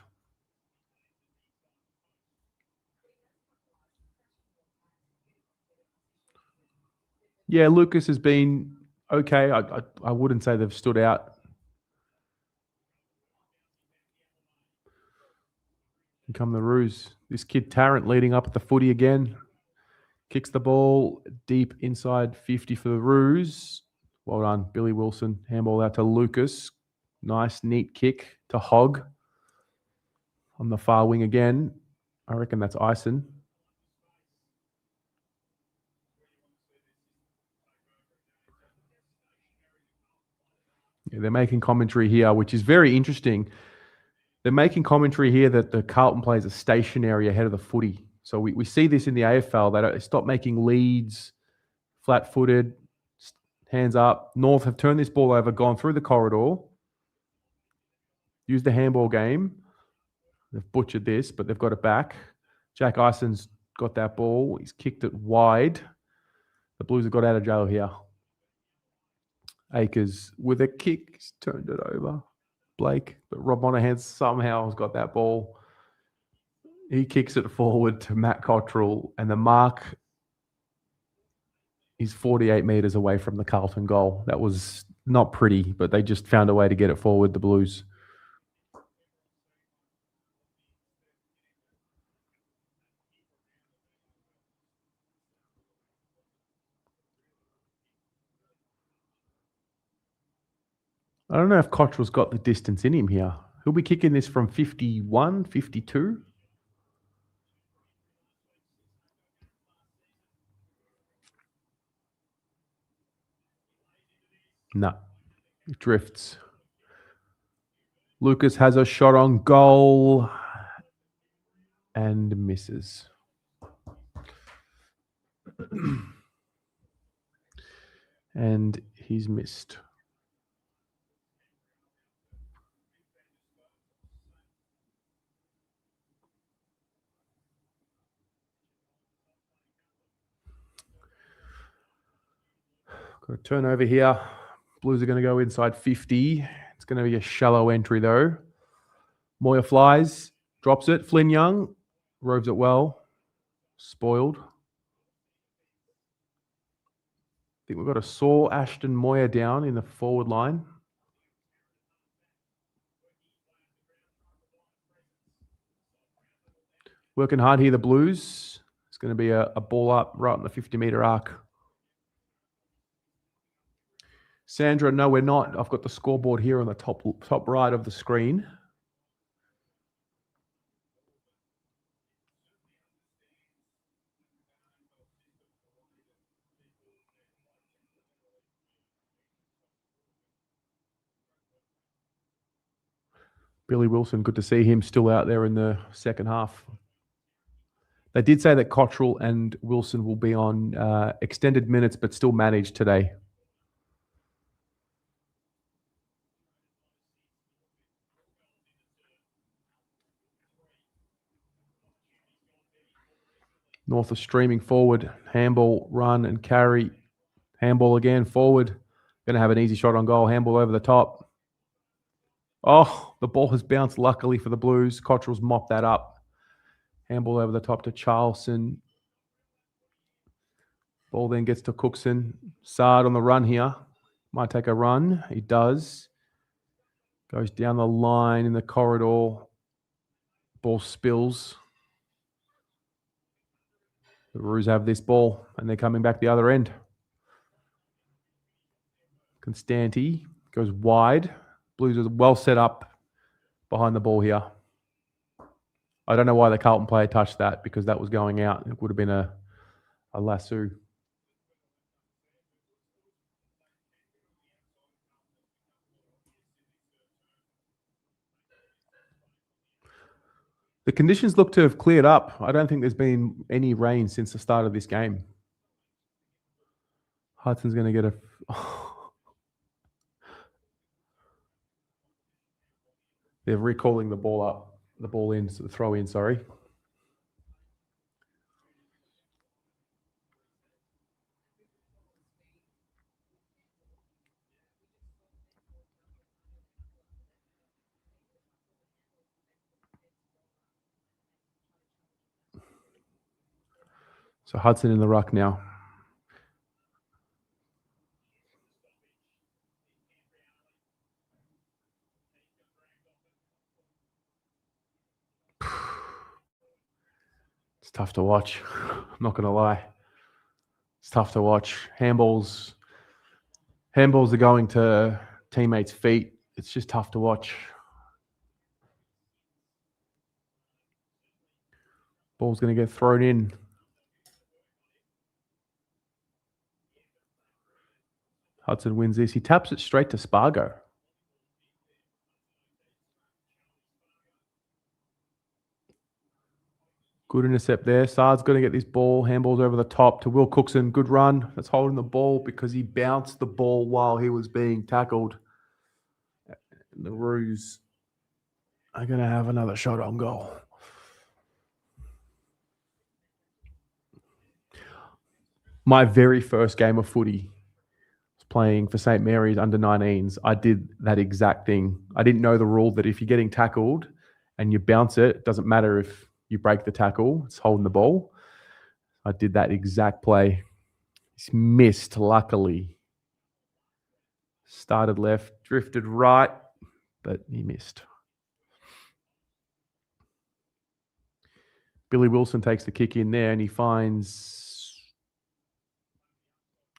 S1: Yeah, Lucas has been okay. I wouldn't say they've stood out. Here come the Roos. This kid Tarrant leading up at the footy again. Kicks the ball deep inside 50 for the Roos. Well done, Billy Wilson. Handball out to Lucas. Nice, neat kick to Hogg. On the far wing again. I reckon that's Ison. Yeah, they're making commentary here, which is very interesting. They're making commentary here that the Carlton players are stationary ahead of the footy. So we see this in the AFL. They stop making leads, flat-footed, hands up. North have turned this ball over, gone through the corridor, used the handball game. They've butchered this, but they've got it back. Jack Ison's got that ball. He's kicked it wide. The Blues have got out of jail here. Akers with a kick, he's turned it over. Blake, but Rob Monahan somehow has got that ball. He kicks it forward to Matt Cottrell, and the mark He's 48 metres away from the Carlton goal. That was not pretty, but they just found a way to get it forward, the Blues. I don't know if Cottrell's got the distance in him here. He'll be kicking this from 51, 52. No, it drifts. Lucas has a shot on goal and misses. And he's missed. Got a turnover here. Blues are going to go inside 50. It's going to be a shallow entry though. Moya flies, drops it. Flynn Young roves it well. Spoiled. I think we've got a sore Ashton Moya down in the forward line. Working hard here, the Blues. It's going to be a ball up right on the 50-metre arc. Sandra, no, we're not. I've got the scoreboard here on the top right of the screen. Billy Wilson, good to see him still out there in the second half. They did say that Cottrell and Wilson will be on extended minutes, but still managed today. North are streaming forward. Handball, run and carry. Handball again, forward. Going to have an easy shot on goal. Handball over the top. Oh, the ball has bounced luckily for the Blues. Cottrell's mopped that up. Handball over the top to Charlson. Ball then gets to Cookson. Sard on the run here. Might take a run. He does. Goes down the line in the corridor. Ball spills. The Roos have this ball and they're coming back the other end. Constanti goes wide. Blues are well set up behind the ball here. I don't know why the Carlton player touched that because that was going out. It would have been a lasso. The conditions look to have cleared up. I don't think there's been any rain since the start of this game. Hudson's going to get a... They're recalling the ball up. The ball in, so the throw in, sorry. So Hudson in the ruck now. It's tough to watch. I'm not going to lie. It's tough to watch. Handballs are going to teammates' feet. It's just tough to watch. Ball's going to get thrown in. Hudson wins this. He taps it straight to Spargo. Good intercept there. Sard's going to get this ball. Handballs over the top to Will Cookson. Good run. That's holding the ball because he bounced the ball while he was being tackled. And the Roos are going to have another shot on goal. My very first game of footy was playing for St. Mary's under 19s. I did that exact thing. I didn't know the rule that if you're getting tackled and you bounce it, it doesn't matter if you break the tackle, it's holding the ball. I did that exact play. He's missed, luckily. Started left, drifted right, but he missed. Billy Wilson takes the kick in there and he finds,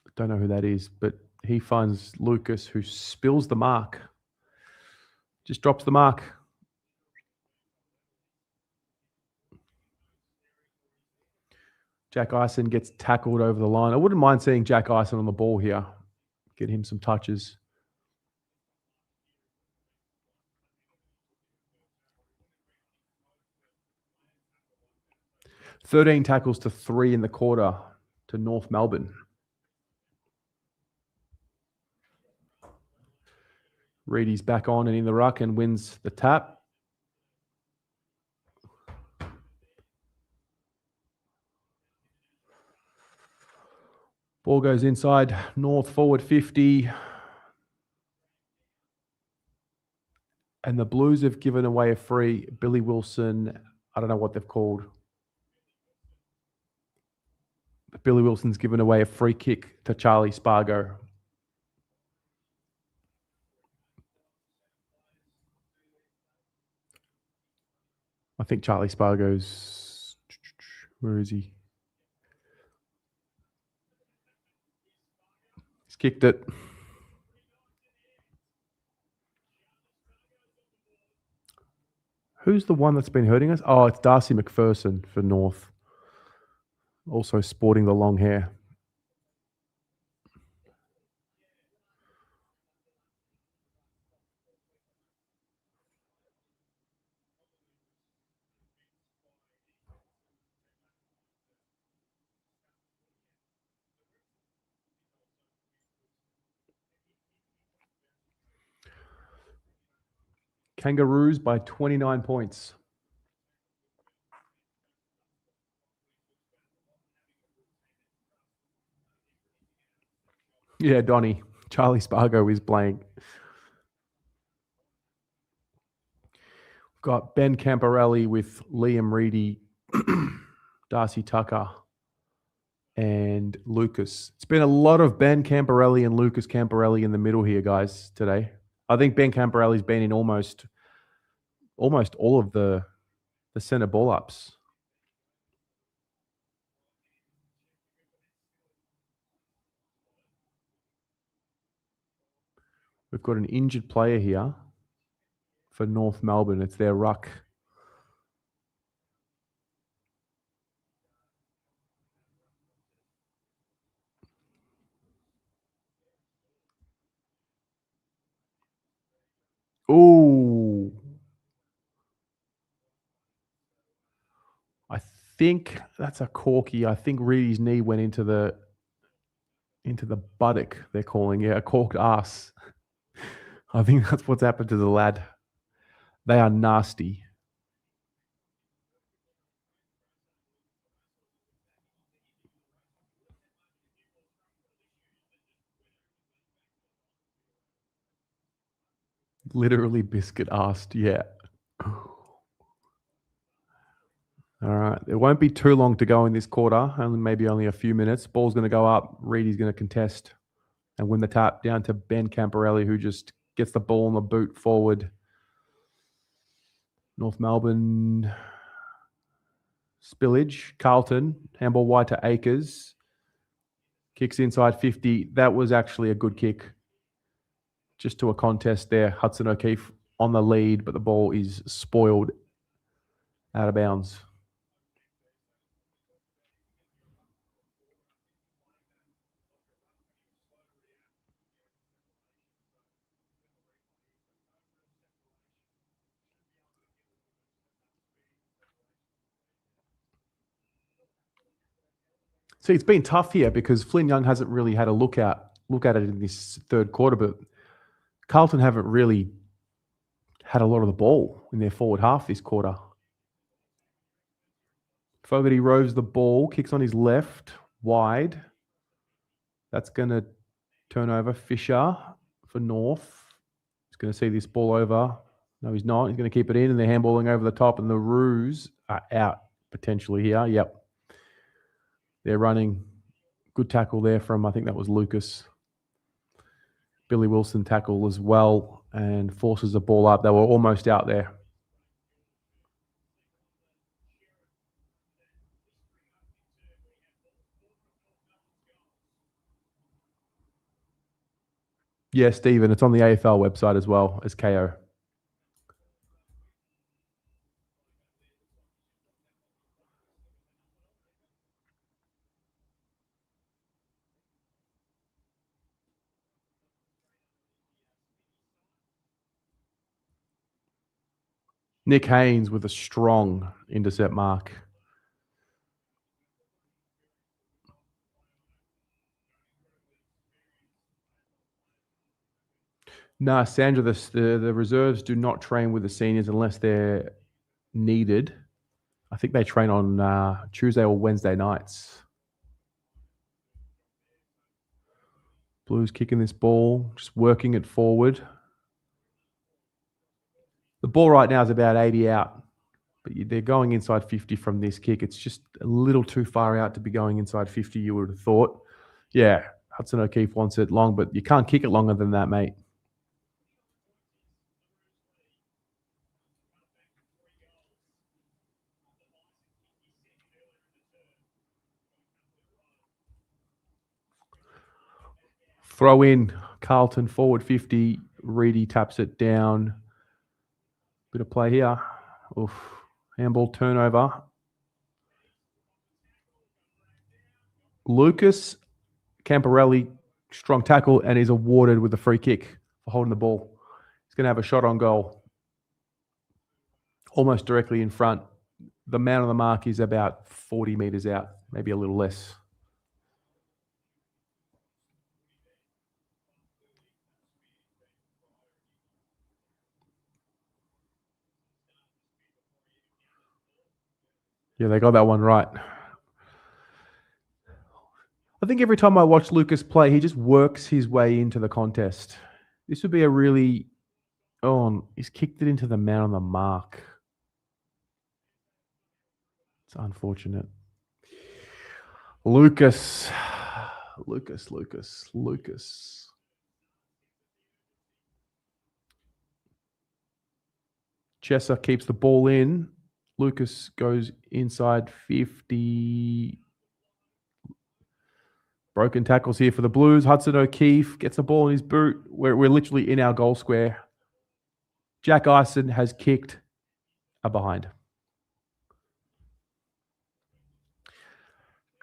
S1: I don't know who that is, but he finds Lucas, who spills the mark. Just drops the mark. Jack Ison gets tackled over the line. I wouldn't mind seeing Jack Ison on the ball here. Get him some touches. "13 tackles to 3 in the quarter to North Melbourne." Reedy's back on and in the ruck and wins the tap. Ball goes inside, North forward 50. And the Blues have given away a free. Billy Wilson, I don't know what they've called. But Billy Wilson's given away a free kick to Charlie Spargo. I think Charlie Spargo's... Where is he? He's kicked it. Who's the one that's been hurting us? Oh, it's Darcy McPherson for North. Also sporting the long hair. Kangaroos by 29 points. Yeah, Donnie. Charlie Spargo is playing. We've got Ben Camporelli with Liam Reedy, Darcy Tucker, and Lucas. It's been a lot of Ben Camporelli and Lucas Camporelli in the middle here, guys, today. I think Ben Camporelli's been in almost all of the centre ball ups. We've got an injured player here for North Melbourne. It's their ruck. Ooh. I think that's a corky. I think Reedy's knee went into the buttock, they're calling it. A corked ass. I think that's what's happened to the lad. They are nasty. Literally biscuit assed, yeah. All right. It won't be too long to go in this quarter, only a few minutes. Ball's going to go up. Reedy's going to contest and win the tap down to Ben Camporelli, who just gets the ball on the boot forward. North Melbourne spillage. Carlton, handball wide to Akers. Kicks inside 50. That was actually a good kick. Just to a contest there. Hudson O'Keefe on the lead, but the ball is spoiled out of bounds. See, it's been tough here because Flynn Young hasn't really had a look at it in this third quarter, but Carlton haven't really had a lot of the ball in their forward half this quarter. Fogarty roves the ball, kicks on his left, wide. That's going to turn over. Fisher for North. He's going to see this ball over. No, he's not. He's going to keep it in, and they're handballing over the top, and the Roos are out potentially here. Yep. They're running Good tackle there from, I think that was Lucas. Billy Wilson tackle as well and forces the ball up. They were almost out there. Yeah, Stephen, it's on the AFL website as well as KO. Nick Haynes with a strong intercept mark. No, Sandra, the reserves do not train with the seniors unless they're needed. I think they train on Tuesday or Wednesday nights. Blues kicking this ball, just working it forward. The ball right now is about 80 out, but they're going inside 50 from this kick. It's just a little too far out to be going inside 50, you would have thought. Yeah, Hudson O'Keefe wants it long, but you can't kick it longer than that, mate. Throw in, Carlton forward 50. Reedy taps it down. Bit of play here. Oof. Handball turnover. Lucas Camporelli, strong tackle, and is awarded with a free kick for holding the ball. He's going to have a shot on goal. Almost directly in front. The man on the mark is about 40 metres out, maybe a little less. Yeah, they got that one right. I think every time I watch Lucas play, he just works his way into the contest. This would be a really... Oh, he's kicked it into the man on the mark. It's unfortunate. Lucas. Chesser keeps the ball in. Lucas goes inside 50. Broken tackles here for the Blues. Hudson O'Keefe gets the ball in his boot. We're literally in our goal square. Jack Ison has kicked a behind.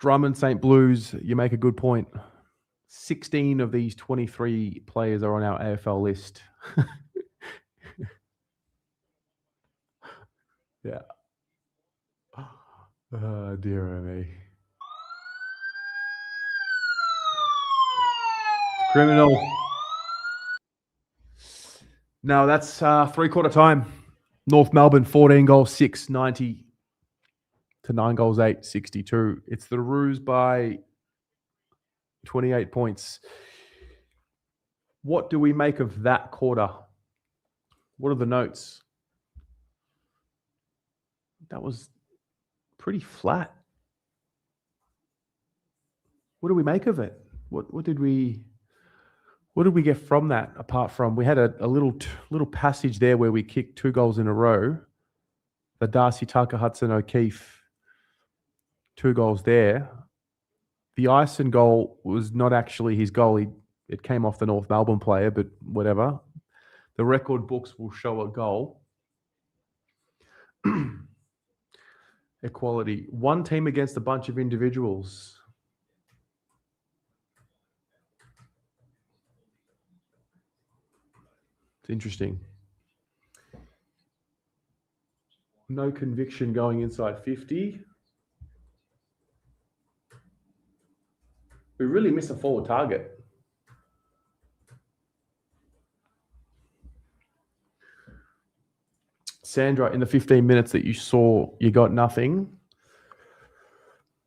S1: Drummond St. Blues, you make a good point. 16 of these 23 players are on our AFL list. Yeah. Oh, dear me. Criminal. No, that's three-quarter time. North Melbourne, 14 goals, 6, 90 to 9 goals, 8, 62. It's the Roos by 28 points. What do we make of that quarter? What are the notes? That was pretty flat. What do we make of it? What did we get from that? Apart from we had a little passage there where we kicked 2 goals in a row. The Darcy Tucker Hudson O'Keefe 2 goals there. The Ison goal was not actually his goal. It came off the North Melbourne player, but whatever. The record books will show a goal. Equality. One team against a bunch of individuals. It's interesting. No conviction going inside 50. We really miss a forward target. Sandra, in the 15 minutes that you saw, you got nothing.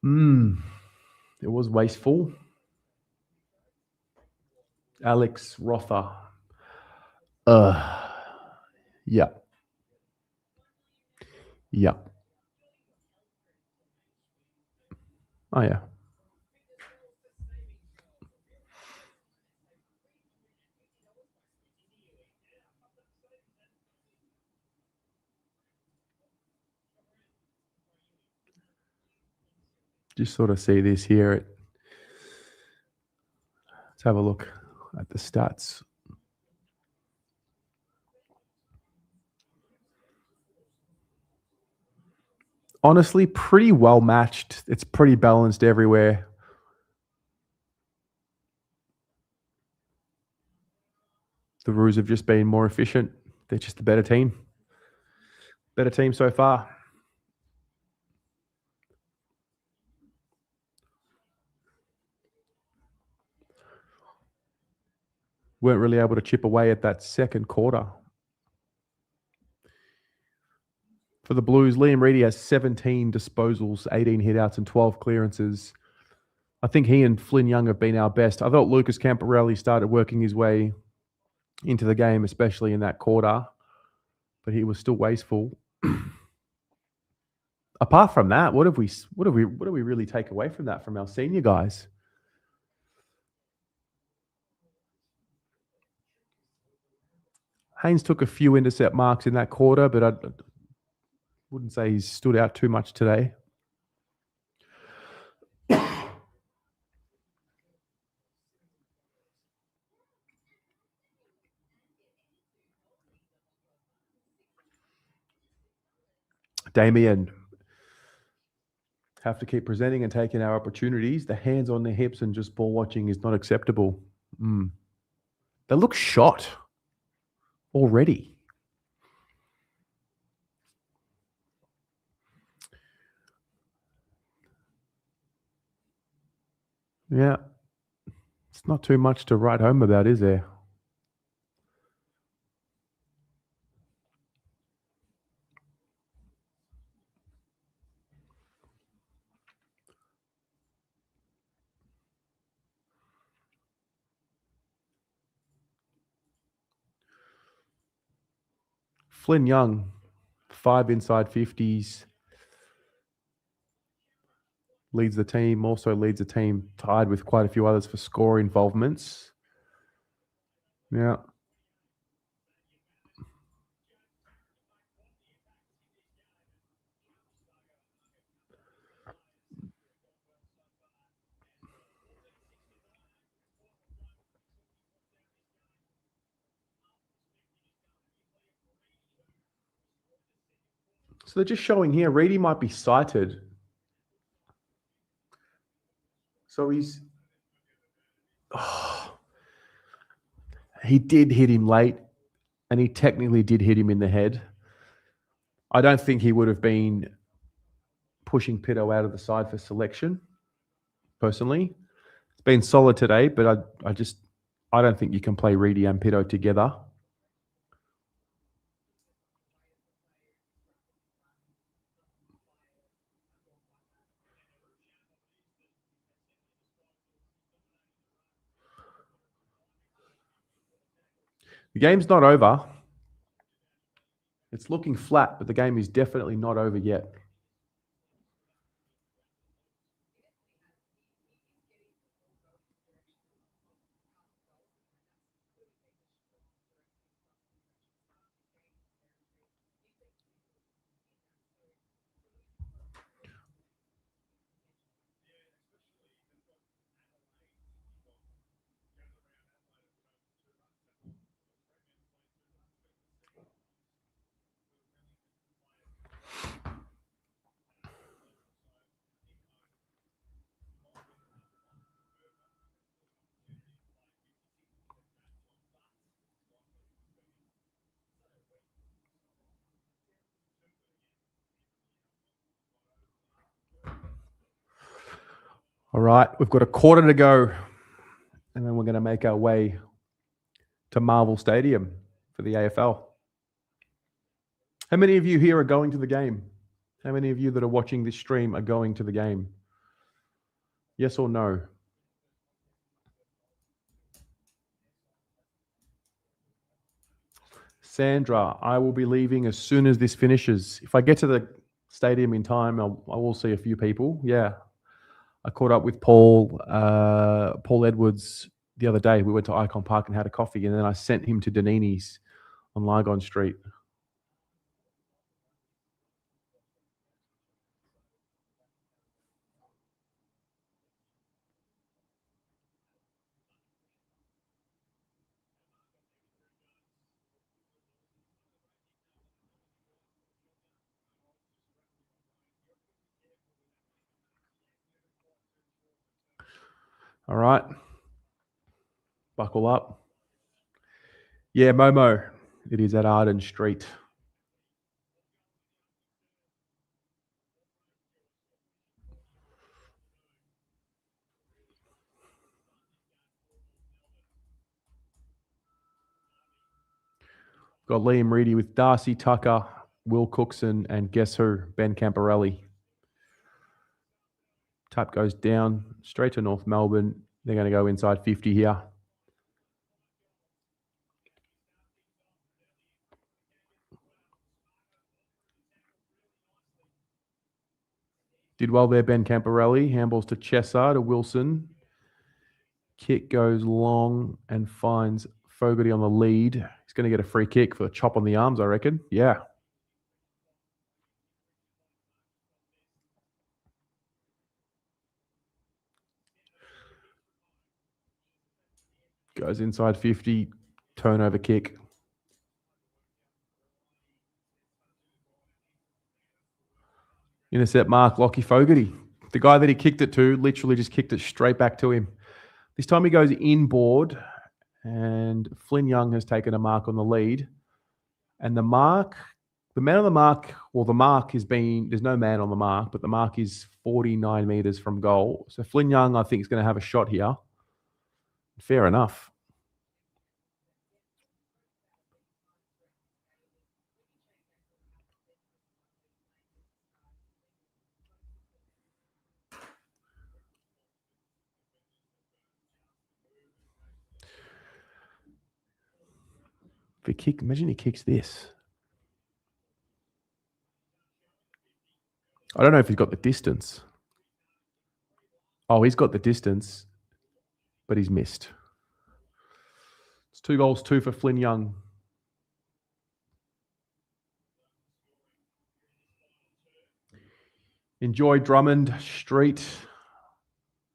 S1: It was wasteful. Alex Rother. Yeah. Oh, yeah. Just sort of see this here. Let's have a look at the stats. Honestly, pretty well matched. It's pretty balanced everywhere. The Roos have just been more efficient. They're just a better team. Better team so far. Weren't really able to chip away at that second quarter. For the Blues, Liam Reedy has 17 disposals, 18 hitouts, and 12 clearances. I think he and Flynn Young have been our best. I thought Lucas Camporelli started working his way into the game, especially in that quarter, but he was still wasteful. Apart from that, what do we really take away from that from our senior guys? Haynes took a few intercept marks in that quarter, but I wouldn't say he's stood out too much today. Damien, have to keep presenting and taking our opportunities. The hands on their hips and just ball watching is not acceptable. They look shot already. Yeah. It's not too much to write home about, is there? Flynn Young, 5 inside 50s. Leads the team, also leads the team tied with quite a few others for score involvements. Yeah. So they're just showing here, Reedy might be sighted. So he's... he did hit him late, and he technically did hit him in the head. I don't think he would have been pushing Pitto out of the side for selection, personally. It's been solid today, but I don't think you can play Reedy and Pitto together. The game's not over. It's looking flat, but the game is definitely not over yet. All right, we've got a quarter to go, and then we're going to make our way to Marvel Stadium for the AFL. How many of you here are going to the game? How many of you that are watching this stream are going to the game? Yes or no? Sandra, I will be leaving as soon as this finishes. If I get to the stadium in time, I will see a few people. Yeah. I caught up with Paul Edwards the other day. We went to Icon Park and had a coffee, and then I sent him to Danini's on Lygon Street. All right. Buckle up. Yeah, Momo. It is at Arden Street. Got Liam Reedy with Darcy Tucker, Will Cookson, and guess who? Ben Camporelli. Tap goes down straight to North Melbourne. They're going to go inside 50 here. Did well there, Ben Camporelli. Handballs to Chessar, to Wilson. Kick goes long and finds Fogarty on the lead. He's going to get a free kick for a chop on the arms, I reckon. Yeah. Goes inside 50, turnover kick. Intercept mark, Lockie Fogarty. The guy that he kicked it to literally just kicked it straight back to him. This time he goes inboard, and Flynn Young has taken a mark on the lead. And the man on the mark, well, the mark has been, there's no man on the mark, but the mark is 49 metres from goal. So Flynn Young, I think, is going to have a shot here. Fair enough. If he kick, imagine he kicks this. I don't know if he's got the distance. Oh, he's got the distance, but he's missed. It's 2 goals, 2 for Flynn Young. Enjoy Drummond Street.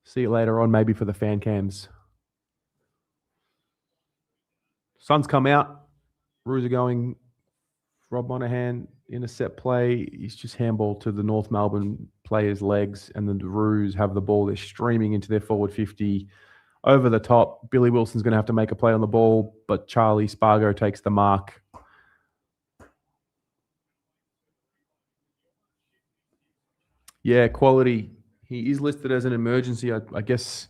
S1: See you later on, maybe for the fan cams. Sun's come out. Roos are going. Rob Monahan in a set play. He's just handball to the North Melbourne players' legs, and then the Roos have the ball. They're streaming into their forward 50. Over the top, Billy Wilson's going to have to make a play on the ball, but Charlie Spargo takes the mark. Yeah, quality. He is listed as an emergency. I guess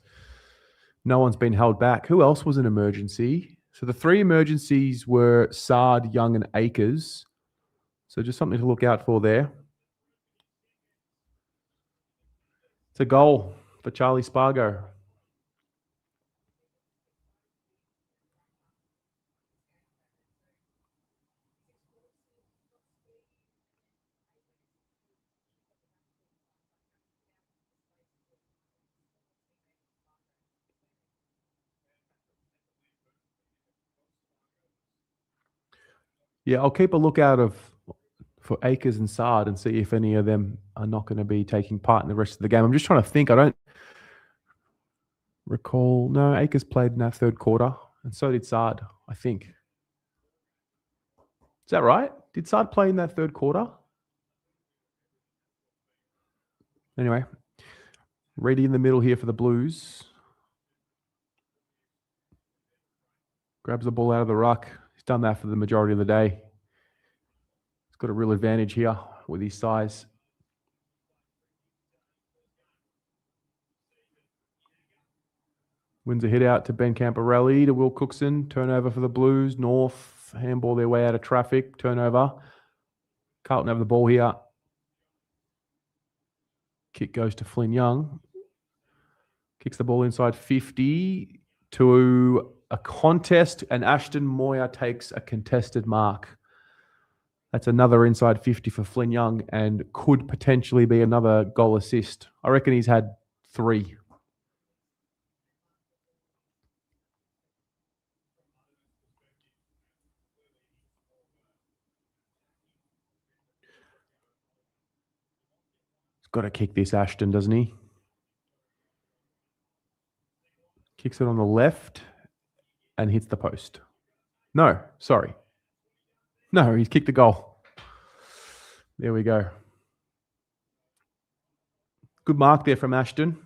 S1: no one's been held back. Who else was an emergency? So the 3 emergencies were Sard, Young, and Akers. So just something to look out for there. It's a goal for Charlie Spargo. Yeah, I'll keep a lookout for Akers and Sard and see if any of them are not going to be taking part in the rest of the game. I'm just trying to think. I don't recall. No, Akers played in that third quarter, and so did Sard, I think. Is that right? Did Sard play in that third quarter? Anyway, Reedy in the middle here for the Blues. Grabs the ball out of the ruck. He's done that for the majority of the day. He's got a real advantage here with his size. Wins a hit out to Ben Camporelli, to Will Cookson. Turnover for the Blues. North handball their way out of traffic. Turnover. Carlton have the ball here. Kick goes to Flynn Young. Kicks the ball inside 50 to a contest, and Ashton Moyer takes a contested mark. That's another inside 50 for Flynn Young and could potentially be another goal assist. I reckon he's had 3. He's got to kick this, Ashton, doesn't he? Kicks it on the left and hits the post. No, sorry. No, he's kicked the goal. There we go. Good mark there from Ashton.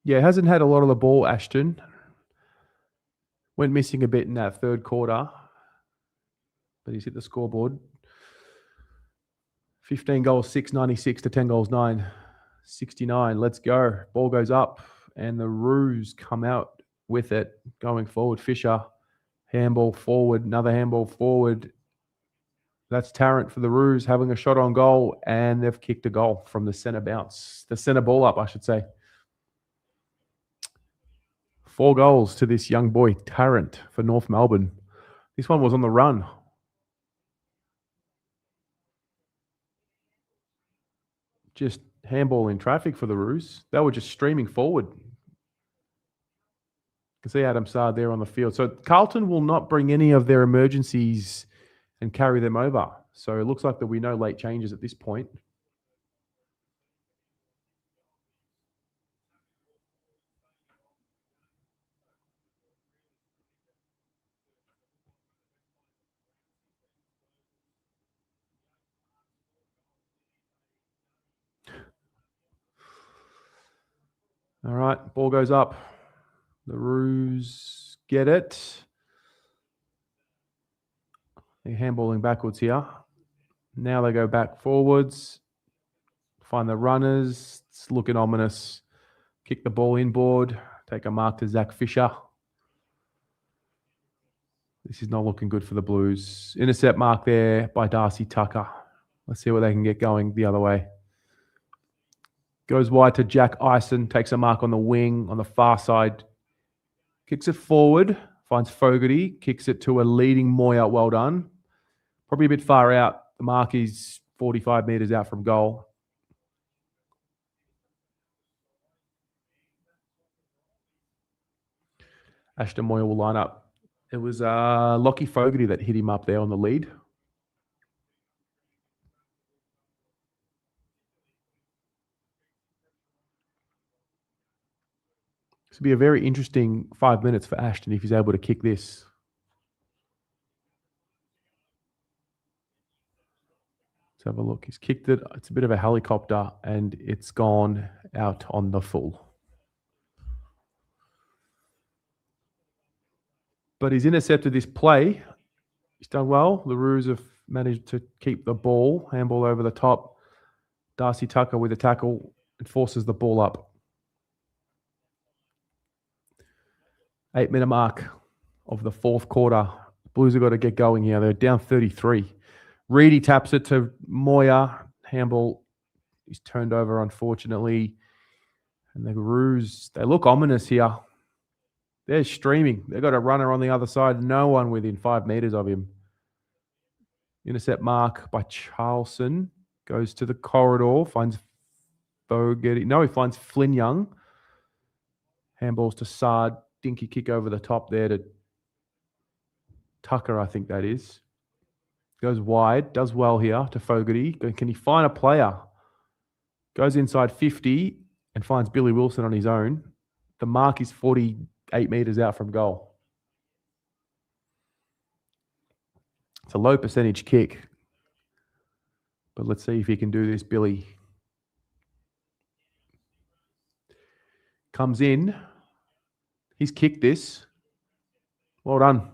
S1: Yeah, hasn't had a lot of the ball, Ashton. Went missing a bit in that third quarter, but he's hit the scoreboard. 15 goals, 696 to 10 goals, 969. Let's go. Ball goes up, and the Roos come out with it going forward. Fisher, handball forward, another handball forward. That's Tarrant for the Roos having a shot on goal, and they've kicked a goal from the centre bounce. The centre ball up, I should say. 4 goals to this young boy, Tarrant, for North Melbourne. This one was on the run. Just handball in traffic for the Roos. They were just streaming forward. You can see Adam Saad there on the field. So Carlton will not bring any of their emergencies and carry them over. So it looks like there'll be no late changes at this point. All right, ball goes up. The Roos get it. They're handballing backwards here. Now they go back forwards. Find the runners. It's looking ominous. Kick the ball inboard. Take a mark to Zach Fisher. This is not looking good for the Blues. Intercept mark there by Darcy Tucker. Let's see what they can get going the other way. Goes wide to Jack Ison. Takes a mark on the wing on the far side. Kicks it forward. Finds Fogarty. Kicks it to a leading Moya. Well done. Probably a bit far out. The mark is 45 metres out from goal. Ashton Moya will line up. It was Lockie Fogarty that hit him up there on the lead. This will be a very interesting 5 minutes for Ashton if he's able to kick this. Let's have a look. He's kicked it. It's a bit of a helicopter, and it's gone out on the full. But he's intercepted this play. He's done well. The Roos have managed to keep the ball. Handball over the top. Darcy Tucker with a tackle and forces the ball up. 8-minute mark of the fourth quarter. Blues have got to get going here. They're down 33. Reedy taps it to Moya. Handball is turned over, unfortunately. And the Roos, they look ominous here. They're streaming. They've got a runner on the other side. No one within 5 metres of him. Intercept mark by Charlson. Goes to the corridor. Finds Fogarty. No, he finds Flynn Young. Handballs to Saad. Dinky kick over the top there to Tucker, I think that is. Goes wide. Does well here to Fogarty. Can he find a player? Goes inside 50 and finds Billy Wilson on his own. The mark is 48 metres out from goal. It's a low percentage kick. But let's see if he can do this, Billy. Comes in. He's kicked this. Well done.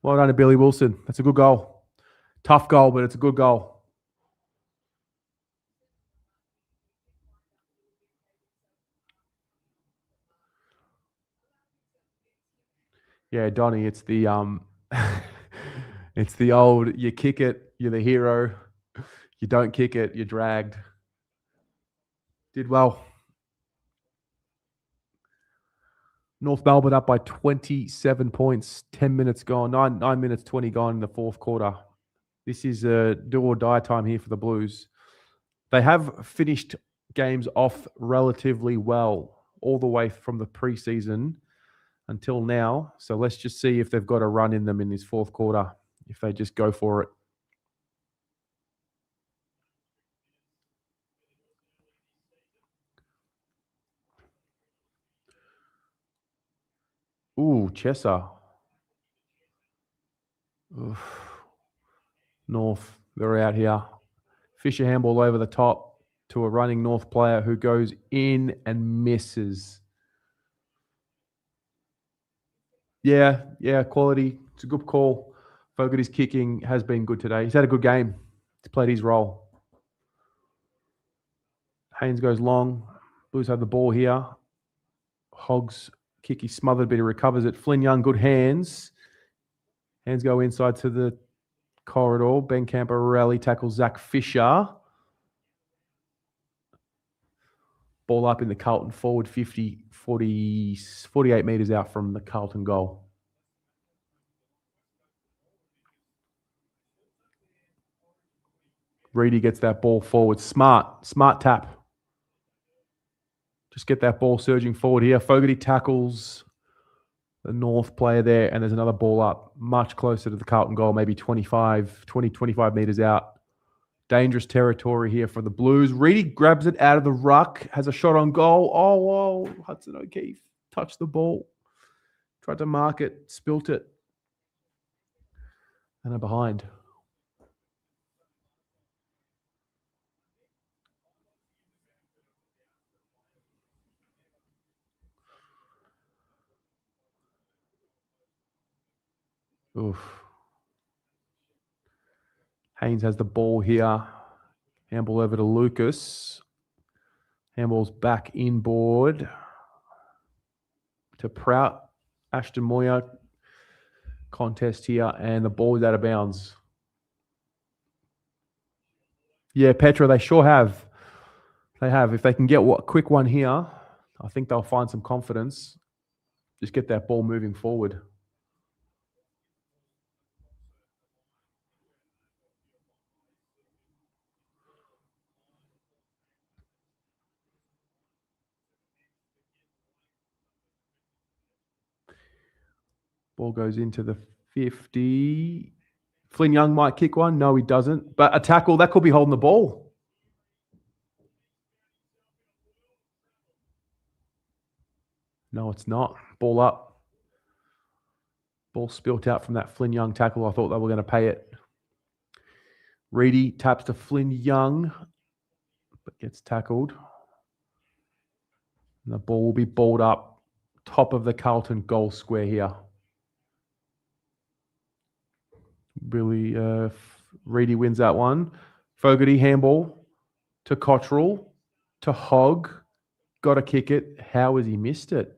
S1: Well done to Billy Wilson. That's a good goal. Tough goal, but it's a good goal. Yeah, Donnie, it's the it's the old, you kick it, you're the hero. You don't kick it, you're dragged. Did well. North Melbourne up by 27 points, 10 minutes gone, 9 minutes, 20 gone in the fourth quarter. This is a do or die time here for the Blues. They have finished games off relatively well all the way from the preseason until now. So let's just see if they've got a run in them in this fourth quarter, if they just go for it. Ooh, Chesser. Oof. North, they're out here. Fisher handball over the top. to a running North player who goes in and misses. Yeah, quality. It's a good call. Fogarty's kicking has been good today. He's had a good game. He's played his role. Haynes goes long. Blues have the ball here. Hogs kick. He smothered, but he recovers it. Flynn Young, good hands. Hands go inside to the corridor. Ben Camporelli tackles Zach Fisher. Ball up in the Carlton forward 48 metres out from the Carlton goal. Reedy gets that ball forward. Smart tap. Just get that ball surging forward here. Fogarty tackles the North player there, and there's another ball up, much closer to the Carlton goal, maybe 25 metres out. Dangerous territory here for the Blues. Reedy grabs it out of the ruck, has a shot on goal. Oh, Hudson O'Keefe touched the ball. Tried to mark it, spilt it. And a behind. Oof. Haynes has the ball here. Handball over to Lucas. Handball's back inboard to Prout. Ashton Moyer contest here, and the ball is out of bounds. Yeah, Petra, they sure have. They have. If they can get a quick one here, I think they'll find some confidence. Just get that ball moving forward. Ball goes into the 50. Flynn Young might kick one. No, he doesn't. But a tackle, that could be holding the ball. No, it's not. Ball up. Ball spilt out from that Flynn Young tackle. I thought they were going to pay it. Reedy taps to Flynn Young, but gets tackled. And the ball will be balled up top of the Carlton goal square here. Billy Reedy wins that one. Fogarty handball to Cottrell to Hogg. Got to kick it. How has he missed it?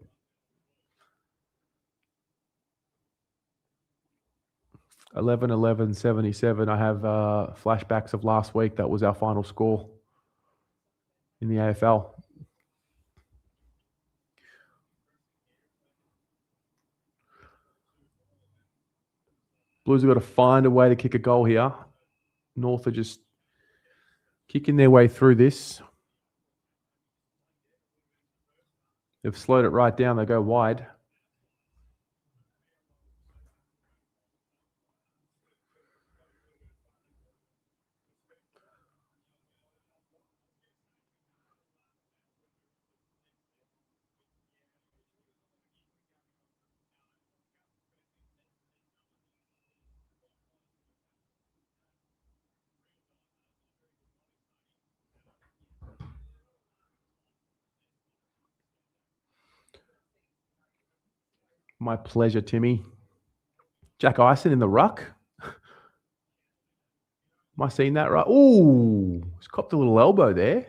S1: $11-11-77. I have flashbacks of last week. That was our final score in the AFL. Blues have got to find a way to kick a goal here. North are just kicking their way through this. They've slowed it right down. They go wide. My pleasure, Timmy. Jack Ison in the ruck. Am I seeing that right? Ooh, he's copped a little elbow there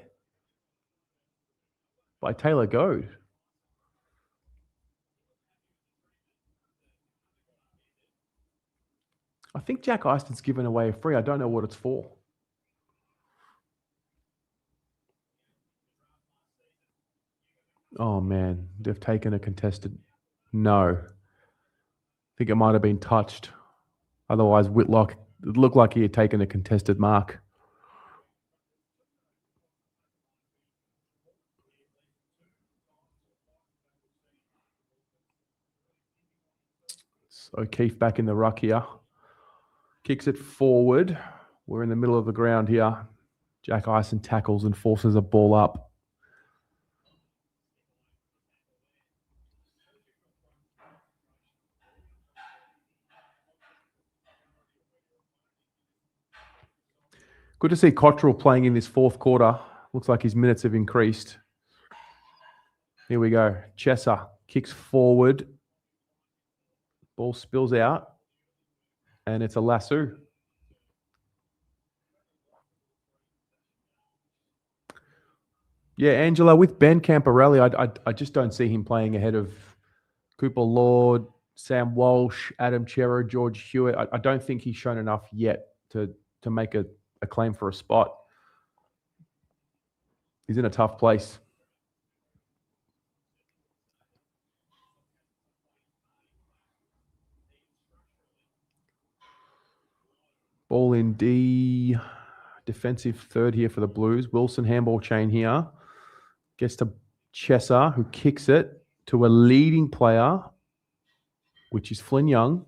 S1: by Taylor Goad. I think Jack Ison's given away a free. I don't know what it's for. Oh, man. They've taken a contested. No. I think it might have been touched. Otherwise, Whitlock, it looked like he had taken a contested mark. So O'Keefe back in the ruck here. Kicks it forward. We're in the middle of the ground here. Jack Ison tackles and forces a ball up. Good to see Cottrell playing in this fourth quarter. Looks like his minutes have increased. Here we go. Chesser kicks forward. Ball spills out. And it's a lasso. Yeah, Angela, with Ben Camporelli, I just don't see him playing ahead of Cooper Lord, Sam Walsh, Adam Chero, George Hewitt. I don't think he's shown enough yet to make a claim for a spot. He's in a tough place. Ball in D. Defensive third here for the Blues. Wilson handball chain here. Gets to Chesser, who kicks it to a leading player, which is Flynn Young,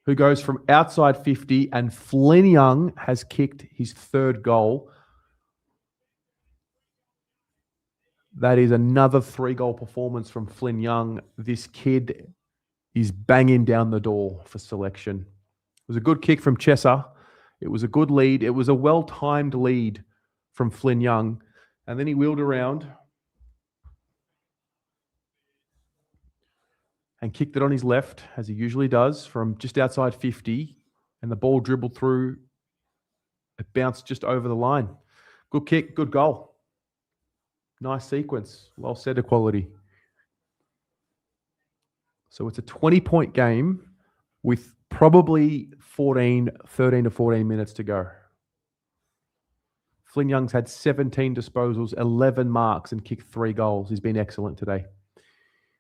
S1: who goes from outside 50, and Flynn Young has kicked his third goal. That is another 3-goal performance from Flynn Young. This kid is banging down the door for selection. It was a good kick from Chesser. It was a good lead. It was a well-timed lead from Flynn Young. And then he wheeled around and kicked it on his left, as he usually does, from just outside 50. And the ball dribbled through. It bounced just over the line. Good kick, good goal. Nice sequence. Well set of quality. So it's a 20-point game with probably 13 to 14 minutes to go. Flynn Young's had 17 disposals, 11 marks, and kicked 3 goals. He's been excellent today.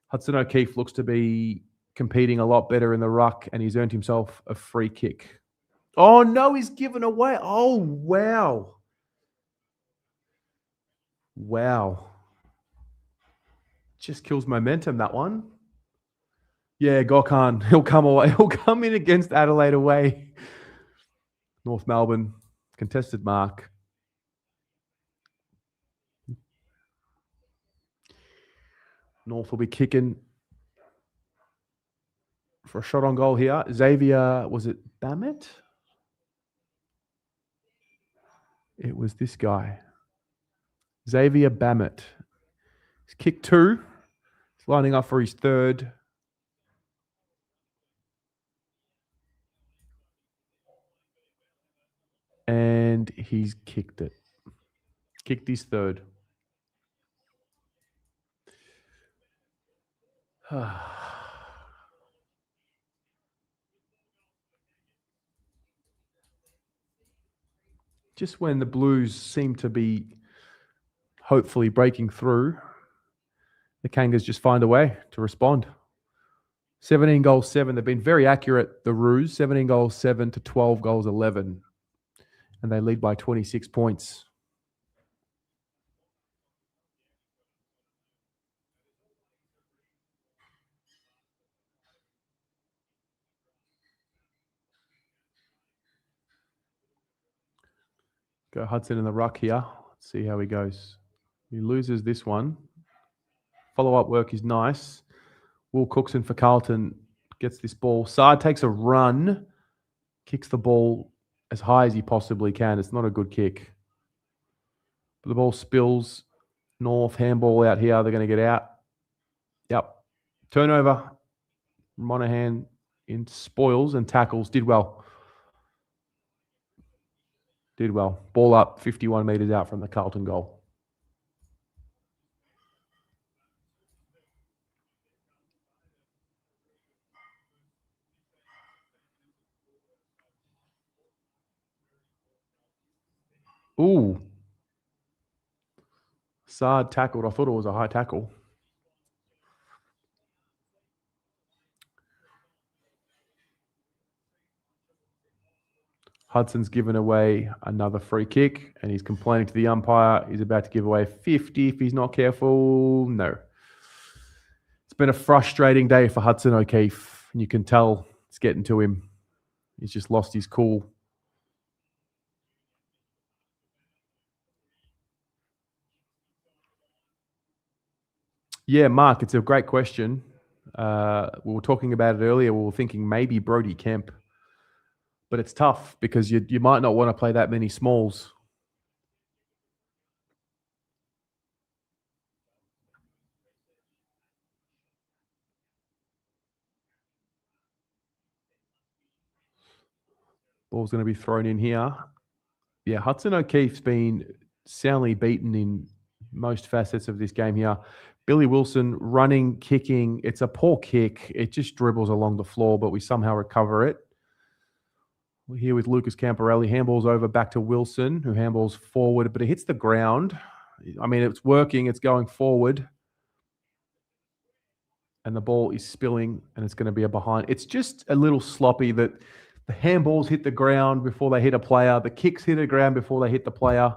S1: Hudson O'Keefe looks to be competing a lot better in the ruck, and he's earned himself a free kick. Oh, no, he's given away. Oh, wow. Wow. Just kills momentum, that one. Yeah, Gokhan, he'll come away. He'll come in against Adelaide away. North Melbourne, contested mark. North will be kicking for a shot on goal here. Xavier, was it Bammett? It was this guy. Xavier Bammett. He's kicked 2. He's lining up for his third. And he's kicked it. Kicked his third. Just when the Blues seem to be hopefully breaking through, the Kangas just find a way to respond. 17 goals, 7. They've been very accurate, the Roos. 17 goals, 7 to 12 goals, 11. And they lead by 26 points. Go Hudson in the ruck here. Let's see how he goes. He loses this one. Follow-up work is nice. Will Cookson for Carlton gets this ball. Saad takes a run, kicks the ball as high as he possibly can. It's not a good kick. But the ball spills. North handball out here. They're going to get out. Yep. Turnover. Monahan in spoils and tackles. Did well. Did well. Ball up 51 metres out from the Carlton goal. Ooh. Saad tackled. I thought it was a high tackle. Hudson's given away another free kick, and he's complaining to the umpire. He's about to give away 50 if he's not careful. No. It's been a frustrating day for Hudson O'Keefe. And you can tell it's getting to him. He's just lost his cool. Yeah, Mark, it's a great question. We were talking about it earlier. We were thinking maybe Brody Kemp. But it's tough because you might not want to play that many smalls. Ball's going to be thrown in here. Yeah, Hudson O'Keefe's been soundly beaten in most facets of this game here. Billy Wilson running, kicking. It's a poor kick. It just dribbles along the floor, but we somehow recover it. We're here with Lucas Camporelli. Handballs over back to Wilson, who handballs forward, but it hits the ground. I mean, it's working. It's going forward. And the ball is spilling, and it's going to be a behind. It's just a little sloppy that the handballs hit the ground before they hit a player. The kicks hit the ground before they hit the player.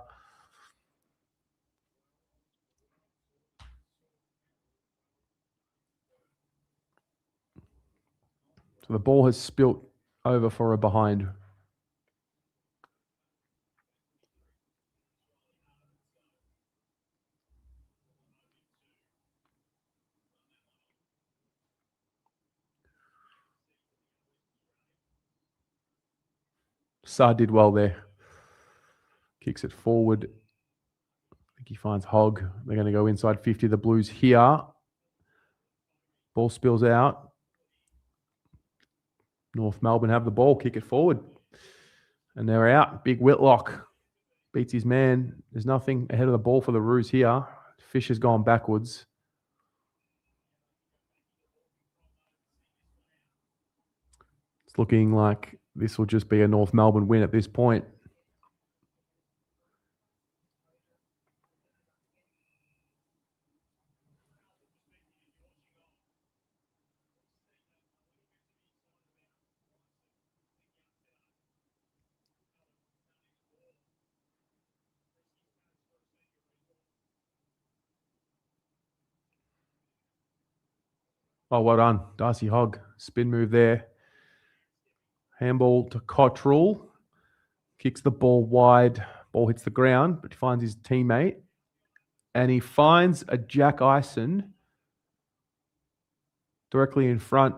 S1: So the ball has spilt over for a behind. Saad did well there. Kicks it forward. I think he finds Hogg. They're going to go inside 50. The Blues here. Ball spills out. North Melbourne have the ball. Kick it forward. And they're out. Big Whitlock beats his man. There's nothing ahead of the ball for the Roos here. Fish has gone backwards. It's looking like this will just be a North Melbourne win at this point. Oh, well done. Darcy Hogg. Spin move there. Handball to Cottrell. Kicks the ball wide. Ball hits the ground, but he finds his teammate. And he finds a Jack Ison directly in front.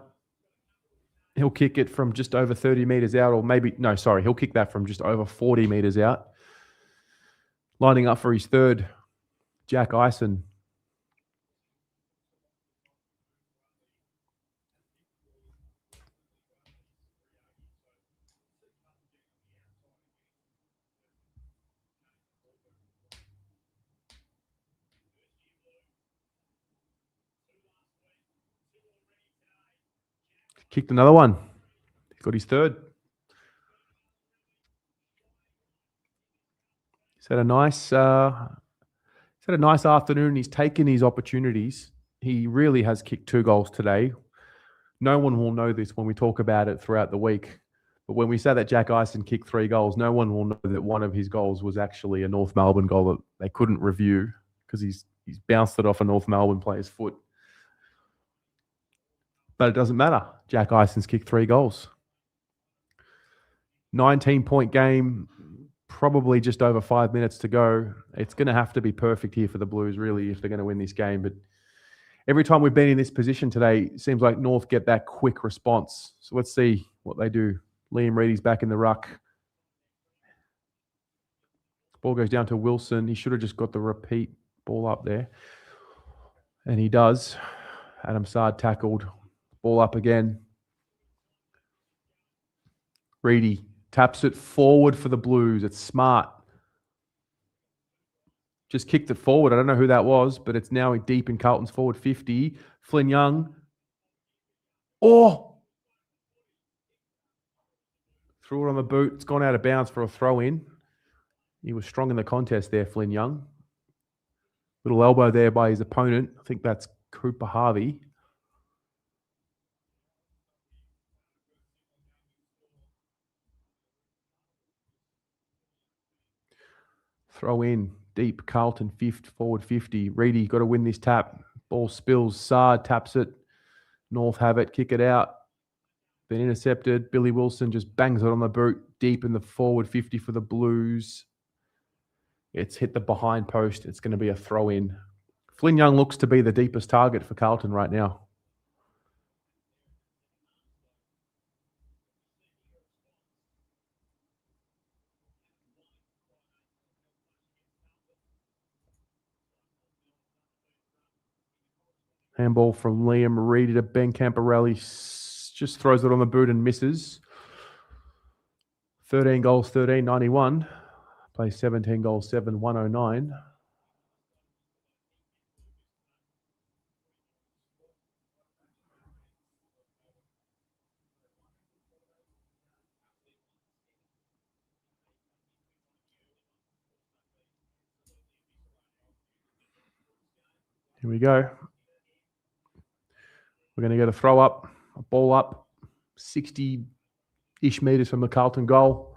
S1: He'll kick it from just over 30 metres out, or maybe, no, sorry, he'll kick that from just over 40 metres out. Lining up for his third, Jack Ison. Kicked another one. Got his third. He's had a nice afternoon. He's taken his opportunities. He really has kicked 2 goals today. No one will know this when we talk about it throughout the week. But when we say that Jack Ison kicked 3 goals, no one will know that one of his goals was actually a North Melbourne goal that they couldn't review because he's bounced it off a North Melbourne player's foot. But it doesn't matter. Jack Ison's kicked 3 goals. 19-point game, probably just over 5 minutes to go. It's going to have to be perfect here for the Blues, really, if they're going to win this game. But every time we've been in this position today, it seems like North get that quick response. So let's see what they do. Liam Reedy's back in the ruck. Ball goes down to Wilson. He should have just got the repeat ball up there. And he does. Adam Saad tackled. Ball up again. Reedy taps it forward for the Blues. It's smart. Just kicked it forward. I don't know who that was, but it's now deep in Carlton's forward 50. Flynn Young. Oh! Threw it on the boot. It's gone out of bounds for a throw-in. He was strong in the contest there, Flynn Young. Little elbow there by his opponent. I think that's Cooper Harvey. Throw in, deep, Carlton, forward 50. Reedy, got to win this tap. Ball spills, Saad taps it. North have it, kick it out. Been intercepted. Billy Wilson just bangs it on the boot, deep in the forward 50 for the Blues. It's hit the behind post. It's going to be a throw in. Flynn Young looks to be the deepest target for Carlton right now. Handball from Liam Reedy to Ben Camporelli. Just throws it on the boot and misses. 13 goals, 13, 91. Plays 17 goals, 7, 109. Here we go. We're going to get a throw up, a ball up, 60-ish metres from the Carlton goal.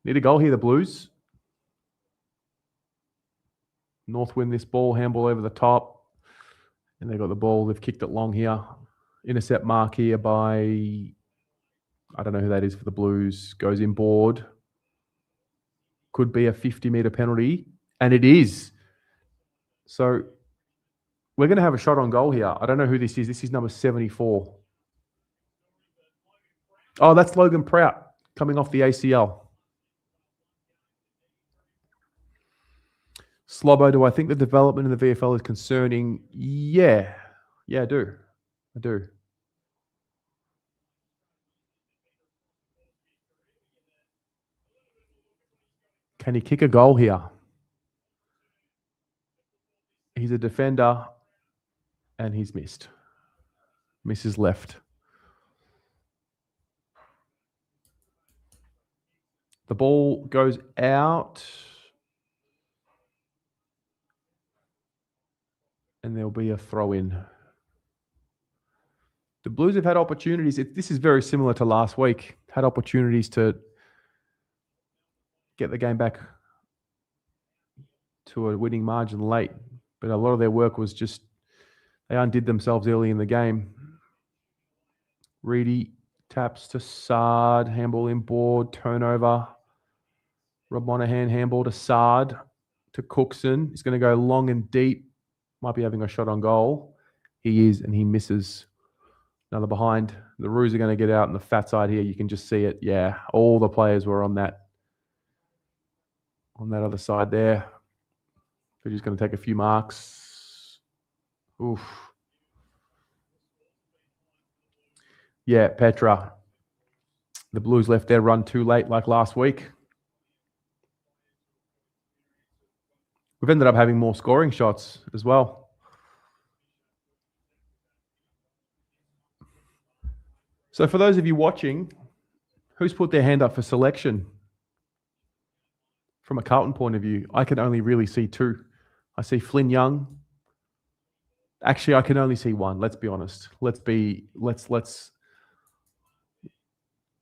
S1: Need a goal here, the Blues. North win this ball, handball over the top. And they got the ball. They've kicked it long here. Intercept mark here by, I don't know who that is for the Blues. Goes inboard. Could be a 50-metre penalty. And it is. So we're going to have a shot on goal here. I don't know who this is. This is number 74. Oh, that's Logan Prout coming off the ACL. Slobbo, do I think the development in the VFL is concerning? Yeah. Yeah, I do. I do. Can he kick a goal here? He's a defender and he's missed. Misses left. The ball goes out. And there'll be a throw in. The Blues have had opportunities. This is very similar to last week. Had opportunities to get the game back to a winning margin late. But a lot of their work was just, they undid themselves early in the game. Reedy taps to Sard. Handball inboard. Turnover. Rob Monahan handball to Sard. To Cookson. He's going to go long and deep. Might be having a shot on goal. He is, and he misses. Another behind. The Roos are going to get out on the fat side here. You can just see it. Yeah, all the players were on that other side there. They're just going to take a few marks. Oof. Yeah, Petra. The Blues left their run too late like last week. We've ended up having more scoring shots as well. So for those of you watching, who's put their hand up for selection? From a Carlton point of view, I can only really see two. I see Flynn Young. Actually, I can only see one. Let's be honest.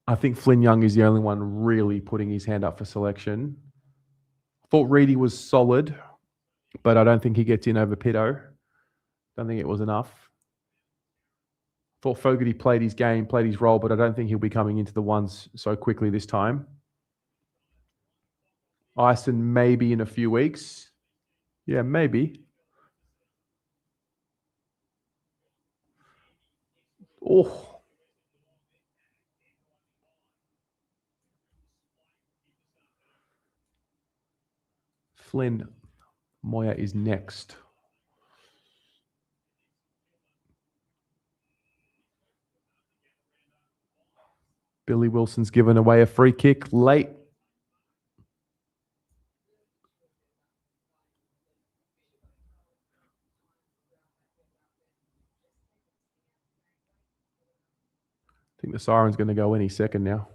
S1: I think Flynn Young is the only one really putting his hand up for selection. Thought Reedy was solid, but I don't think he gets in over Pitto. Don't think it was enough. Thought Fogarty played his game, played his role, but I don't think he'll be coming into the ones so quickly this time. Ison maybe in a few weeks. Yeah, maybe. Oh. Flynn Moya is next. Billy Wilson's given away a free kick late. I think the siren's going to go any second now.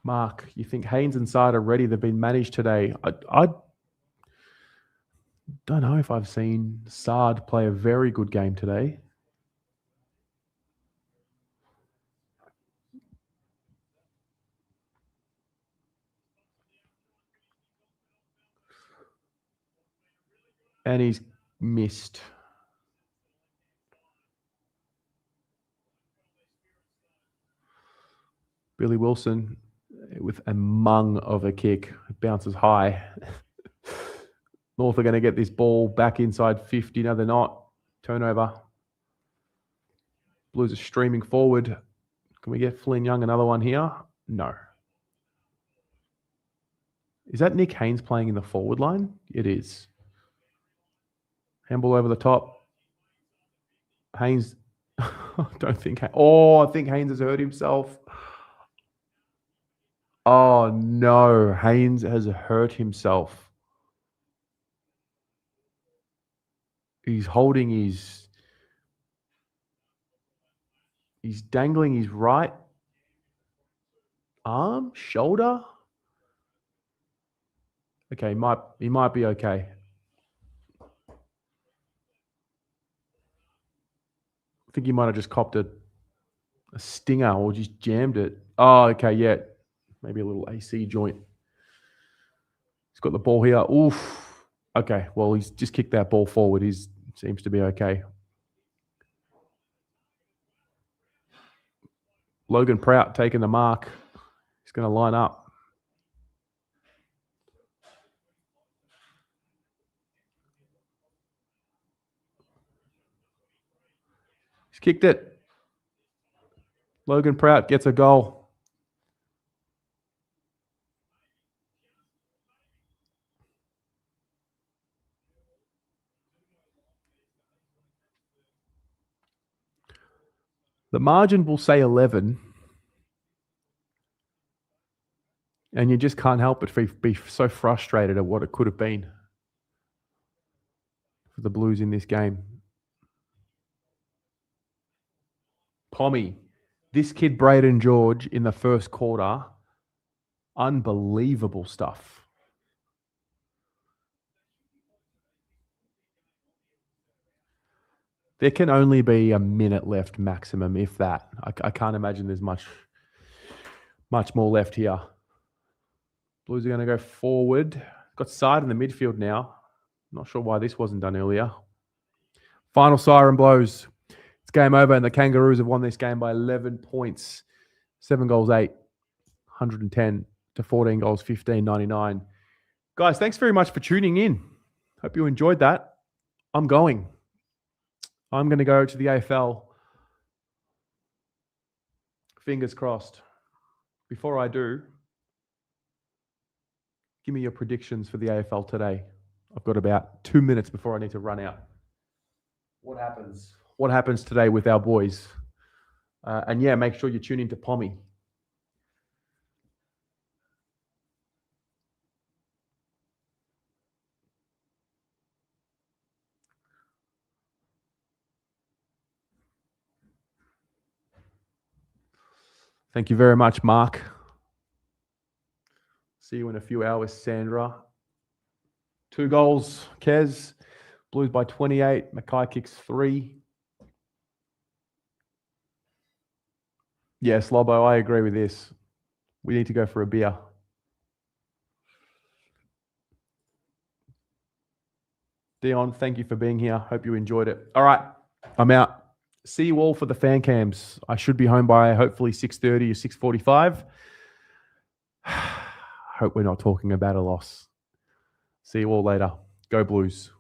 S1: Mark, you think Haynes and Sard are ready? They've been managed today. I don't know if I've seen Sard play a very good game today. And he's missed. Billy Wilson with a mung of a kick. It bounces high. North are going to get this ball back inside 50. No, they're not. Turnover. Blues are streaming forward. Can we get Flynn Young another one here? No. Is that Nick Haynes playing in the forward line? It is. Handball over the top. Haynes Don't think. I think Haynes has hurt himself. Oh no, Haynes has hurt himself. He's holding his. He's dangling his right arm, shoulder. Okay, he might be okay. I think he might have just copped a stinger or just jammed it. Oh, okay, yeah. Maybe a little AC joint. He's got the ball here. Oof. Okay, well, he's just kicked that ball forward. He seems to be okay. Logan Prout taking the mark. He's going to line up. He's kicked it. Logan Prout gets a goal. The margin will say 11. And you just can't help but be so frustrated at what it could have been for the Blues in this game. Pommy, this kid Braden George in the first quarter, unbelievable stuff. There can only be a minute left maximum, if that. I can't imagine there's much more left here. Blues are going to go forward. Got side in the midfield now. Not sure why this wasn't done earlier. Final siren blows. It's game over, and the Kangaroos have won this game by 11 points. 7 goals, 8. 110 to 14 goals, 15.99. Guys, thanks very much for tuning in. Hope you enjoyed that. I'm going to go to the AFL. Fingers crossed. Before I do, give me your predictions for the AFL today. I've got about 2 minutes before I need to run out. What happens? What happens today with our boys? And yeah, make sure you tune into Pommy. Thank you very much, Mark. See you in a few hours, Sandra. 2 goals, Kez. Blues by 28. Mackay kicks 3. Yes, Lobo, I agree with this. We need to go for a beer. Dion, thank you for being here. Hope you enjoyed it. All right, I'm out. See you all for the fan cams. I should be home by hopefully 6:30 or 6:45. Hope we're not talking about a loss. See you all later. Go Blues.